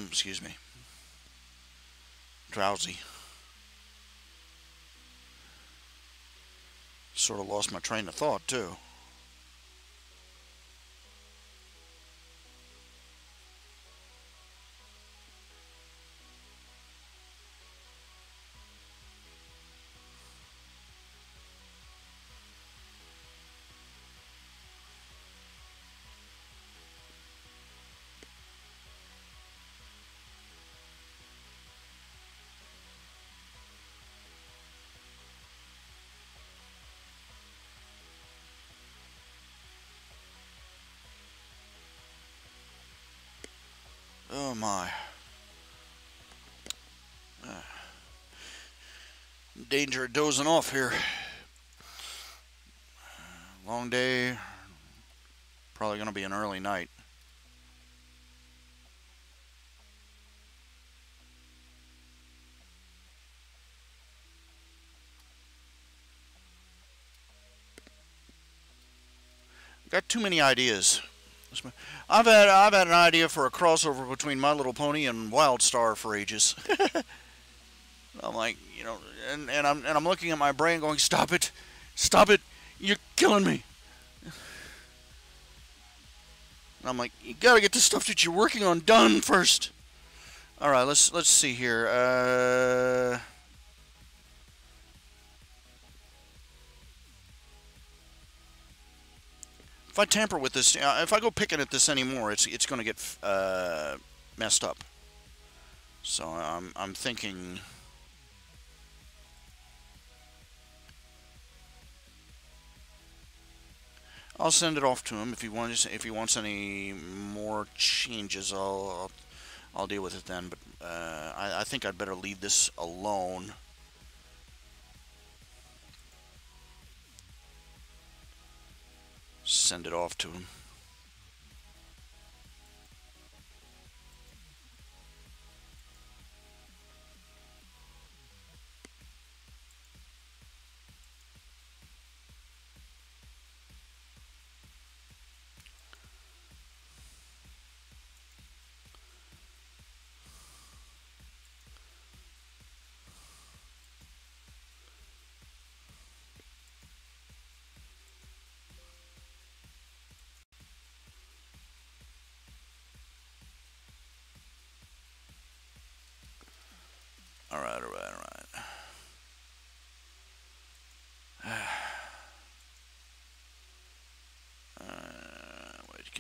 Excuse me. Drowsy. Sort of lost my train of thought, too. Oh my. Danger of dozing off here. Long day. Probably going to be an early night. Got too many ideas. I've had an idea for a crossover between My Little Pony and WildStar for ages. I'm like, and I'm looking at my brain going, stop it, you're killing me. And I'm like, you gotta get the stuff that you're working on done first. All right, let's see here. If I tamper with this, if I go picking at this anymore, it's going to get messed up. So I'm thinking. I'll send it off to him if he wants any more changes. I'll deal with it then. But I think I'd better leave this alone. Send it off to him.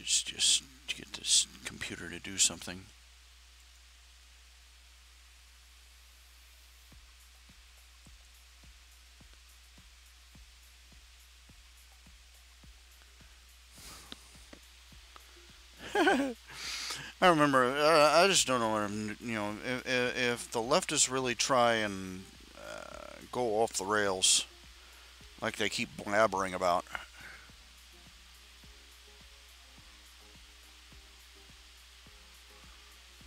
just to get this computer to do something. I remember. I just don't know what I'm. If the leftists really try and go off the rails like they keep blabbering about.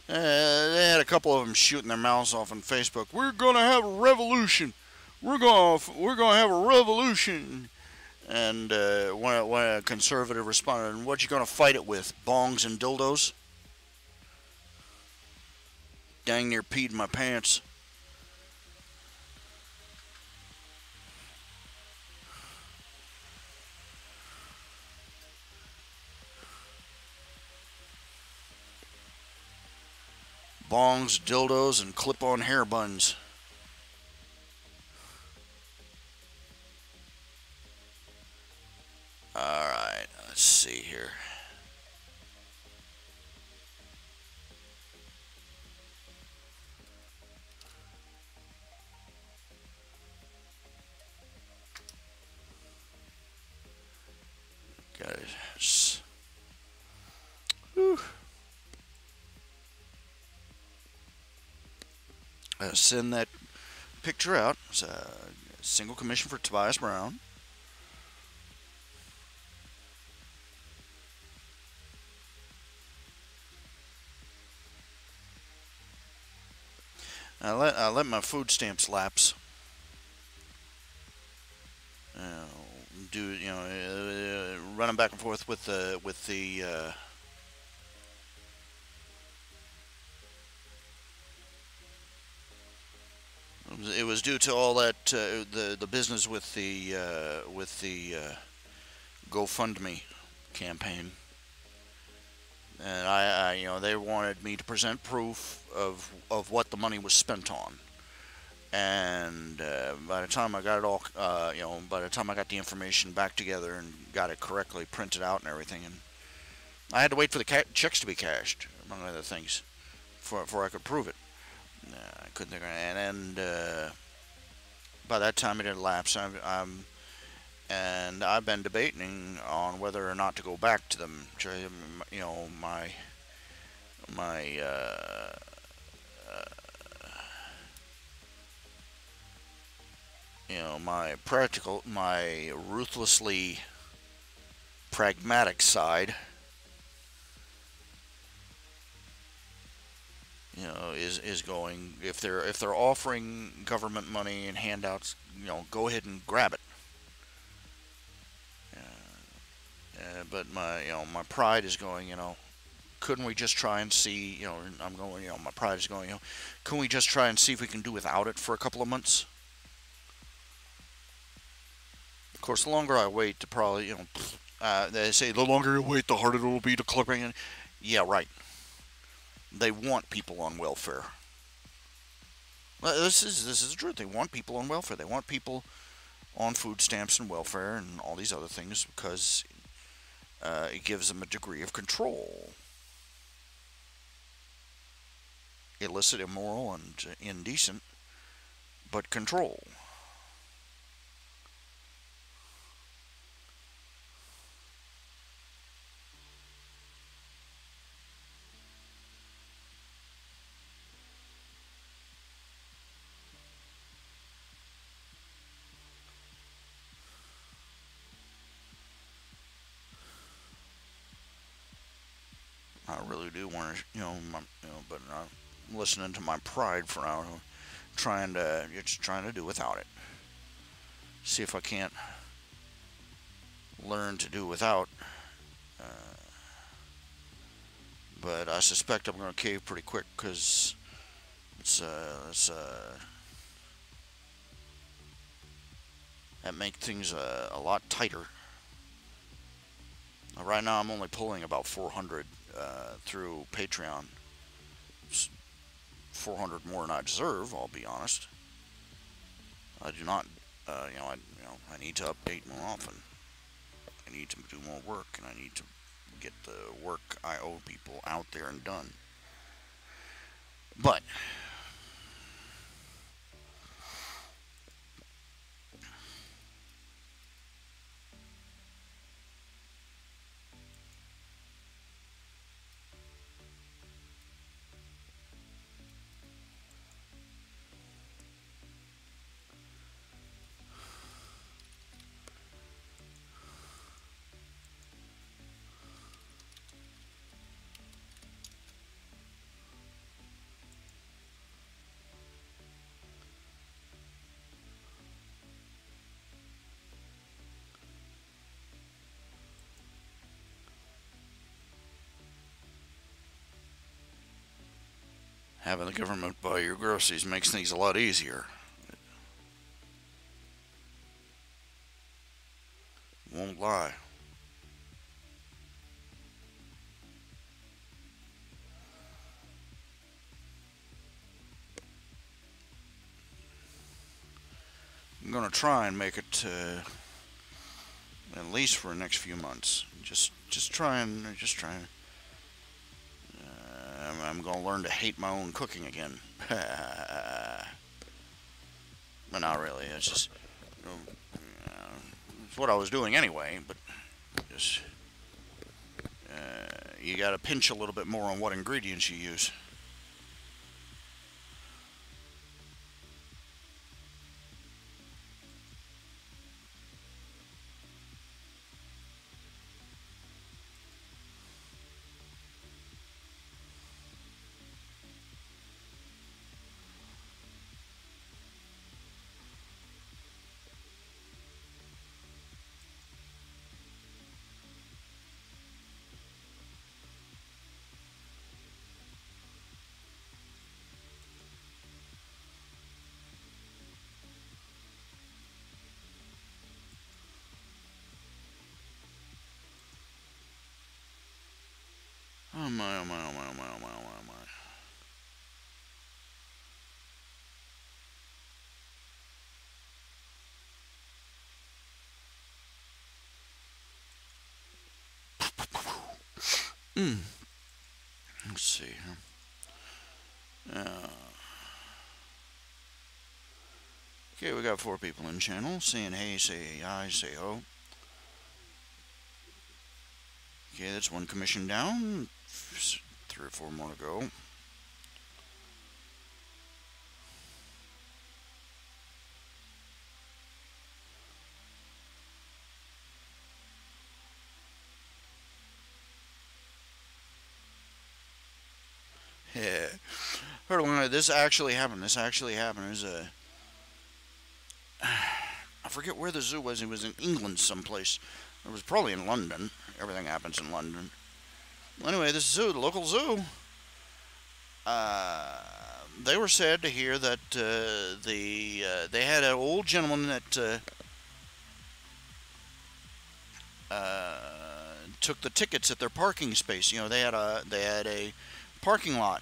They had a couple of them shooting their mouths off on Facebook. We're gonna have a revolution. We're gonna have a revolution. And when a conservative responded, "What you gonna fight it with? Bongs and dildos?" Dang near peed in my pants. Bongs, dildos, and clip-on hair buns. Alright, let's see here. Got it. Whew. Send that picture out. It's a single commission for Tobias Brown. I let my food stamps lapse. Running back and forth with the it was due to all that the business with the GoFundMe campaign, and they wanted me to present proof of what the money was spent on, and by the time I got it all, by the time I got the information back together and got it correctly printed out and everything, and I had to wait for the checks to be cashed, among other things, before I could prove it. I couldn't think of it. And by that time it had lapsed. And I've been debating on whether or not to go back to them. My my ruthlessly pragmatic side, is going, if they're offering government money and handouts, go ahead and grab it. But my pride is going, couldn't we just try and see, I'm going, my pride is going, can we just try and see if we can do without it for a couple of months? Of course, the longer I wait, the probably, they say the longer you wait, the harder it will be to clip in. Yeah, right. They want people on welfare. Well, this is the truth. They want people on welfare. They want people on food stamps and welfare and all these other things because it gives them a degree of control. Illicit, immoral, and indecent, but control. I really do want to, but I'm listening to my pride for now, trying to do without it. See if I can't learn to do without. But I suspect I'm going to cave pretty quick because that make things a lot tighter. Right now, I'm only pulling about 400 through Patreon. It's 400 more than I deserve. I'll be honest. I do not. I need to update more often. I need to do more work, and I need to get the work I owe people out there and done. But having the government buy your groceries makes things a lot easier. Won't lie. I'm gonna try and make it at least for the next few months. Just trying. I'm gonna learn to hate my own cooking again. But not really. It's just it's what I was doing anyway. But just you got to pinch a little bit more on what ingredients you use. Oh my, oh my, oh my, oh my, oh my, oh my, oh my. Let's see here. Okay, we got 4 people in channel. Saying hey, say hi, say ho. Okay, that's 1 commission down. 3 or 4 more to go. Yeah. Heard one. This actually happened. This actually happened. There's a. I forget where the zoo was. It was in England someplace. It was probably in London. Everything happens in London. Well, anyway, this zoo, the local zoo, they were sad to hear that they had an old gentleman that took the tickets at their parking space. You know, they had a parking lot,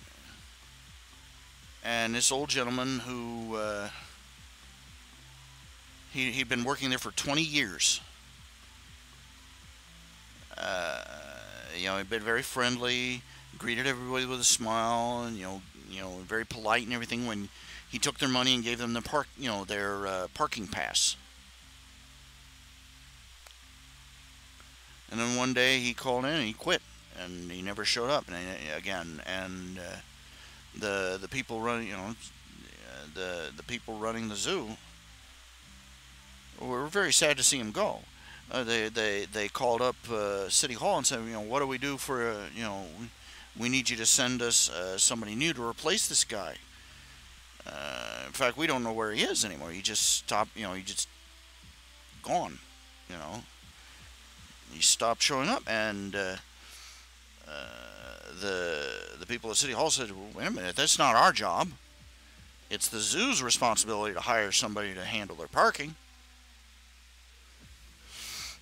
and this old gentleman who he'd been working there for 20 years. You know, he'd been very friendly, greeted everybody with a smile, and very polite and everything. When he took their money and gave them their parking pass. And then one day he called in and he quit, and he never showed up again. And the people running, the people running the zoo were very sad to see him go. They called up City Hall and said, what do we do for, we need you to send us somebody new to replace this guy. In fact, we don't know where he is anymore. He just stopped, he just gone, He stopped showing up, and the people at City Hall said, well, wait a minute, that's not our job. It's the zoo's responsibility to hire somebody to handle their parking.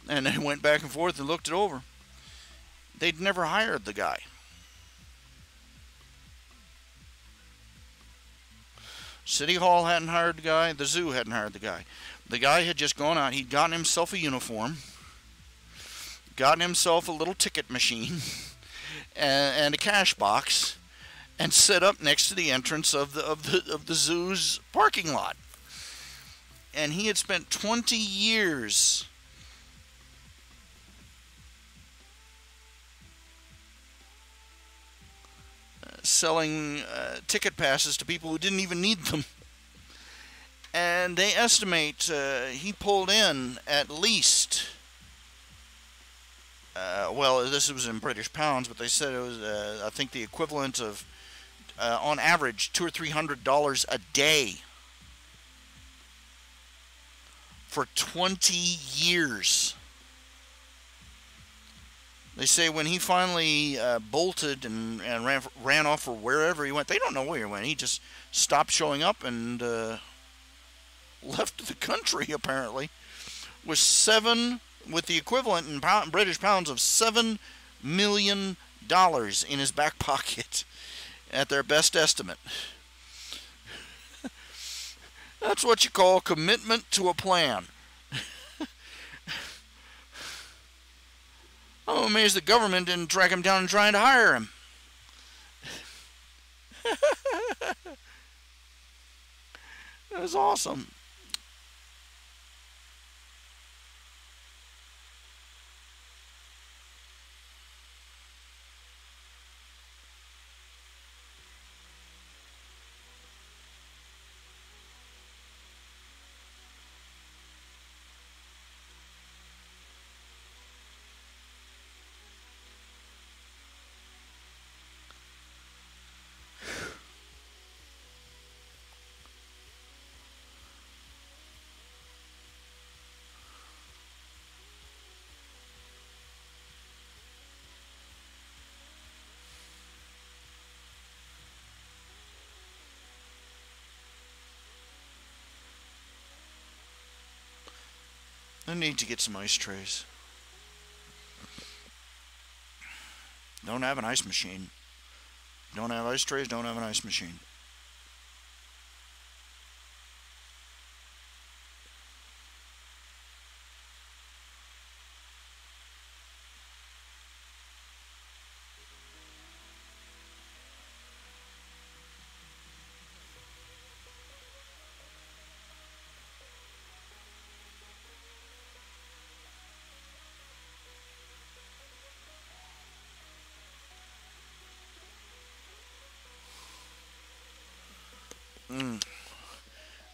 And they went back and forth and looked it over. They'd never hired the guy. City Hall hadn't hired the guy. The zoo hadn't hired the guy. The guy had just gone out. He'd gotten himself a uniform. gotten himself a little ticket machine and a cash box and set up next to the entrance of the zoo's parking lot. And he had spent 20 years selling ticket passes to people who didn't even need them. And they estimate he pulled in at least, well, this was in British pounds, but they said it was, I think, the equivalent of, on average, $200 or $300 a day for 20 years. They say when he finally bolted and ran off for wherever he went, they don't know where he went. He just stopped showing up and left the country, apparently, with the equivalent in British pounds of $7 million in his back pocket at their best estimate. That's what you call commitment to a plan. I'm amazed the government didn't track him down and try to hire him. That was awesome. I need to get some ice trays. Don't have an ice machine. Don't have ice trays, don't have an ice machine.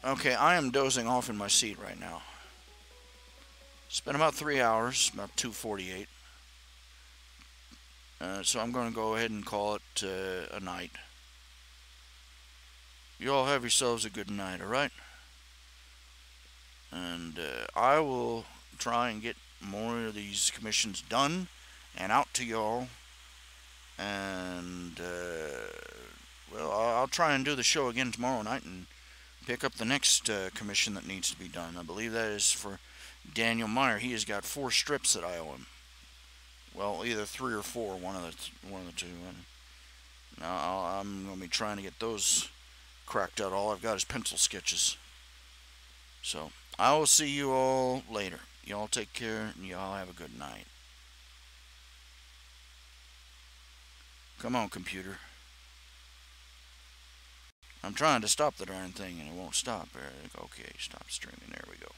Okay, I am dozing off in my seat right now. It's been about 3 hours, about 2:48. So I'm going to go ahead and call it a night. You all have yourselves a good night, alright? And I will try and get more of these commissions done and out to y'all. And, well, I'll try and do the show again tomorrow night and pick up the next commission that needs to be done. I believe that is for Daniel Meyer. He has got 4 strips that I owe him. Well, either 3 or 4, one of the two. And now I'm going to be trying to get those cracked out. All I've got is pencil sketches. So I will see you all later. Y'all take care and y'all have a good night. Come on, computer. I'm trying to stop the darn thing and it won't stop. Okay, stop streaming. There we go.